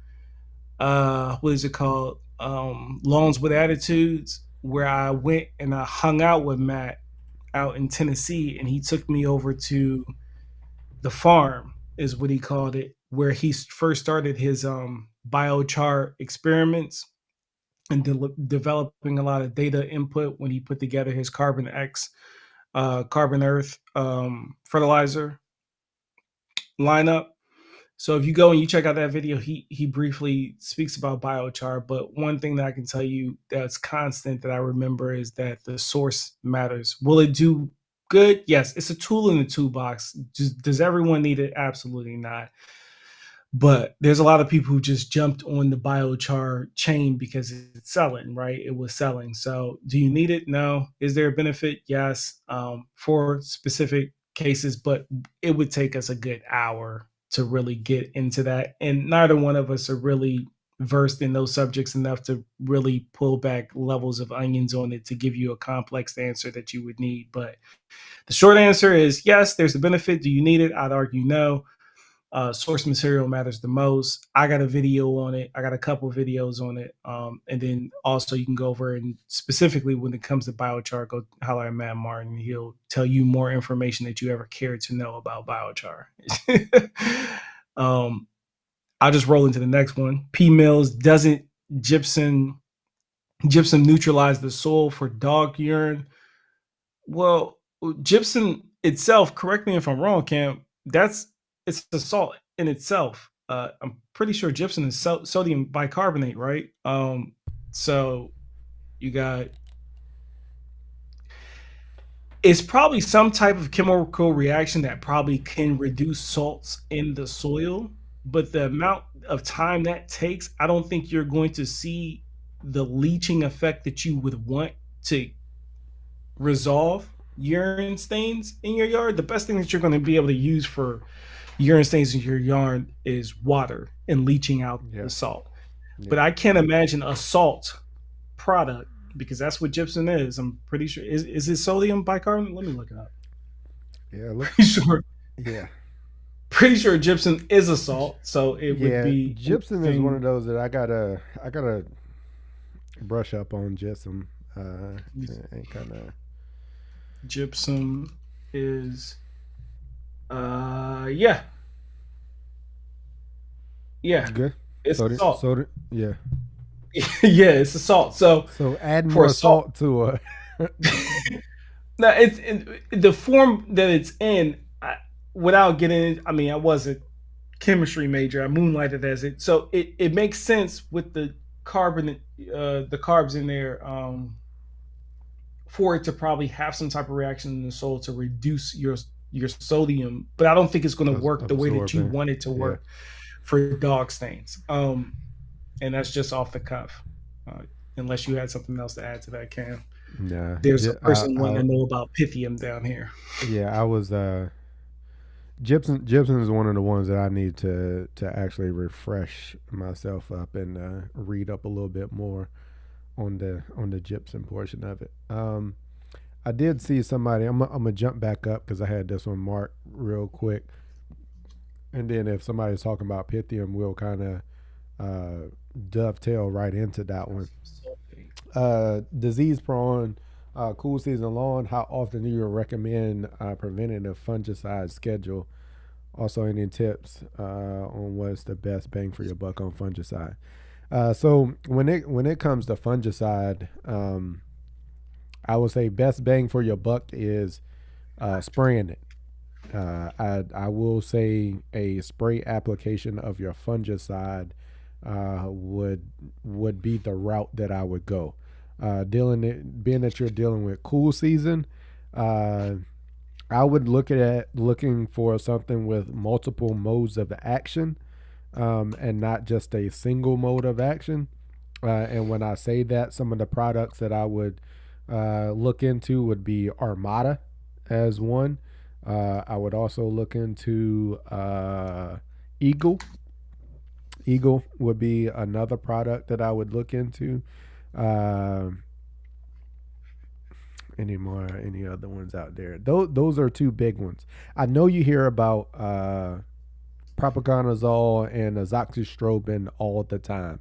what is it called, Lawns with Attitudes, where I went and I hung out with Matt out in Tennessee, and he took me over to the farm, is what he called it, where he first started his biochar experiments and developing a lot of data input when he put together his Carbon X, Carbon Earth fertilizer lineup. So if you go and you check out that video, he briefly speaks about biochar. But one thing that I can tell you that's constant that I remember is that the source matters. Will it do good? Yes, it's a tool in the toolbox. Does everyone need it? Absolutely not. But there's a lot of people who just jumped on the biochar chain because it's selling, right? It was selling. So do you need it? No. Is there a benefit? Yes, for specific cases, but it would take us a good hour to really get into that. And neither one of us are really versed in those subjects enough to really pull back levels of onions on it to give you a complex answer that you would need. But the short answer is yes, there's a benefit. Do you need it? I'd argue no. Source material matters the most. I got a video on it. I got a couple of videos on it. And then also you can go over and specifically when it comes to biochar, go holler at Matt Martin. He'll tell you more information that you ever cared to know about biochar. um, I'll just roll into the next one. P Mills, doesn't gypsum gypsum neutralize the soil for dog urine? Well, gypsum itself, correct me if I'm wrong, Cam, it's a salt in itself. I'm pretty sure gypsum is sodium bicarbonate, right? So you got, it's probably some type of chemical reaction that probably can reduce salts in the soil, but the amount of time that takes, I don't think you're going to see the leaching effect that you would want to resolve urine stains in your yard. The best thing that you're going to be able to use for urine stains in your yard is water and leaching out the Yeah. salt. But Yeah. I can't imagine a salt product because that's what gypsum is. I'm pretty sure. Is it sodium bicarbonate? Let me look it up. Yeah. Look. Pretty sure. Yeah. Pretty sure gypsum is a salt, so it would Yeah. be Gypsum is one of anything. those that I gotta brush up on gypsum. And kind of Gypsum is yeah, yeah, good. it's a salt. Yeah. Yeah, it's a salt. So So add for a more salt, salt to now it's in the form that it's in. without getting, I mean, I was a chemistry major. I moonlighted as it, so it makes sense with the carbs in there, for it to probably have some type of reaction in the soul to reduce your sodium. But I don't think it's going to work the way that you Absorbing. want it to Yeah. work for dog stains. And that's just off the cuff. Uh, Unless you had something else to add to that, Cam. Nah. There's a person wanting to know about Pythium down here. Yeah, I was Gibson is one of the ones that I need to actually refresh myself up and read up a little bit more on the gypsum portion of it. I did see somebody. I'm gonna jump back up because I had this one marked real quick, and then if somebody's talking about Pythium, we'll kind of dovetail right into that one. Disease prone, cool season lawn. How often do you recommend preventative fungicide schedule? Also, any tips on what's the best bang for your buck on fungicide? So when it comes to fungicide, I would say best bang for your buck is spraying it. I will say a spray application of your fungicide would be the route that I would go. Being that you're dealing with cool season, uh, I would look at looking for something with multiple modes of action, and not just a single mode of action. And when I say that, some of the products that I would look into would be Armada as one. I would also look into Eagle. Eagle would be another product that I would look into. Uh, any other ones out there? Those are two big ones. I know you hear about propaganazole and azoxystrobin all the time.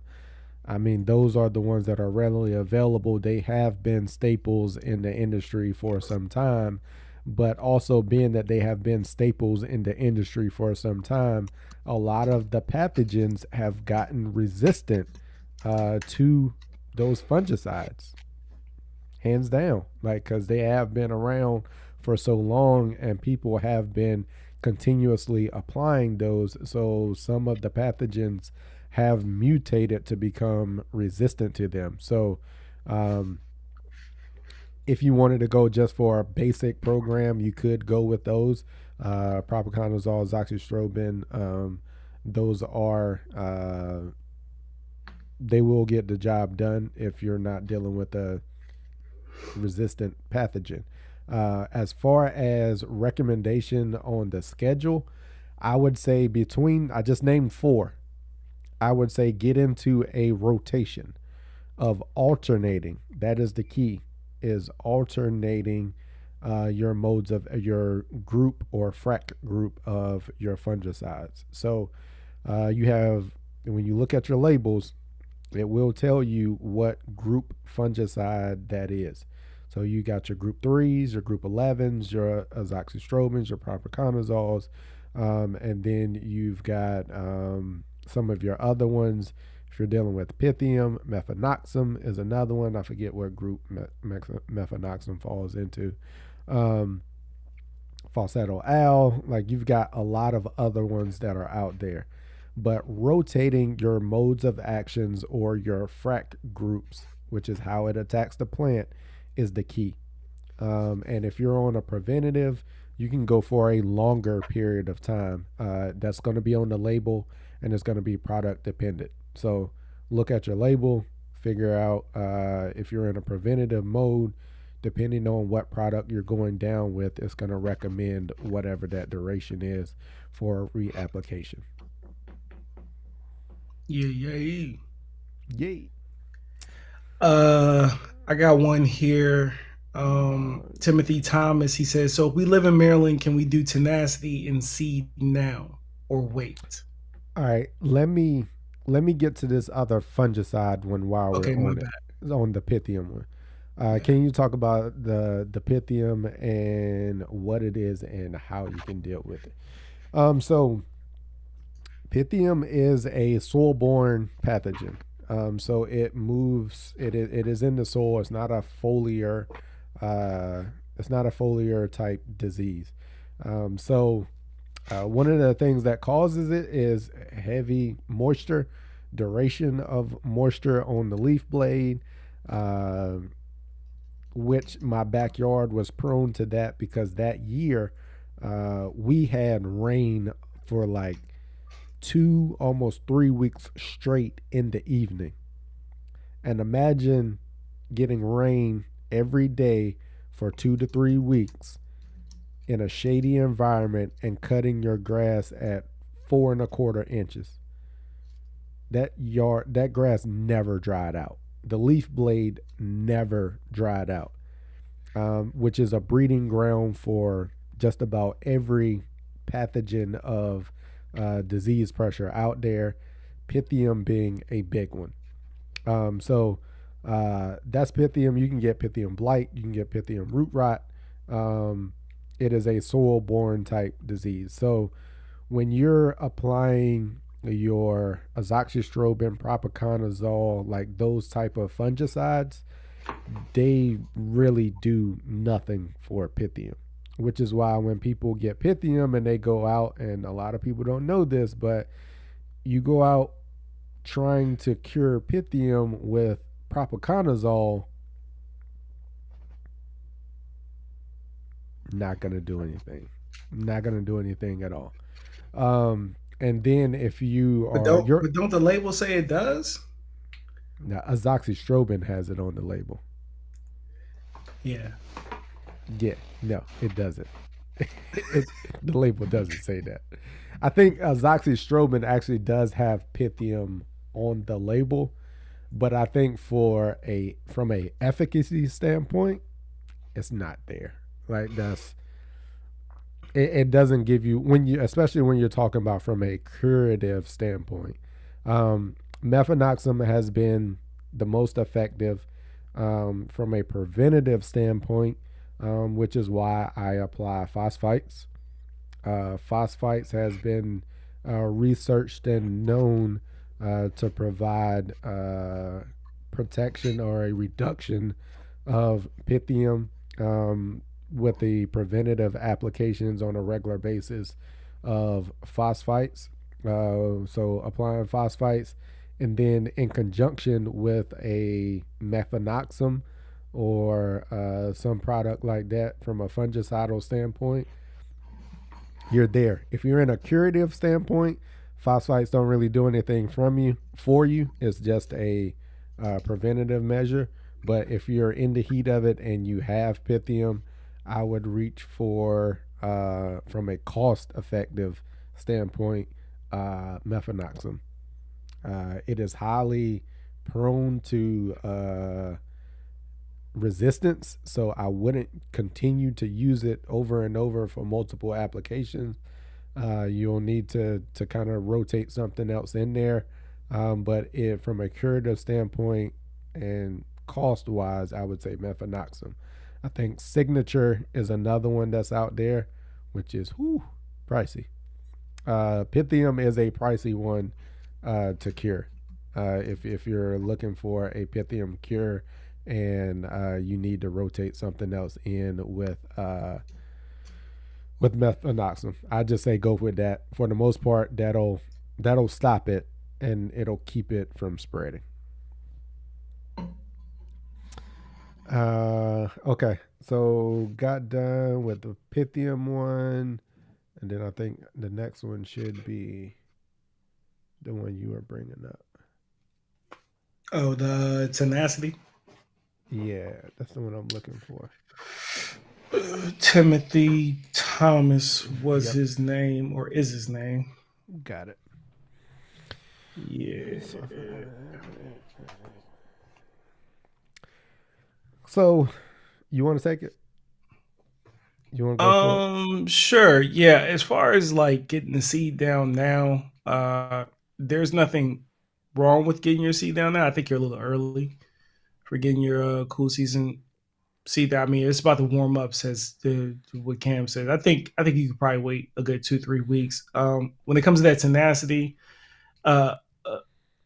I mean, those are the ones that are readily available. They have been staples in the industry for some time, but also being that they have been staples in the industry for some time, a lot of the pathogens have gotten resistant to those fungicides, hands down. Like, because they have been around for so long and people have been continuously applying those. So some of the pathogens have mutated to become resistant to them. So, um, if you wanted to go just for a basic program, you could go with those. Propiconazole, azoxystrobin, those are they will get the job done if you're not dealing with a resistant pathogen. As far as recommendation on the schedule, I would say I just named four. I would say get into a rotation of alternating. That is the key, is alternating your modes of your group or frac group of your fungicides. So you have, when you look at your labels, it will tell you what group fungicide that is. So you got your group threes, your group 11s, your azoxystrobins, your propioconazoles, and then you've got some of your other ones. If you're dealing with Pythium, mefanoxam is another one. I forget what group mefanoxam falls into. Um, Falsetto Al, like you've got a lot of other ones that are out there. But rotating your modes of actions or your frac groups, which is how it attacks the plant, is the key. And if you're on a preventative, you can go for a longer period of time. That's going to be on the label and it's going to be product dependent. So look at your label, figure out if you're in a preventative mode, depending on what product you're going down with, it's going to recommend whatever that duration is for reapplication. Yeah, yeah. Yay. I got one here. Timothy Thomas, he says, so if we live in Maryland, can we do tenacity and seed now or wait? All right, let me get to this other fungicide one while we're Okay, my on it. bad. It's on the Pythium one. Yeah. Can you talk about the Pythium and what it is and how you can deal with it? So Pythium is a soil-borne pathogen. So it moves. It is in the soil. It's not a foliar. Uh, it's not a foliar type disease. So One of the things that causes it is heavy moisture, duration of moisture on the leaf blade, uh, which my backyard was prone to that because that year we had rain for like 2, almost 3 weeks straight in the evening. And imagine getting rain every day for 2 to 3 weeks in a shady environment and cutting your grass at 4.25 inches. That grass never dried out. The leaf blade never dried out, which is a breeding ground for just about every pathogen of disease pressure out there, Pythium being a big one. That's Pythium. You can get Pythium blight. You can get Pythium root rot. Um, it is a soil-borne type disease. So when you're applying your azoxystrobin, propiconazole, like those type of fungicides, they really do nothing for Pythium. Which is why when people get Pythium and they go out, and a lot of people don't know this, but you go out trying to cure Pythium with propiconazole, not going to do anything. Not going to do anything at all. And then if you But are, don't your but don't the label say it does? now azoxystrobin has it on the label. Yeah. Yeah, no, it doesn't. it, the label doesn't say that. I think azoxystrobin actually does have Pythium on the label, but I think for a from a efficacy standpoint, it's not there. Like it doesn't give you when you, especially when you're talking about from a curative standpoint. Mefenoxam has been the most effective from a preventative standpoint, which is why I apply phosphites. Phosphites has been researched and known to provide protection or a reduction of Pythium with the preventative applications on a regular basis of phosphites. So applying phosphites, and then in conjunction with a mefenoxam or some product like that from a fungicidal standpoint, you're there. If you're in a curative standpoint, phosphites don't really do anything from you for you. It's just a preventative measure. But if you're in the heat of it and you have Pythium, I would reach for, from a cost effective standpoint, mefenoxam. It is highly prone to resistance, so I wouldn't continue to use it over and over for multiple applications. You'll need to kind of rotate something else in there. But from a curative standpoint and cost wise, I would say mefenoxam. I think Signature is another one that's out there, which is pricey. Pythium is a pricey one to cure. If you're looking for a Pythium cure and you need to rotate something else in with mefenoxam, I just say go with that. For the most part, that'll stop it and it'll keep it from spreading. Okay, so got done with the Pythium one, and then I think the next one should be the one you were bringing up. Oh, the tenacity. Yeah, that's the one I'm looking for. Timothy Thomas was Yep, his name, or is his name. got it. Yeah. So, you want to take it? You want to go for it? Sure. Yeah. As far as like getting the seed down now, there's nothing wrong with getting your seed down now. I think you're a little early for getting your cool season seed down. I mean, it's about to warm up, says the what Cam said. I think you could probably wait a good 2-3 weeks. When it comes to that tenacity, uh, uh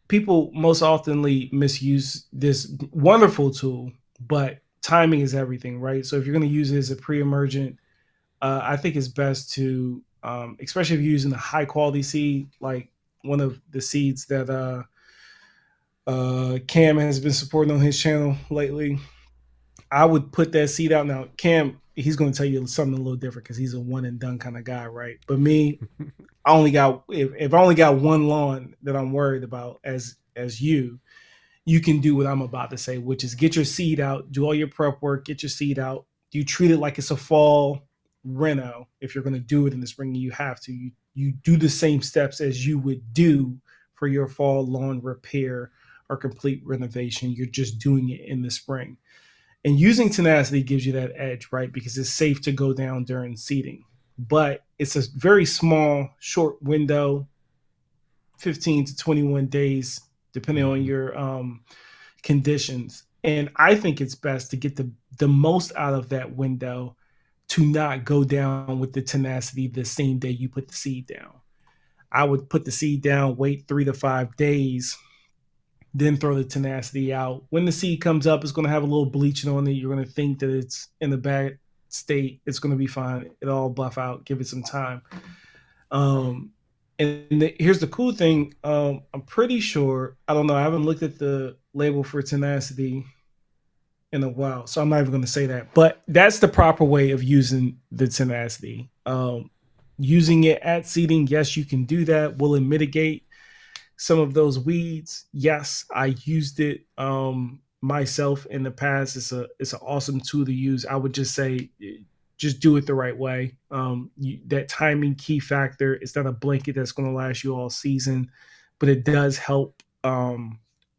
people most oftenly misuse this wonderful tool, but timing is everything, right? So if you're going to use it as a pre-emergent, I think it's best to especially if you're using a high quality seed, like one of the seeds that Cam has been supporting on his channel lately. I would put that seed out now. Cam, he's going to tell you something a little different because he's a one and done kind of guy, right? But me, I only got if I only got one lawn that I'm worried about as you can do what I'm about to say, which is get your seed out, do all your prep work, get your seed out. You treat it like it's a fall reno. If you're going to do it in the spring, you have to. You do the same steps as you would do for your fall lawn repair or complete renovation. You're just doing it in the spring. And using tenacity gives you that edge, right? Because it's safe to go down during seeding. But it's a very small, short window, 15 to 21 days, depending on Mhm. your conditions. And I think it's best to get the most out of that window to not go down with the tenacity the same day you put the seed down. I would put the seed down, wait 3 to 5 days, then throw the tenacity out. When the seed comes up, it's going to have a little bleaching on it. You're going to think that it's in a bad state. It's going to be fine. It'll all buff out. Give it some time. Um, here's the cool thing. I'm pretty sure. I don't know. I haven't looked at the label for tenacity in a while, so I'm not even going to say that. But that's the proper way of using the tenacity. Using it at seeding, yes, you can do that. Will it mitigate some of those weeds? Yes, I used it myself in the past. It's an awesome tool to use. I would just say just do it the right way. That timing key factor, it's not a blanket that's going to last you all season, but it does help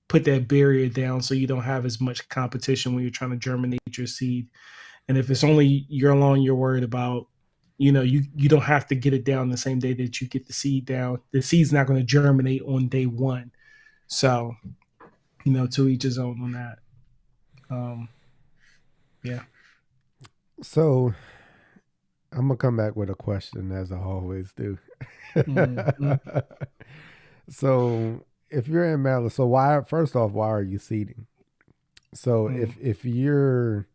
put that barrier down so you don't have as much competition when you're trying to germinate your seed. And if it's only your lawn you're worried about, you don't have to get it down the same day that you get the seed down. The seed's not going to germinate on day one. So, to each his own on that. Um, yeah. So I'm gonna come back with a question, as I always do. Mm-hmm. So if you're in Maryland, so why? First off, why are you seeding? So Mm-hmm. if you're,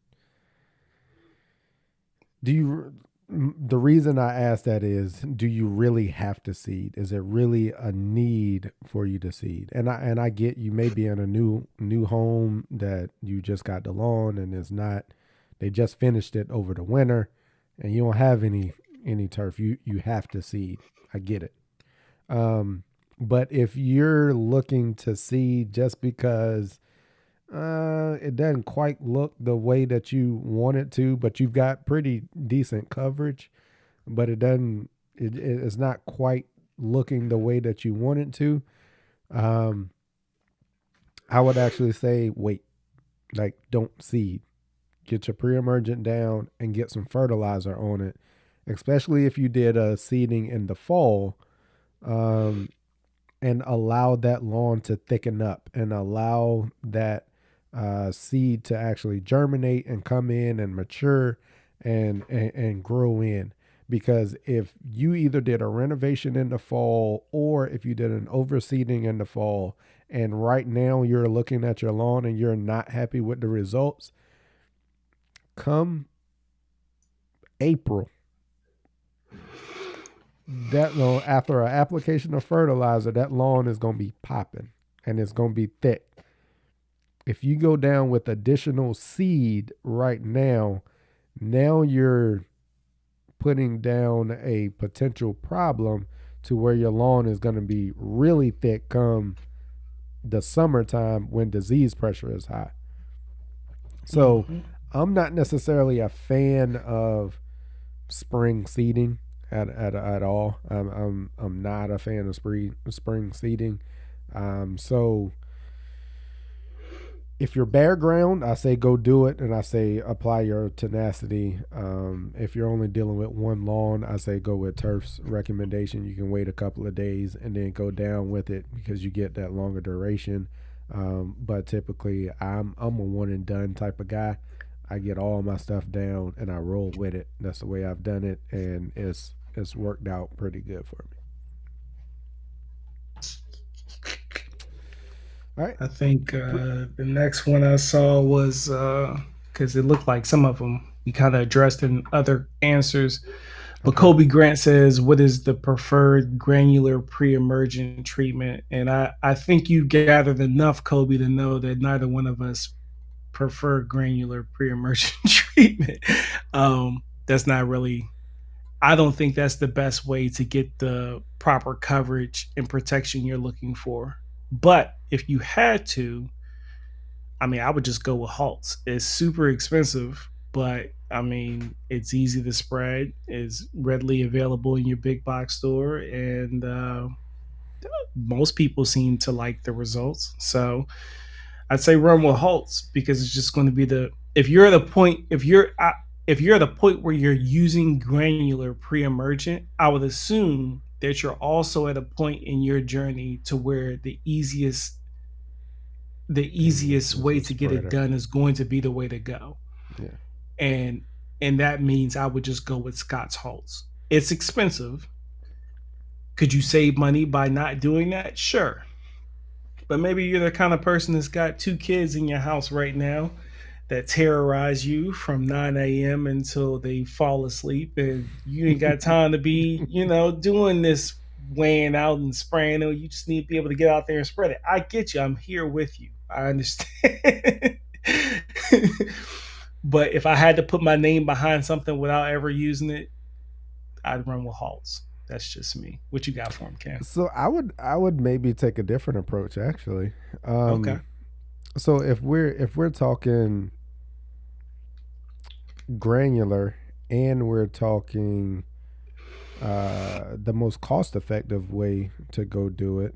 do you? The reason I ask that is, do you really have to seed? Is it really a need for you to seed? And I get you may be in a new home that you just got the lawn and it's not. They just finished it over the winter, and you don't have any turf. You have to seed. I get it. Um, but if you're looking to seed just because it doesn't quite look the way that you want it to, but you've got pretty decent coverage, but it doesn't. It's not quite looking the way that you want it to. Um, I would actually say wait, like don't seed. Get your pre-emergent down and get some fertilizer on it, especially if you did a seeding in the fall. Um, and allow that lawn to thicken up and allow that seed to actually germinate and come in and mature and grow in. Because if you either did a renovation in the fall or if you did an overseeding in the fall, and right now you're looking at your lawn and you're not happy with the results, come April, that lawn, after an application of fertilizer, that lawn is going to be popping and it's going to be thick. If you go down with additional seed right now, now you're putting down a potential problem to where your lawn is going to be really thick come the summertime when disease pressure is high. So Mm-hmm. I'm not necessarily a fan of spring seeding at all. I'm not a fan of spring seeding. So if you're bare ground, I say go do it, and I say apply your tenacity. If you're only dealing with one lawn, I say go with Turf's recommendation. You can wait a couple of days and then go down with it because you get that longer duration. But typically, I'm a one and done type of guy. I get all my stuff down and I roll with it. That's the way I've done it, and it's worked out pretty good for me. All right. I think the next one I saw was because it looked like some of them we kind of addressed in other answers. But Okay. Kobe Grant says, "What is the preferred granular pre-emergent treatment?" And I think you gathered enough, Kobe, to know that neither one of us prefer granular pre-emergent treatment. That's not really. I don't think that's the best way to get the proper coverage and protection you're looking for. But if you had to, I mean, I would just go with halts. It's super expensive, but I mean, it's easy to spread. It's readily available in your big box store, and most people seem to like the results. So I'd say run with halts because it's just going to be the if you're at a point if you're at a point where you're using granular pre-emergent, I would assume that you're also at a point in your journey to where the easiest It's way a to get it spreader. done is going to be the way to go. Yeah. And and that means I would just go with Scott's Halts. It's expensive. Could you save money by not doing that? Sure. But maybe you're the kind of person that's got two kids in your house right now that terrorize you from 9 a.m. until they fall asleep, and you ain't got time to be, doing this weighing out and spraying. You just need to be able to get out there and spread it. I get you. I'm here with you. I understand. But if I had to put my name behind something without ever using it, I'd run with halts. That's just me. What you got for him, Cam? So I would maybe take a different approach actually. Okay. So if we're talking granular and we're talking the most cost effective way to go do it,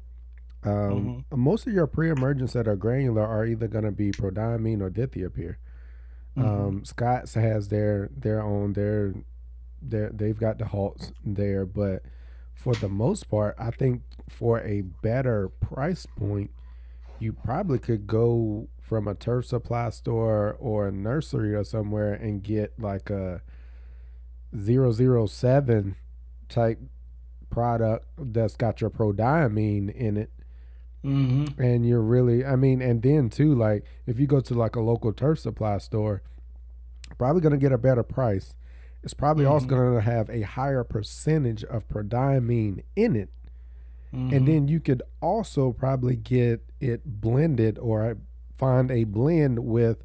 Mm-hmm. most of your pre-emergents that are granular are either going to be prodiamine or dithiapyr. Mm-hmm. Scott's has their own they've got the halts there, but for the most part, I think for a better price point, you probably could go from a turf supply store or a nursery or somewhere and get like a 007 type product that's got your prodiamine in it. Mm-hmm. And you're really, I mean, and then too, like if you go to like a local turf supply store, probably going to get a better price. It's probably also Mm-hmm. going to have a higher percentage of prodiamine in it. And Mm-hmm. then you could also probably get it blended or find a blend with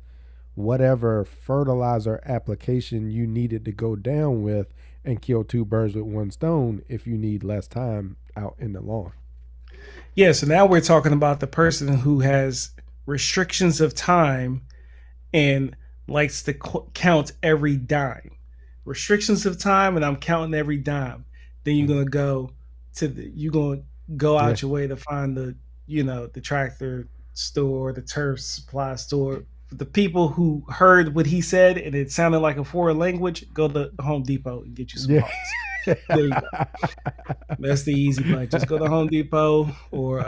whatever fertilizer application you needed to go down with and kill two birds with one stone if you need less time out in the lawn. Yeah, so now we're talking about the person who has restrictions of time and likes to count every dime. Restrictions of time, and I'm counting every dime. Then you're Mhm. gonna go you're gonna go Yeah. out your way to find the tractor store, the turf supply store. For the people who heard what he said and it sounded like a foreign language, go to Home Depot and get you some Yeah. halts. There you go. That's the easy button. Just go to Home Depot or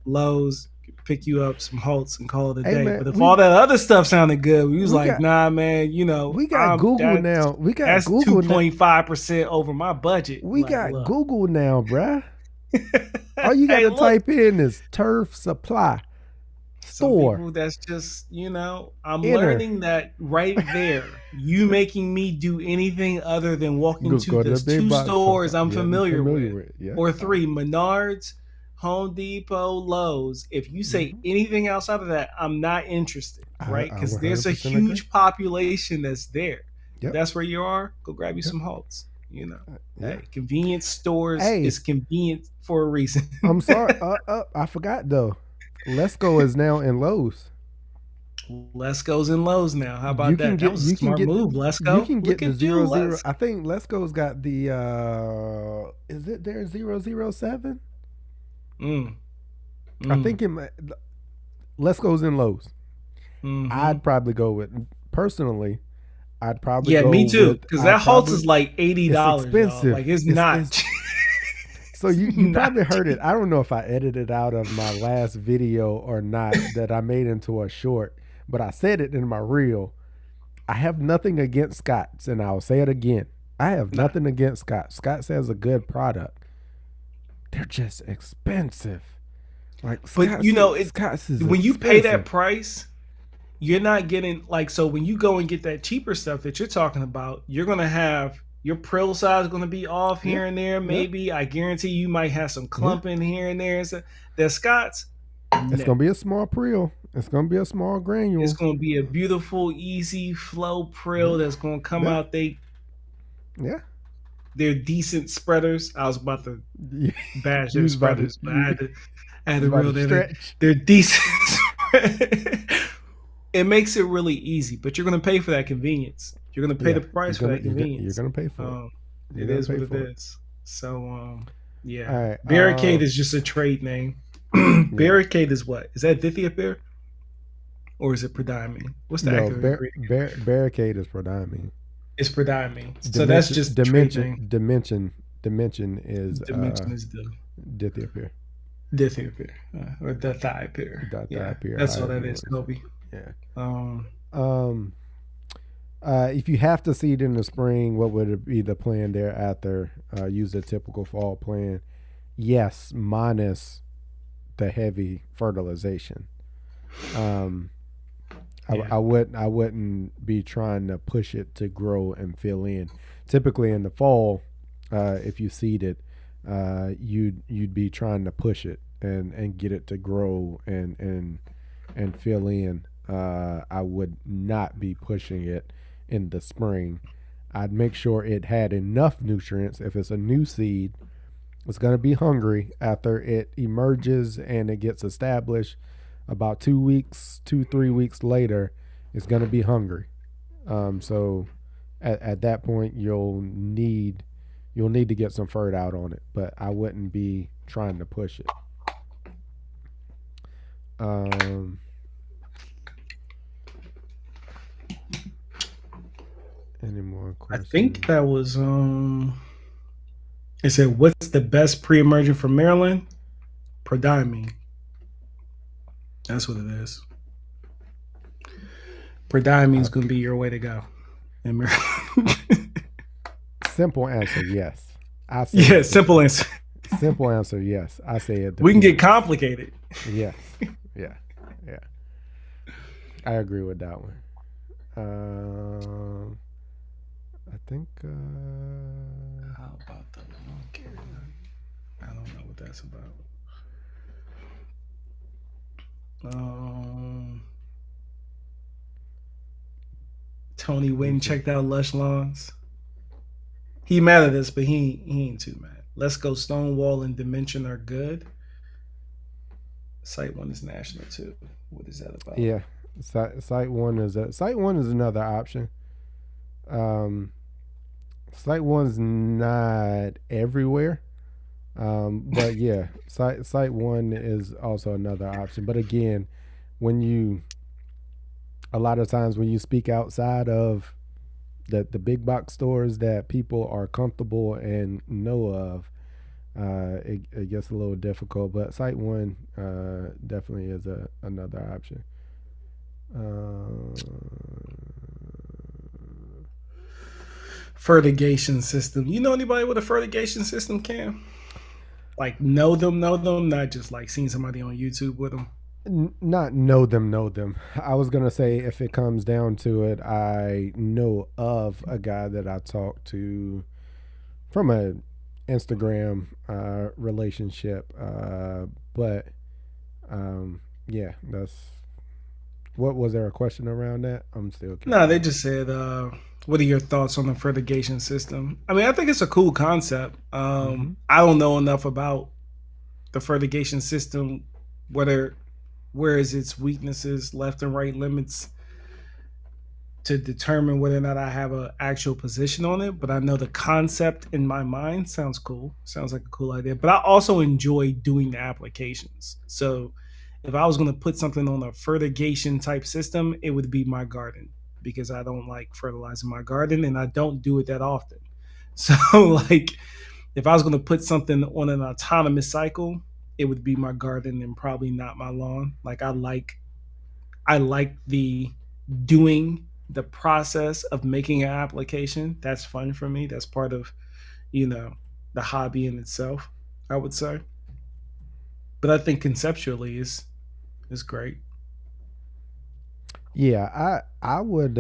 Lowe's, pick you up some halts and call it a Hey day. man, But if all we that other stuff sounded good, we was we like, got nah, man, we got I'm Google now. We got that's two Google now. point five percent over my budget. We Like, got look, Google now, bruh. All you got hey, to look. type in is turf supply Some store. people that's just, I'm Enter. learning that right there. You making me do anything other than walking to Go to the the big two box store. stores I'm Yeah, I'm familiar familiar with, with. Yeah. or three Menards, Home Depot, Lowe's. If you say Mm-hmm. anything outside of that, I'm not interested, right? I Because there's a 100% agree. huge population that's there. If Yep. that's where you are, go grab you Yep. some halts. Yeah. Hey, convenience stores Hey, is convenient for a reason. I'm sorry. I forgot though. Let's Go is now in Lowe's. Let's goes in Lowe's now. How You about can that? That get was a smart move. Let's you go. can Look get the at you. 00. Let's. I think Let's Go's got the is it there 007? Mm, I mm, think it might, Let's Go's in Lowe's. mm-hmm. I'd probably go with personally. I'd probably Yeah, go me too. with. Because I'd that Halts probably. is like eighty It's dollars, y'all. expensive. Like it's It's not. so It's you not probably heard it. cheap. I don't know if I edited out of my last video or not that I made into a short, but I said it in my reel. I have nothing against Scott's, and I'll say it again. I have Nah. nothing against Scott. Scott says a good product. They're just expensive. Like But Scott's is when you pay that expensive. price, you're not getting like so when you go and get that cheaper stuff that you're talking about, you're gonna have Your prill size is going to be off Yeah, here and there. yeah, Maybe I guarantee you might have some yeah. clumping here and there. So the Scots, It's no. gonna be a small prill. It's gonna be a small It's granule. going to be a beautiful, easy flow Yeah, prill that's going to come yeah, out. yeah. They're decent spreaders. I was about to You, bash you their was about to spreaders, but you I had was to about to reel that in. stretch. They're decent. It makes it really easy, but you're going to pay for that convenience. You're going to pay Yeah, the price for that you're convenience. gonna pay for it. Um, You're it gonna is pay what it for it. is. So, All yeah, right. barricade is just a trade name. Yeah. Barricade is what? Is that dithiapir or is it prodiamine? What's the No, active ingredient? barricade is predominant. It's prodiamine. So that's just the trade name. Dimension is Dimension is the dithiapir. dithiapir or dithiapir. Yeah, Diapir, that's all however that you is, want to say Kobe. it. Yeah. Um, Um. If you have to seed in the spring, what would it be the plan thereafter? Use a typical fall plan. Yes, minus the heavy fertilization. Um, yeah. I wouldn't be trying to push it to grow and fill in. Typically in the fall, if you seed it, you'd be trying to push it and get it to grow and fill in. I would not be pushing it in the spring. I'd make sure it had enough nutrients. If it's a new seed, it's going to be hungry after it emerges and it gets established. About 2 weeks, 3 weeks later, it's going to be hungry. So at that point, you'll need to get some fert out on it, but I wouldn't be trying to push it. Um, any more I think questions? that was it said what's the best pre-emergent for Maryland? Prodiamine. That's what it is. Prodiamine is Uh, going to be your way to go in Maryland. Simple answer, yes. I say Yeah, it simple depends. answer. Simple answer, yes. I say it We can get depends. complicated. Yes. Yeah. Yeah. I agree with that one. I think. How about the long carry? I don't know what that's about. Um, Tony Wynn Research. checked out Lush Lawns. He mad at us, but he ain't too mad. Let's Go Stonewall and Dimension are good. Site One is national too. What is that about? Yeah. Site one is another option. Um, Site one's not everywhere. But yeah, site one is also another option. But again, when you a lot of times when you speak outside of the big box stores that people are comfortable and know of, it gets a little difficult. But site one definitely is another option. Uh, Fertigation system. You know anybody with a fertigation system, Cam? Like know them, not just like seeing somebody on YouTube with them. not know them. I was gonna say if it comes down to it, I know of a guy that I talked to from a Instagram relationship, but yeah, that's what was there a question around that? I'm still No, they curious. just said, "What are your thoughts on the fertigation system?" I mean, I think it's a cool concept. Mm-hmm. I don't know enough about the fertigation system, whether where is its weaknesses, left and right limits, to determine whether or not I have an actual position on it. But I know the concept in my mind sounds cool. Sounds like a cool idea. But I also enjoy doing the applications. So if I was going to put something on a fertigation type system, it would be my garden because I don't like fertilizing my garden and I don't do it that often. So like if I was going to put something on an autonomous cycle, it would be my garden and probably not my lawn. Like I like the doing the process of making an application. That's fun for me. That's part of, you know, the hobby in itself, I would say. But I think conceptually is great. Yeah, I would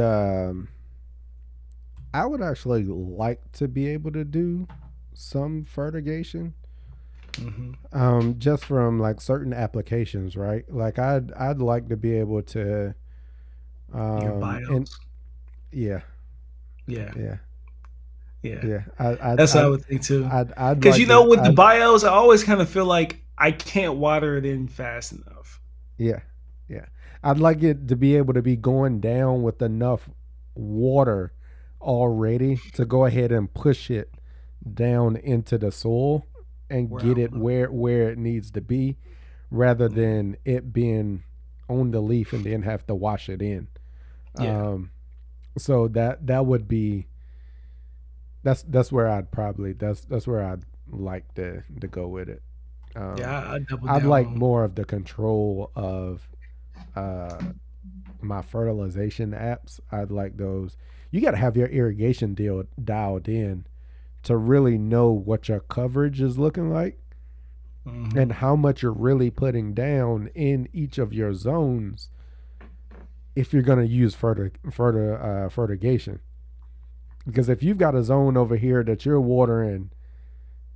I would actually like to be able to do some fertigation, Hmm. just from like certain applications, right? Like I'd like to be able to, Your and bios. yeah, Yeah, yeah, yeah. yeah. That's what I would think too. I'd Because like to. with the I'd bios, I always kind of feel like I can't water it in fast enough. Yeah, yeah. I'd like it to be able to be going down with enough water already to go ahead and push it down into the soil and Where I get it want to. where it needs to be, rather Yeah, than it being on the leaf and then have to wash it in. yeah, Um, so that would be that's where I'd probably that's where I'd like to go with it. Um, yeah. I double I'd down like on. more of the control of uh, my fertilization apps. I'd like those. You got to have your irrigation deal dialed in to really know what your coverage is looking like Hmm. and how much you're really putting down in each of your zones if you're going to use fertigation. Because if you've got a zone over here that you're watering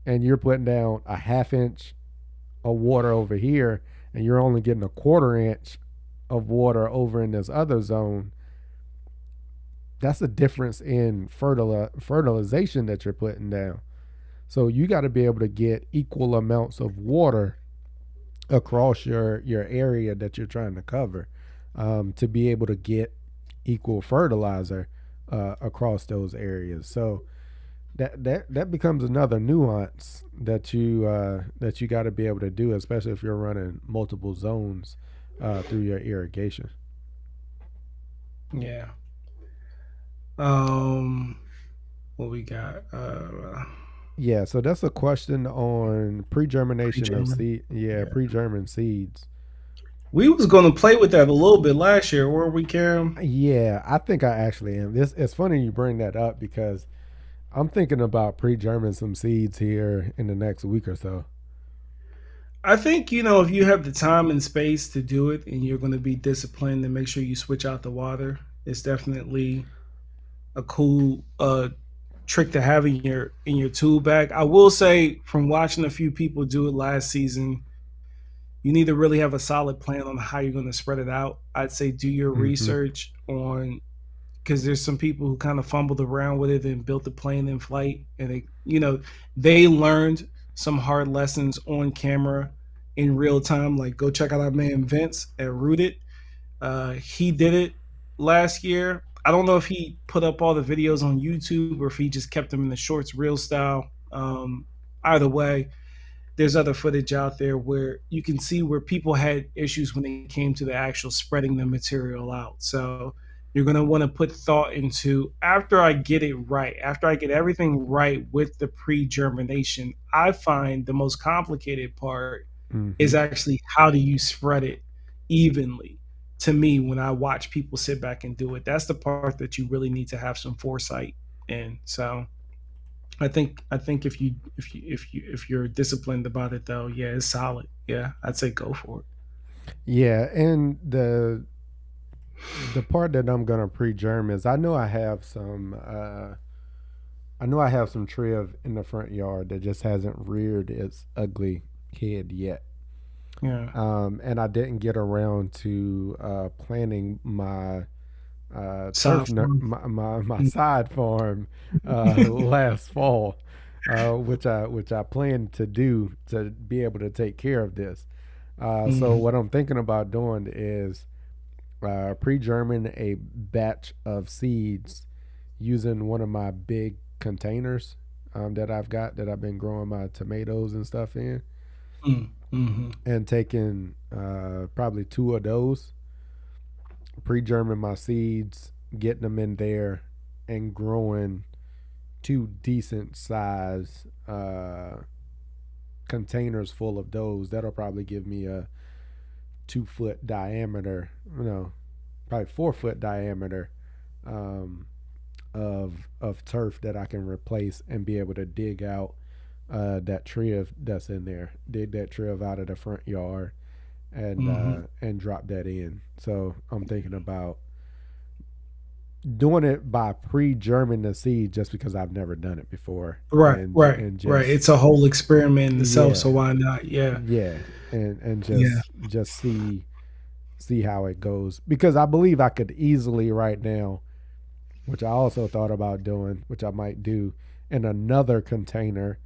and you're putting down a half inch of water over here and you're only getting a quarter inch of water over in this other zone, that's a difference in fertilization that you're putting down. So you got to be able to get equal amounts of water across your area that you're trying to cover, to be able to get equal fertilizer across those areas. So that becomes another nuance that you got to be able to do, especially if you're running multiple zones through your irrigation. Yeah. Um, what we got? Yeah, so that's a question on pre-germination of Pre-German. seed. Yeah, Yeah. pre-german seeds. We was going to play with that a little bit last year, were we, Cam? Yeah, I think I actually am. This it's funny you bring that up because I'm thinking about pre-germing some seeds here in the next week or so. I think if you have the time and space to do it, and you're going to be disciplined and make sure you switch out the water, it's definitely a cool trick to have in your tool bag. I will say, from watching a few people do it last season, you need to really have a solid plan on how you're going to spread it out. I'd say do your Mm-hmm. research on, because there's some people who kind of fumbled around with it and built the plane in flight, and they learned some hard lessons on camera in real time. Like, go check out our man Vince at Rooted. He did it last year. I don't know if he put up all the videos on YouTube or if he just kept them in the shorts real style. Either way, there's other footage out there where you can see where people had issues when it came to the actual spreading the material out. So you're going to want to put thought into, after I get it right, after I get everything right with the pre germination, I find the most complicated part Mm-hmm. is actually how do you spread it evenly. To me, when I watch people sit back and do it, that's the part that you really need to have some foresight in. So I think if you're disciplined about it though, yeah, it's solid. Yeah, I'd say go for it. Yeah, and the part that I'm gonna pre-germ is I know I have some triv in the front yard that just hasn't reared its ugly head yet. Yeah. And I didn't get around to planting my Soft one. my side farm last fall, which I plan to do to be able to take care of this. So Mm-hmm. what I'm thinking about doing is pre-germing a batch of seeds using one of my big containers that I've been growing my tomatoes and stuff in, Mm-hmm. and taking probably two of those, pre-germing my seeds, getting them in there, and growing two decent size containers full of those. That'll probably give me a 2 foot diameter, probably 4 foot diameter, um, of turf that I can replace and be able to dig out that tree that's in there. Dig that tree out of the front yard Mm-hmm. and drop that in. So I'm thinking about doing it by pre-germing the seed just because I've never done it before, Right, and right, and right. just It's a whole experiment in itself, yeah, so why not? Yeah, yeah, and yeah. just see how it goes, because I believe I could easily right now, which I also thought about doing, which I might do in another container,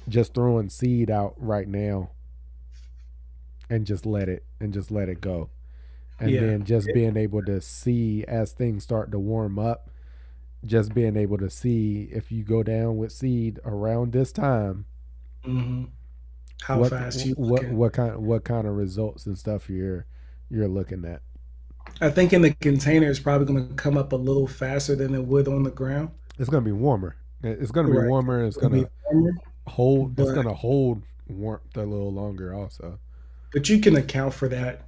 just throwing seed out right now and just let it go, and Yeah. then just being able to see as things start to warm up, just being able to see if you go down with seed around this time, Hmm. How what fast you looking? what kind of results and stuff you're looking at. I think in the container it's probably going to come up a little faster than it would on the ground. It's gonna be warmer. It's gonna be Right. warmer. And It's going to be warmer, it's but gonna hold warmth a little longer also. you can account for that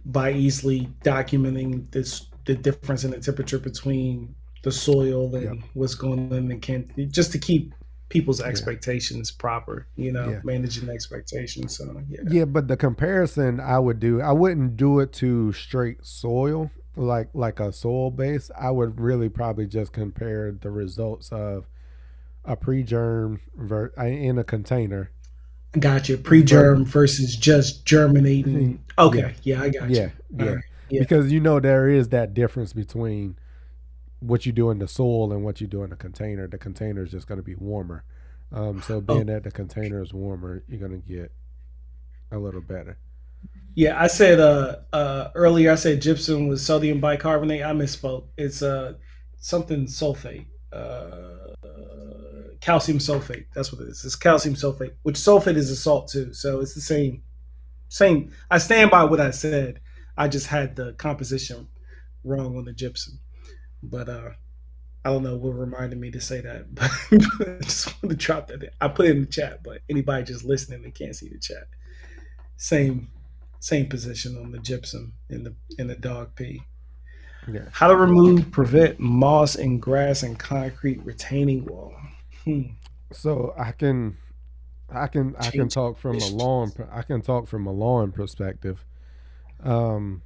by easily documenting the difference in the temperature between the soil Yep. and what's going on in the can, just to keep people's Yeah. expectations proper, you know, Yeah. managing expectations. So yeah. Yeah, but the comparison I would do, I wouldn't do it to straight soil, like a soil base. I would really probably just compare the results of a pre-germ in a container. Got you. ver- Pre-germ versus just germinating. yeah, Okay, yeah, I got yeah, you. All yeah. right, yeah, Because there is that difference between what you do in the soil and what you do in the container. The container is just going to be warmer. So oh, being that the container is warmer, you're going to get a little better. yeah. I said earlier. I said gypsum was sodium bicarbonate. I misspoke. It's something sulfate. Calcium sulfate. That's what it is. It's calcium sulfate, which sulfate is a salt too. So it's the same. Same. I stand by what I said. I just had the composition wrong on the gypsum, but I don't know what reminded me to say that, but I just want to drop that in. I put it in the chat, but anybody just listening, they can't see the chat. Same, same position on the gypsum in the dog pee. Yeah. How to remove, prevent moss and grass and concrete retaining wall. Hmm. So I can Change talk from a lawn conditions. I can talk from a lawn perspective. Um,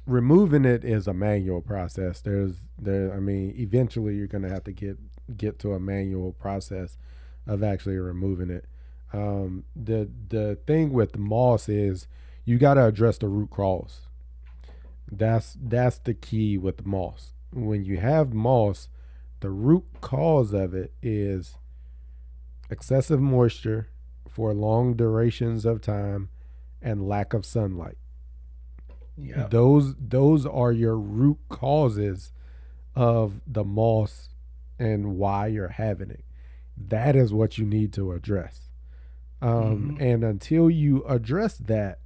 Removing it is a manual process. I mean, eventually you're gonna have to get to a manual process of actually removing it. The thing with moss is you got to address the root cause. That's the key with moss. When you have moss, the root cause of it is excessive moisture for long durations of time and lack of sunlight. Yeah. Those are your root causes of the moss and why you're having it. That is what you need to address. Hmm. And until you address that,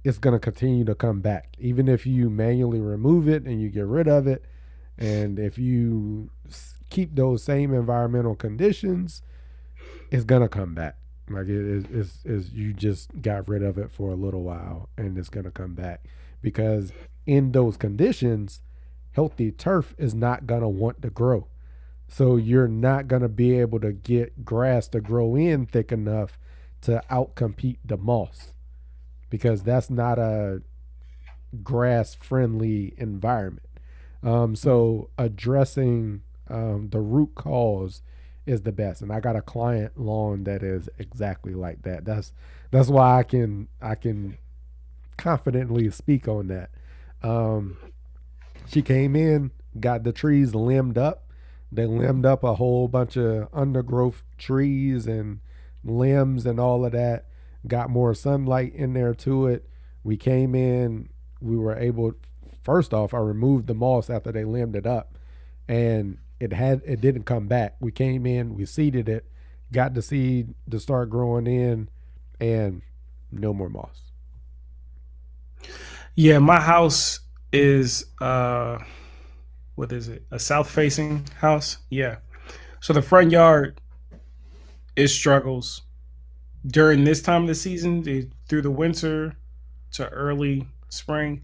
it's going to continue to come back. Even if you manually remove it and you get rid of it, and if you keep those same environmental conditions, it's going to come back. Like is you just got rid of it for a little while and it's going to come back, because in those conditions, healthy turf is not going to want to grow. So you're not going to be able to get grass to grow in thick enough to outcompete the moss, because that's not a grass friendly environment. So addressing the root cause is the best. And I got a client lawn that is exactly like that. That's why I can confidently speak on that. Um, she came in, got the trees limbed up. They limbed up a whole bunch of undergrowth trees and limbs and all of that. Got more sunlight in there to it. We came in, we were able, first off, I removed the moss after they limbed it up, and it didn't come back. We came in, we seeded it, got the seed to start growing in, and no more moss. Yeah, my house is what is it? A south facing house? Yeah. So the front yard, it struggles during this time of the season, through the winter to early spring.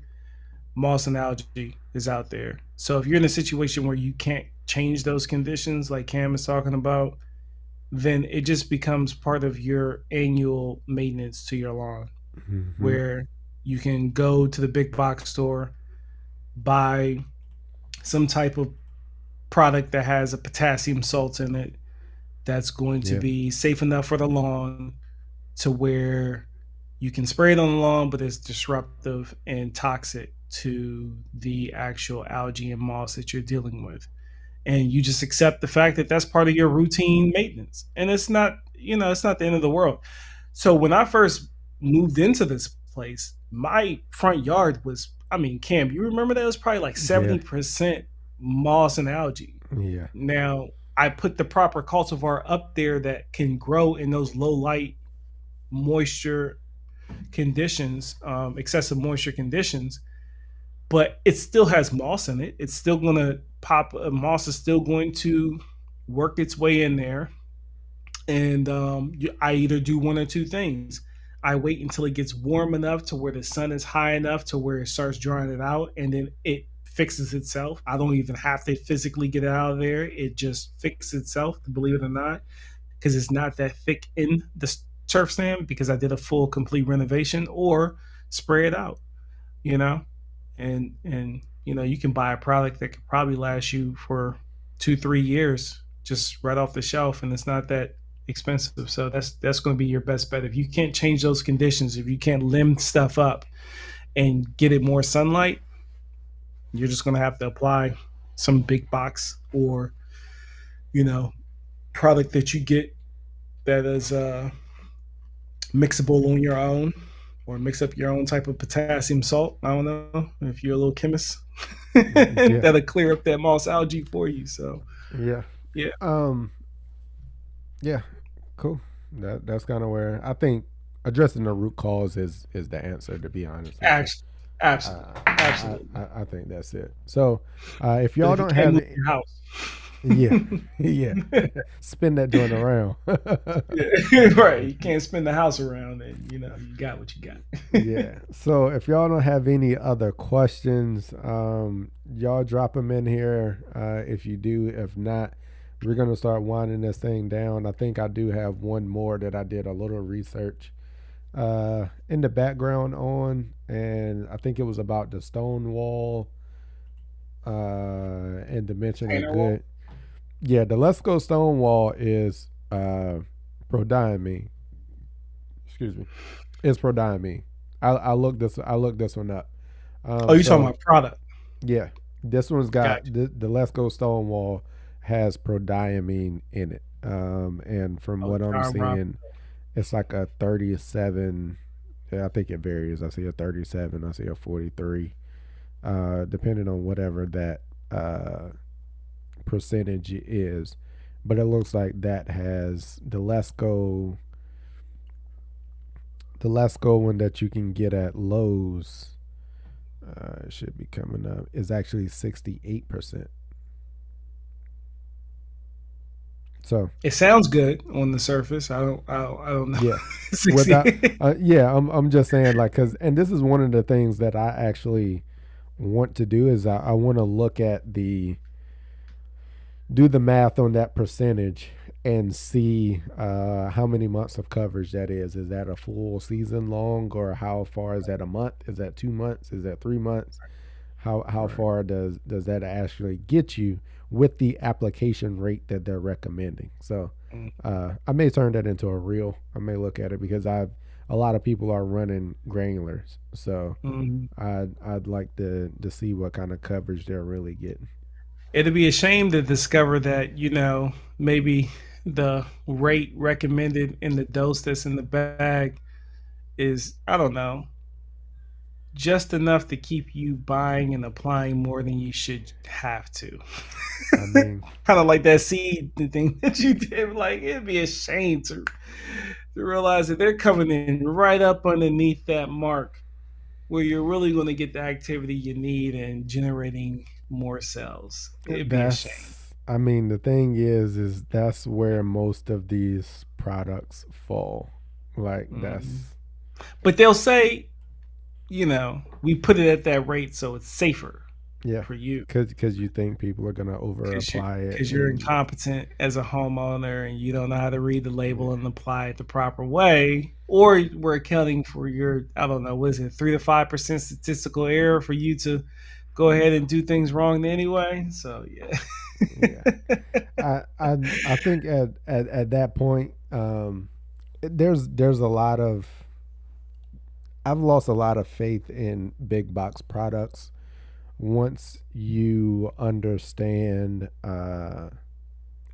Moss and algae is out there. So if you're in a situation where you can't change those conditions, like Cam is talking about, then it just becomes part of your annual maintenance to your lawn, Mm-hmm. where you can go to the big box store, buy some type of product that has a potassium salt in it that's going to Yeah. be safe enough for the lawn to where you can spray it on the lawn, but it's disruptive and toxic to the actual algae and moss that you're dealing with. And you just accept the fact that that's part of your routine maintenance. And it's not, it's not the end of the world. So when I first moved into this place, my front yard was, I mean, Cam, you remember that it was probably like Yeah. 70% moss and algae. Yeah. Now, I put the proper cultivar up there that can grow in those low light moisture conditions, excessive moisture conditions, but it still has moss in it. It's still going to pop. Moss is still going to work its way in there. And I either do one or two things. I wait until it gets warm enough to where the sun is high enough to where it starts drying it out, and then it fixes itself. I don't even have to physically get it out of there. It just fixes itself, believe it or not, because it's not that thick in the turf stand because I did a full complete renovation, or spray it out, you know, and you can buy a product that could probably last you for 2 3 years just right off the shelf, and it's not that expensive. So that's going to be your best bet. If you can't change those conditions, if you can't limb stuff up and get it more sunlight, you're just going to have to apply some big box, or you know product that you get that is mixable on your own, or mix up your own type of potassium salt. I don't know if you're a little chemist. Yeah. That'll clear up that moss algae for you. So Yeah. yeah, Um. Yeah. Cool. That's kind of where I think addressing the root cause is the answer. To be honest with you, actually, absolutely, absolutely. I think that's it. So, if But y'all if you don't can't have, move your house, yeah, yeah, spin that joint around. yeah, right, you can't spin the house around, and you got what you got. Yeah. So if y'all don't have any other questions, y'all drop them in here. If you do, if not, we're gonna start winding this thing down. I think I do have one more that I did a little research in the background on, and I think it was about the stone wall and dimension of Painter wall. good. Yeah, the Let's Go Stone Wall is prodiamine. Excuse me. It's prodiamine. I looked this one up. Oh, you talking So about product? yeah, this one's got Gotcha. the Let's Go Stone Wall has prodiamine in it. And from Oh, what I'm John Rob. seeing, it's like a 37. Yeah, I think it varies. I see a 37. I see a 43. Depending on whatever that percentage is. But it looks like that has the Let's Go one that you can get at Lowe's. It should be coming up. Is actually 68%. So It sounds good on the surface. I don't know. yeah, without Succeed. yeah, I'm just saying like because and this is one of the things that I actually want to do is I want to look at do the math on that percentage and see how many months of coverage that is. Is that a full season long, or how far is that? A month? Is that 2 months? Is that 3 months? How Right. far does that actually get you with the application rate that they're recommending? So I may turn that into a reel. I may look at it because a lot of people are running granulars, so Mm-hmm. I'd like to see what kind of coverage they're really getting. It'd be a shame to discover that, maybe the rate recommended in the dose that's in the bag is, I don't know, just enough to keep you buying and applying more than you should have to. I mean, Kind of like that seed thing that you did. Like, it'd be a shame to realize that they're coming in right up underneath that mark where you're really going to get the activity you need and generating more cells. It'd be a shame. I mean, the thing is that's where most of these products fall. Like Mhm. that's But they'll say, we put it at that rate so it's safer yeah, for you, because you think people are gonna over because you apply it because you're and incompetent as a homeowner and you don't know how to read the label and apply it the proper way, or we're accounting for your, I don't know, what is it, 3 to 5% statistical error for you to go ahead and do things wrong anyway. So Yeah. yeah. I think at that point, there's a lot of I've lost a lot of faith in big box products once you understand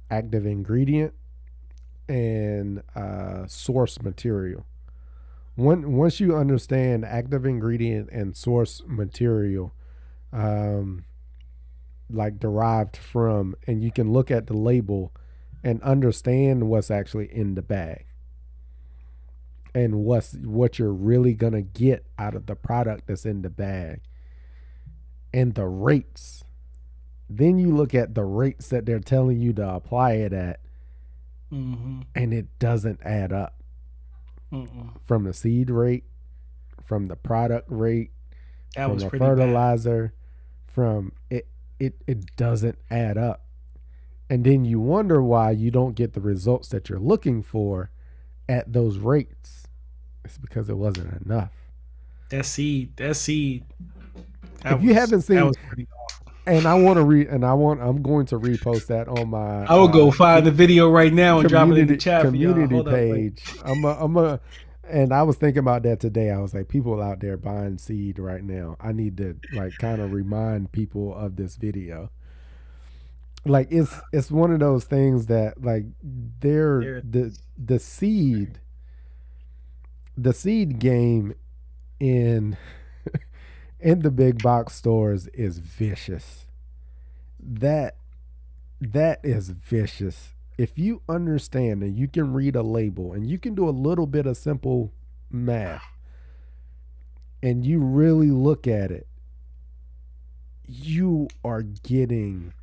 active ingredient and source material. Once you understand active ingredient and source material, um, like derived from, and you can look at the label and understand what's actually in the bag and what you're really gonna get out of the product that's in the bag and the rates. Then you look at the rates that they're telling you to apply it at, Mm-hmm. and it doesn't add up Mm-mm. from the seed rate, from the product rate, That from was a pretty bad. fertilizer, from it. It doesn't add up. And then you wonder why you don't get the results that you're looking for at those rates. It's because it wasn't enough. That seed, If you haven't that seen, was pretty awful. and I want to read, and I'm going to repost that on my I will go find the video right now and drop it in the chat for y'all. community Hold up, wait. page. And I was thinking about that today. I was like, people out there buying seed right now. I need to like kind of remind people of this video. Like it's one of those things that like they're There it is. the seed the seed game in in the big box stores is vicious. That that is vicious. If you understand and you can read a label and you can do a little bit of simple math and you really look at it, you are getting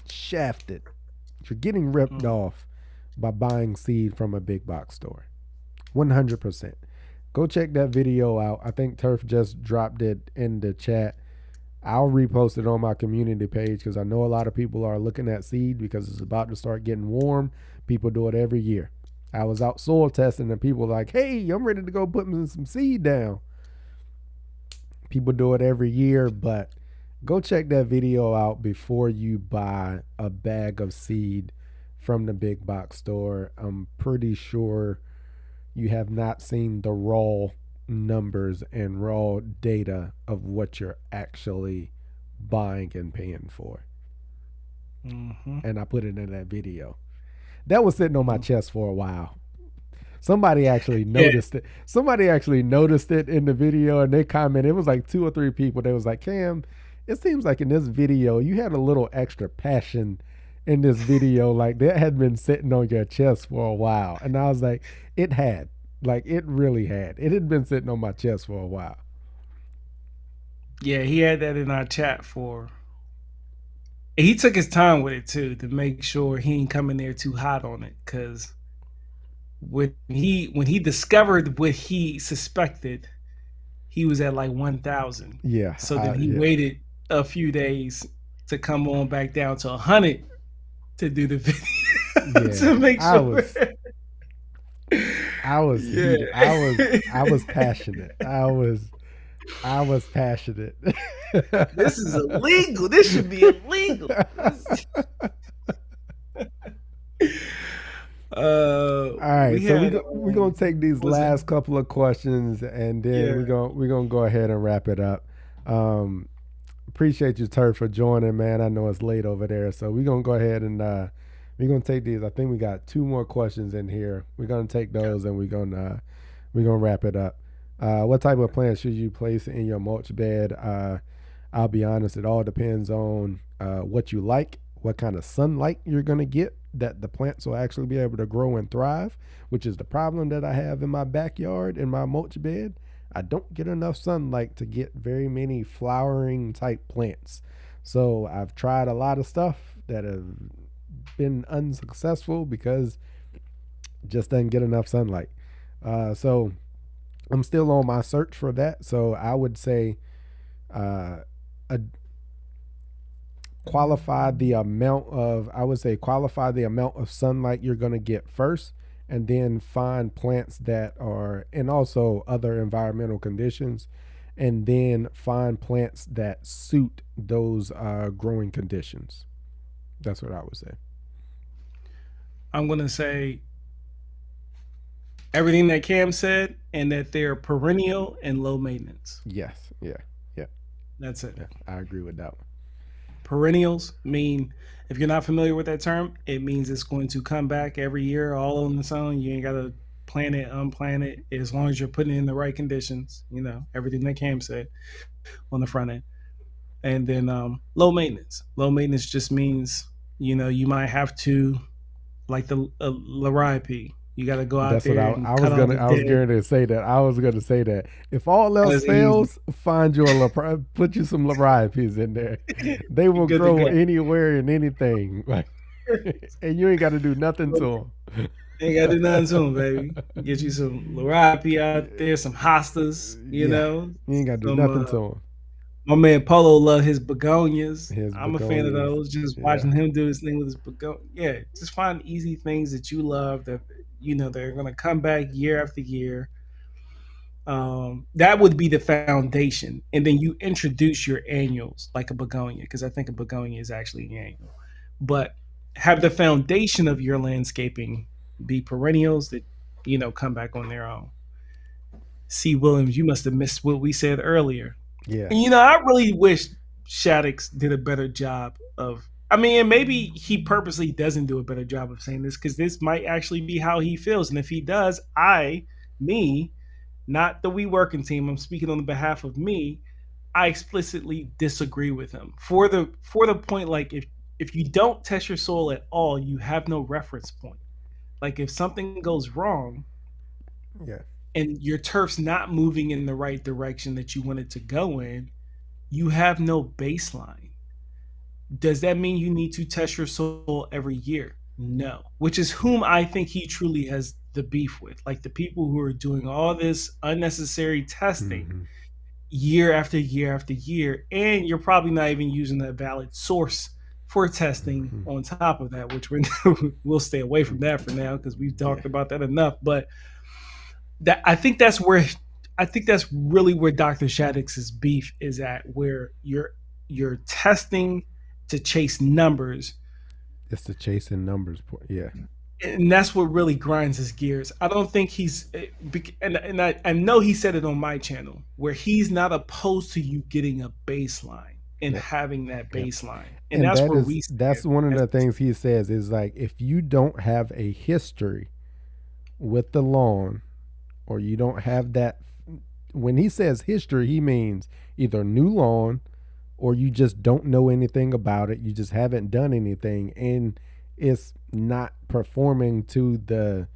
shafted. You're getting ripped Mm. off by buying seed from a big box store. 100%. Go check that video out. I think Turf just dropped it in the chat. I'll repost it on my community page because I know a lot of people are looking at seed because it's about to start getting warm. People do it every year. I was out soil testing and people were like, hey, I'm ready to go put some seed down. People do it every year, but go check that video out before you buy a bag of seed from the big box store. I'm pretty sure you have not seen the raw numbers and raw data of what you're actually buying and paying for. Mm-hmm. And I put it in that video. That was sitting on my Mm-hmm. chest for a while. Somebody actually Yeah, noticed it. Somebody actually noticed it in the video and they commented. It was like two or three people. They was like, Cam, it seems like in this video you had a little extra passion in this video. Like that had been sitting on your chest for a while. And I was like, it had. Like it really had. It had been sitting on my chest for a while. yeah, he had that in our chat for. He took his time with it too to make sure he ain't coming there too hot on it. Cause when he discovered what he suspected, he was at like 1,000. Yeah. So then he Yeah. waited a few days to come on back down to 100 to do the video Yeah. to make sure. I was Yeah. heated. I was passionate. I was passionate. This is illegal. This should be illegal. All right, We so had we gonna take these was it? last couple of questions and then Yeah. we gonna go ahead and wrap it up. Um, appreciate you, Turf, for joining, man. I know it's late over there, so we gonna go ahead and we gonna take these. I think we got two more questions in here. We're gonna take those and we gonna wrap it up. What type of plants should you place in your mulch bed? I'll be honest, it all depends on what you like, what kind of sunlight you're going to get that the plants will actually be able to grow and thrive, which is the problem that I have in my backyard, in my mulch bed. I don't get enough sunlight to get very many flowering type plants. So I've tried a lot of stuff that have been unsuccessful because it just doesn't get enough sunlight. So I'm still on my search for that. So I would say uh, a, qualify the amount of qualify the amount of sunlight you're going to get first, and then find plants that are, and also other environmental conditions, and then find plants that suit those growing conditions. That's what I would say. I'm gonna say everything that Cam said, and that they're perennial and low maintenance. Yes, yeah, yeah, That's it. yeah. I agree with that one. Perennials mean, if you're not familiar with that term, it means it's going to come back every year all on its own. You ain't got to plant it, unplant it, as long as you're putting it in the right conditions. Everything that Cam said on the front end. And then low maintenance. Low maintenance just means, you might have to, like the laripe, you got to go out That's what there I and was cut all gonna. the I was dead. going to say that. I was gonna say that if all And else it's easy. fails, find you put you some Laripies in there. They You're will good to grow go. anywhere and anything. Like, and you ain't got to do nothing to Ain't got to do nothing to them, baby. Get you some laripe out there, some hostas, them. Yeah, you ain't got to do some nothing to them. my man Polo love his begonias. His I'm a fan of begonias. those. Just Yeah, watching him do his thing with his begonia. Yeah, just find easy things that you love that they're gonna come back year after year. That would be the foundation, and then you introduce your annuals like a begonia, because I think a begonia is actually an annual. But have the foundation of your landscaping be perennials that come back on their own. C. Williams, you must have missed what we said earlier. yeah, And I really wish Shaddix did a better job of. I mean, and maybe he purposely doesn't do a better job of saying this, because this might actually be how he feels. And if he does, me, not the We Working team, I'm speaking on behalf of me, I explicitly disagree with him. For the point, like, if you don't test your soil at all, you have no reference point. Like, if something goes wrong yeah. and your turf's not moving in the right direction that you want it to go in, you have no baseline. Does that mean you need to test your soil every year? No. Which is whom I think he truly has the beef with. Like, the people who are doing all this unnecessary testing Mm-hmm. year after year after year, and you're probably not even using a valid source for testing Mm-hmm. on top of that, which we'll stay away from that for now because we've Yeah, talked about that enough. But that I think that's really where Dr. Shaddix's beef is at, where you're testing to chase numbers, it's the chasing numbers point. Yeah, and that's what really grinds his gears. I don't think and I know he said it on my channel, where he's not opposed to you getting a baseline and yeah, having that yeah. baseline, and And that's where we that's stand one of as the things he says is like if you don't have a history with the lawn or you don't have that, when he says history he means either new lawn or you just don't know anything about it, you just haven't done anything and it's not performing to the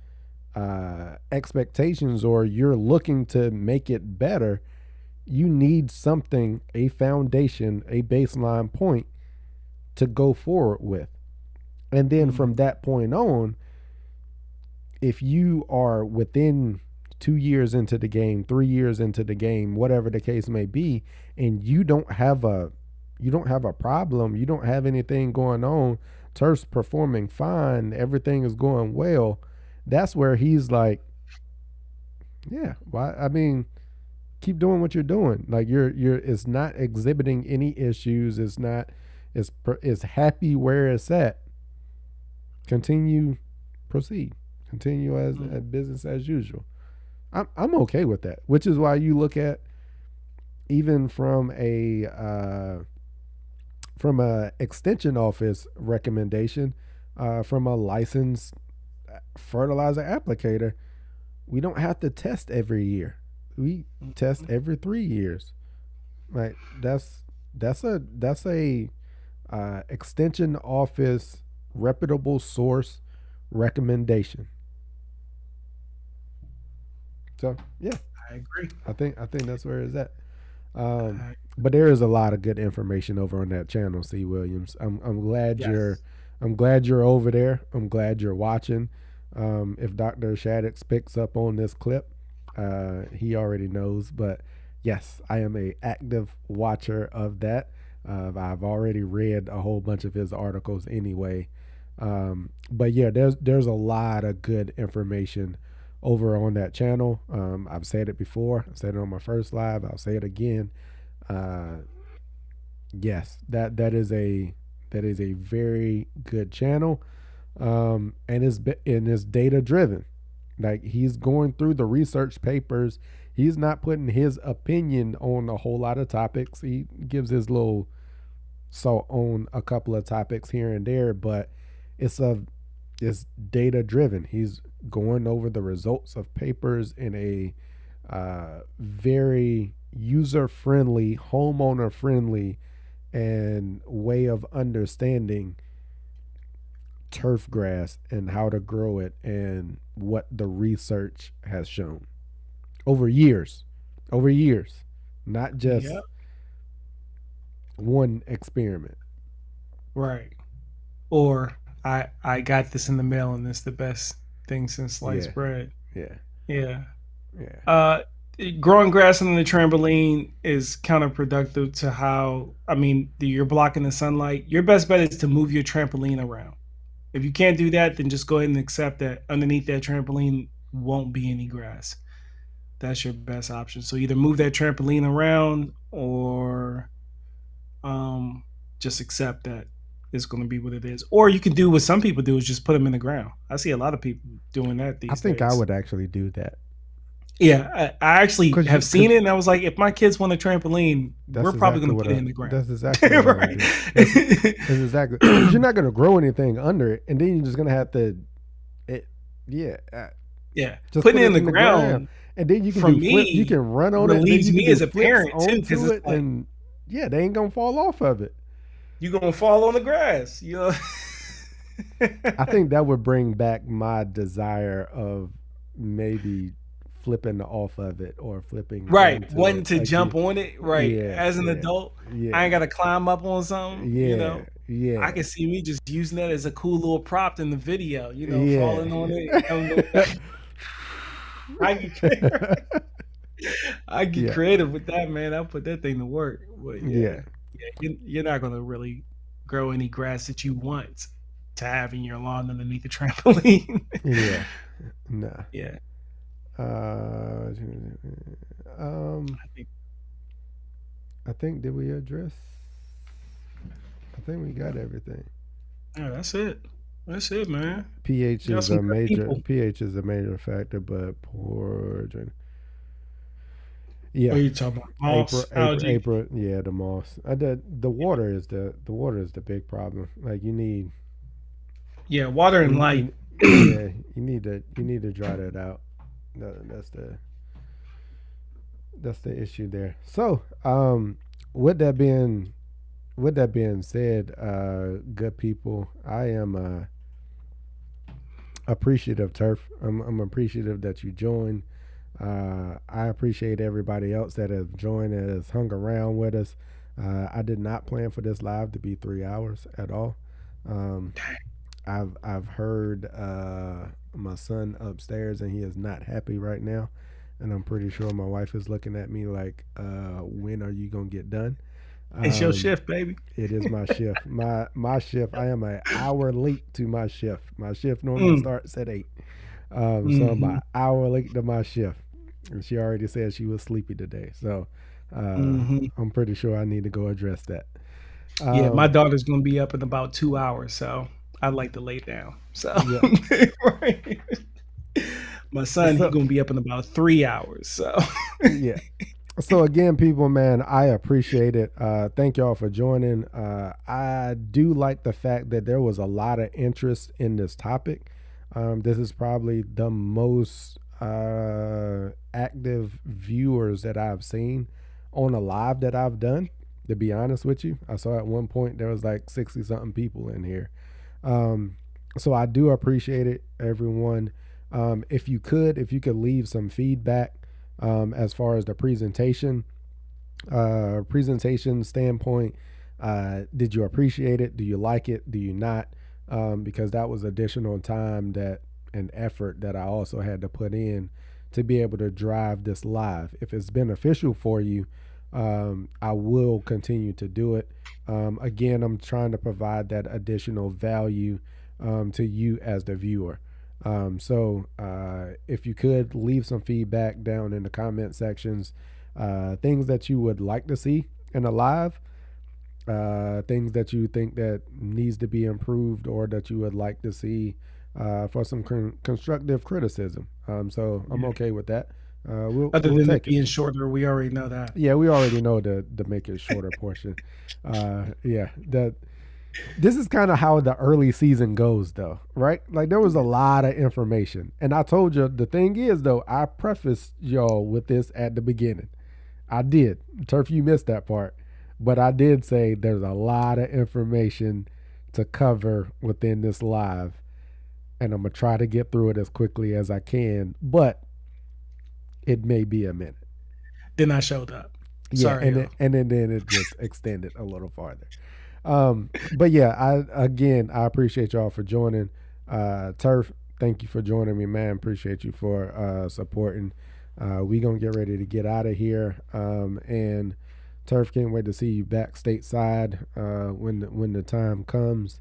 expectations or you're looking to make it better. You need something, a foundation, a baseline point to go forward with. And then from Mhm. that point on, if you are within 2 years into the game, 3 years into the game, whatever the case may be, and you don't have a problem, you don't have anything going on, turf's performing fine, everything is going well, that's where he's like, yeah, why? I mean, keep doing what you're doing. Like you're it's not exhibiting any issues. It's not. It's happy where it's at. Continue, proceed. Continue as Mhm. business as usual. I'm okay with that. Which is why you look at even from a extension office recommendation, from a licensed fertilizer applicator, we don't have to test every year. We test every 3 years. Right. That's a extension office reputable source recommendation. So yeah, I agree. I think that's where it's at. I, But there is a lot of good information over on that channel, C. Williams. I'm glad yes. you're over there. I'm glad you're watching. If Dr. Shaddix picks up on this clip, he already knows. But yes, I am a active watcher of that. I've already read a whole bunch of his articles anyway. But yeah, there's a lot of good information over on that channel. I've said it before. I said it on my first live. I'll say it again. Uh, yes, that is a very good channel, and it's data driven. Like he's going through the research papers. He's not putting his opinion on a whole lot of topics. He gives his little salt on a couple of topics here and there, but it's a it's data driven. He's going over the results of papers in a very user friendly, homeowner friendly, and way of understanding turf grass and how to grow it and what the research has shown over years, over years, not just Yep. one experiment. Right. Or I got this in the mail and it's the best thing since Yeah, sliced bread. yeah, Yeah. yeah. Uh, Growing grass on the trampoline is counterproductive to how, I mean, you're blocking the sunlight. Your best bet is to move your trampoline around. If you can't do that, then just go ahead and accept that underneath that trampoline won't be any grass. That's your best option. So either move that trampoline around or um, just accept that it's going to be what it is. Or you can do what some people do is just put them in the ground. I see a lot of people doing that I these think I days. would actually do that Yeah, I actually because have because seen it, and I was like, if my kids want a trampoline, we're that's probably exactly going to what put it I in the ground. that's exactly what I would Right. do. That's exactly because you're not gonna grow anything under it, and then you're just gonna have to it. Yeah, Yeah, just putting put it in it the in the ground, ground and then you can for do flip. You can me run on it. Then relieves you can me do as a flips parent too, because onto it's it, like and yeah, they ain't gonna fall off of it. you're gonna fall on the grass, you know. I think that would bring back my desire of maybe flipping off of it or flipping Right, onto wanting it to again. jump on it. Right, Yeah, as an yeah, adult, I yeah, ain't got to climb up on something. yeah, I yeah, can see me just using that as a cool little prop in the video. yeah. Falling on it. I get I get Yeah, creative with that, man. I'll put that thing to work. But yeah, yeah, you're not gonna really grow any grass that you want to have in your lawn underneath the trampoline. yeah. Nah. Yeah, Uh, um, I think I think did we address? I think we got everything. yeah, that's it. That's it, man. pH Got is some a good major people. pH is a major factor, but poor drain. What Yeah, are you talking about? April, Moss, April, algae. April. Yeah, the moss. The water is the big problem. Like Yeah, water and light. you yeah, you need to dry that out. That's the issue there. So, with that being with that being said, good people, I am appreciative, Turf. I'm appreciative that you joined. I appreciate everybody else that has joined and has hung around with us. I did not plan for this live to be 3 hours at all. Um, I've heard my son upstairs and he is not happy right now, and I'm pretty sure my wife is looking at me like, when are you gonna get done? It's your Um, shift, baby. it is my shift. My shift. I am an hour late to my shift. My shift normally Mm, starts at 8. So I'm hmm an hour late to my shift, and she already said she was sleepy today. So hmm I'm pretty sure I need to go address that. Yeah, my Um, daughter's gonna be up in about 2 hours, so I'd like to lay down. So yeah. right. My son, he So gonna be up in about 3 hours. So yeah. So again, people, man, I appreciate it. Thank y'all for joining. I do like the fact that there was a lot of interest in this topic. This is probably the most active viewers that I've seen on a live that I've done. To be honest with you, I saw at one point there was like 60 something people in here. Um, so I do appreciate it, everyone. If you could leave some feedback as far as the presentation standpoint. Did you appreciate it? Do you like it? Do you not? Because that was additional time that and effort that I also had to put in to be able to drive this live. If it's beneficial for you, I will continue to do it. Again, I'm trying to provide that additional value to you as the viewer. If you could leave some feedback down in the comment sections, things that you would like to see in a live, things that you think that needs to be improved or that you would like to see for some constructive criticism. I'm Yeah. okay with that. We'll Other we'll than it take it. being shorter, we already know that. Yeah, we already know the make it shorter portion. Yeah, that this is kind of how the early season goes, though, right? Like there was a lot of information, and I told you the thing is, though, I prefaced y'all with this at the beginning. I did. Turf, you missed that part, but I did say there's a lot of information to cover within this live, and I'm gonna try to get through it as quickly as I can, but it may be a minute. Then I showed up. Yeah, Sorry, y'all. then it just extended a little farther. But yeah, I appreciate y'all for joining. Turf, thank you for joining me, man. Appreciate you for supporting. We gonna get ready to get out of here. And Turf, can't wait to see you back stateside when the time comes.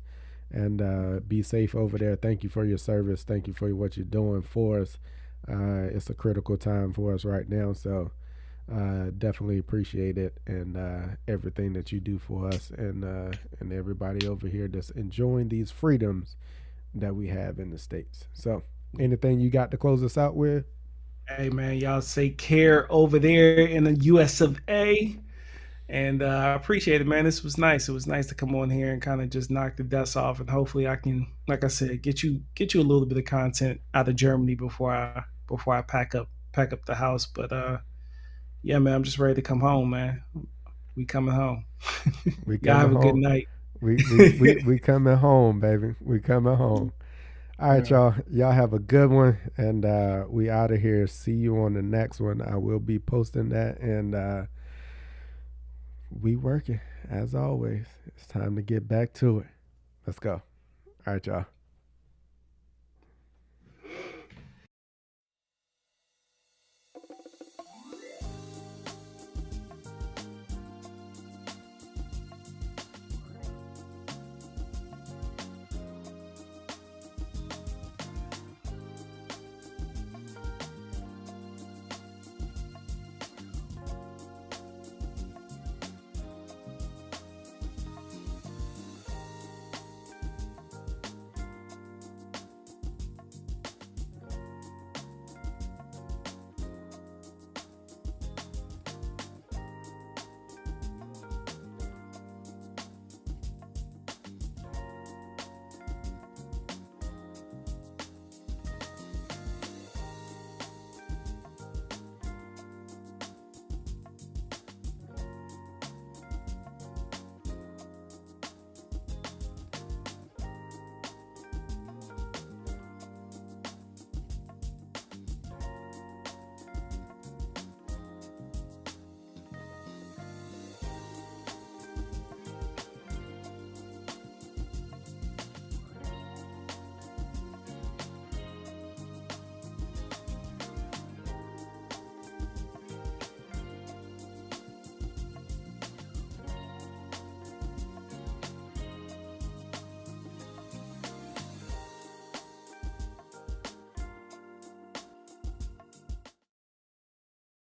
And be safe over there. Thank you for your service. Thank you for what you're doing for us. It's a critical time for us right now. So definitely appreciate it and everything that you do for us and everybody over here that's enjoying these freedoms that we have in the states. So, anything you got to close us out with? Hey man, y'all take care over there in the US of A. And I appreciate it, man. This was nice. It was nice to come on here and kind of just knock the dust off. And hopefully I can, like I said, get you a little bit of content out of Germany before I pack up the house. But yeah, man, I'm just ready to come home, man. We coming home. We Y'all coming have a good home. night. We coming home, baby. We coming home. All right, Yeah. y'all. Y'all have a good one, and we out of here. See you on the next one. I will be posting that, and we working as always. It's time to get back to it. Let's go. All right, y'all.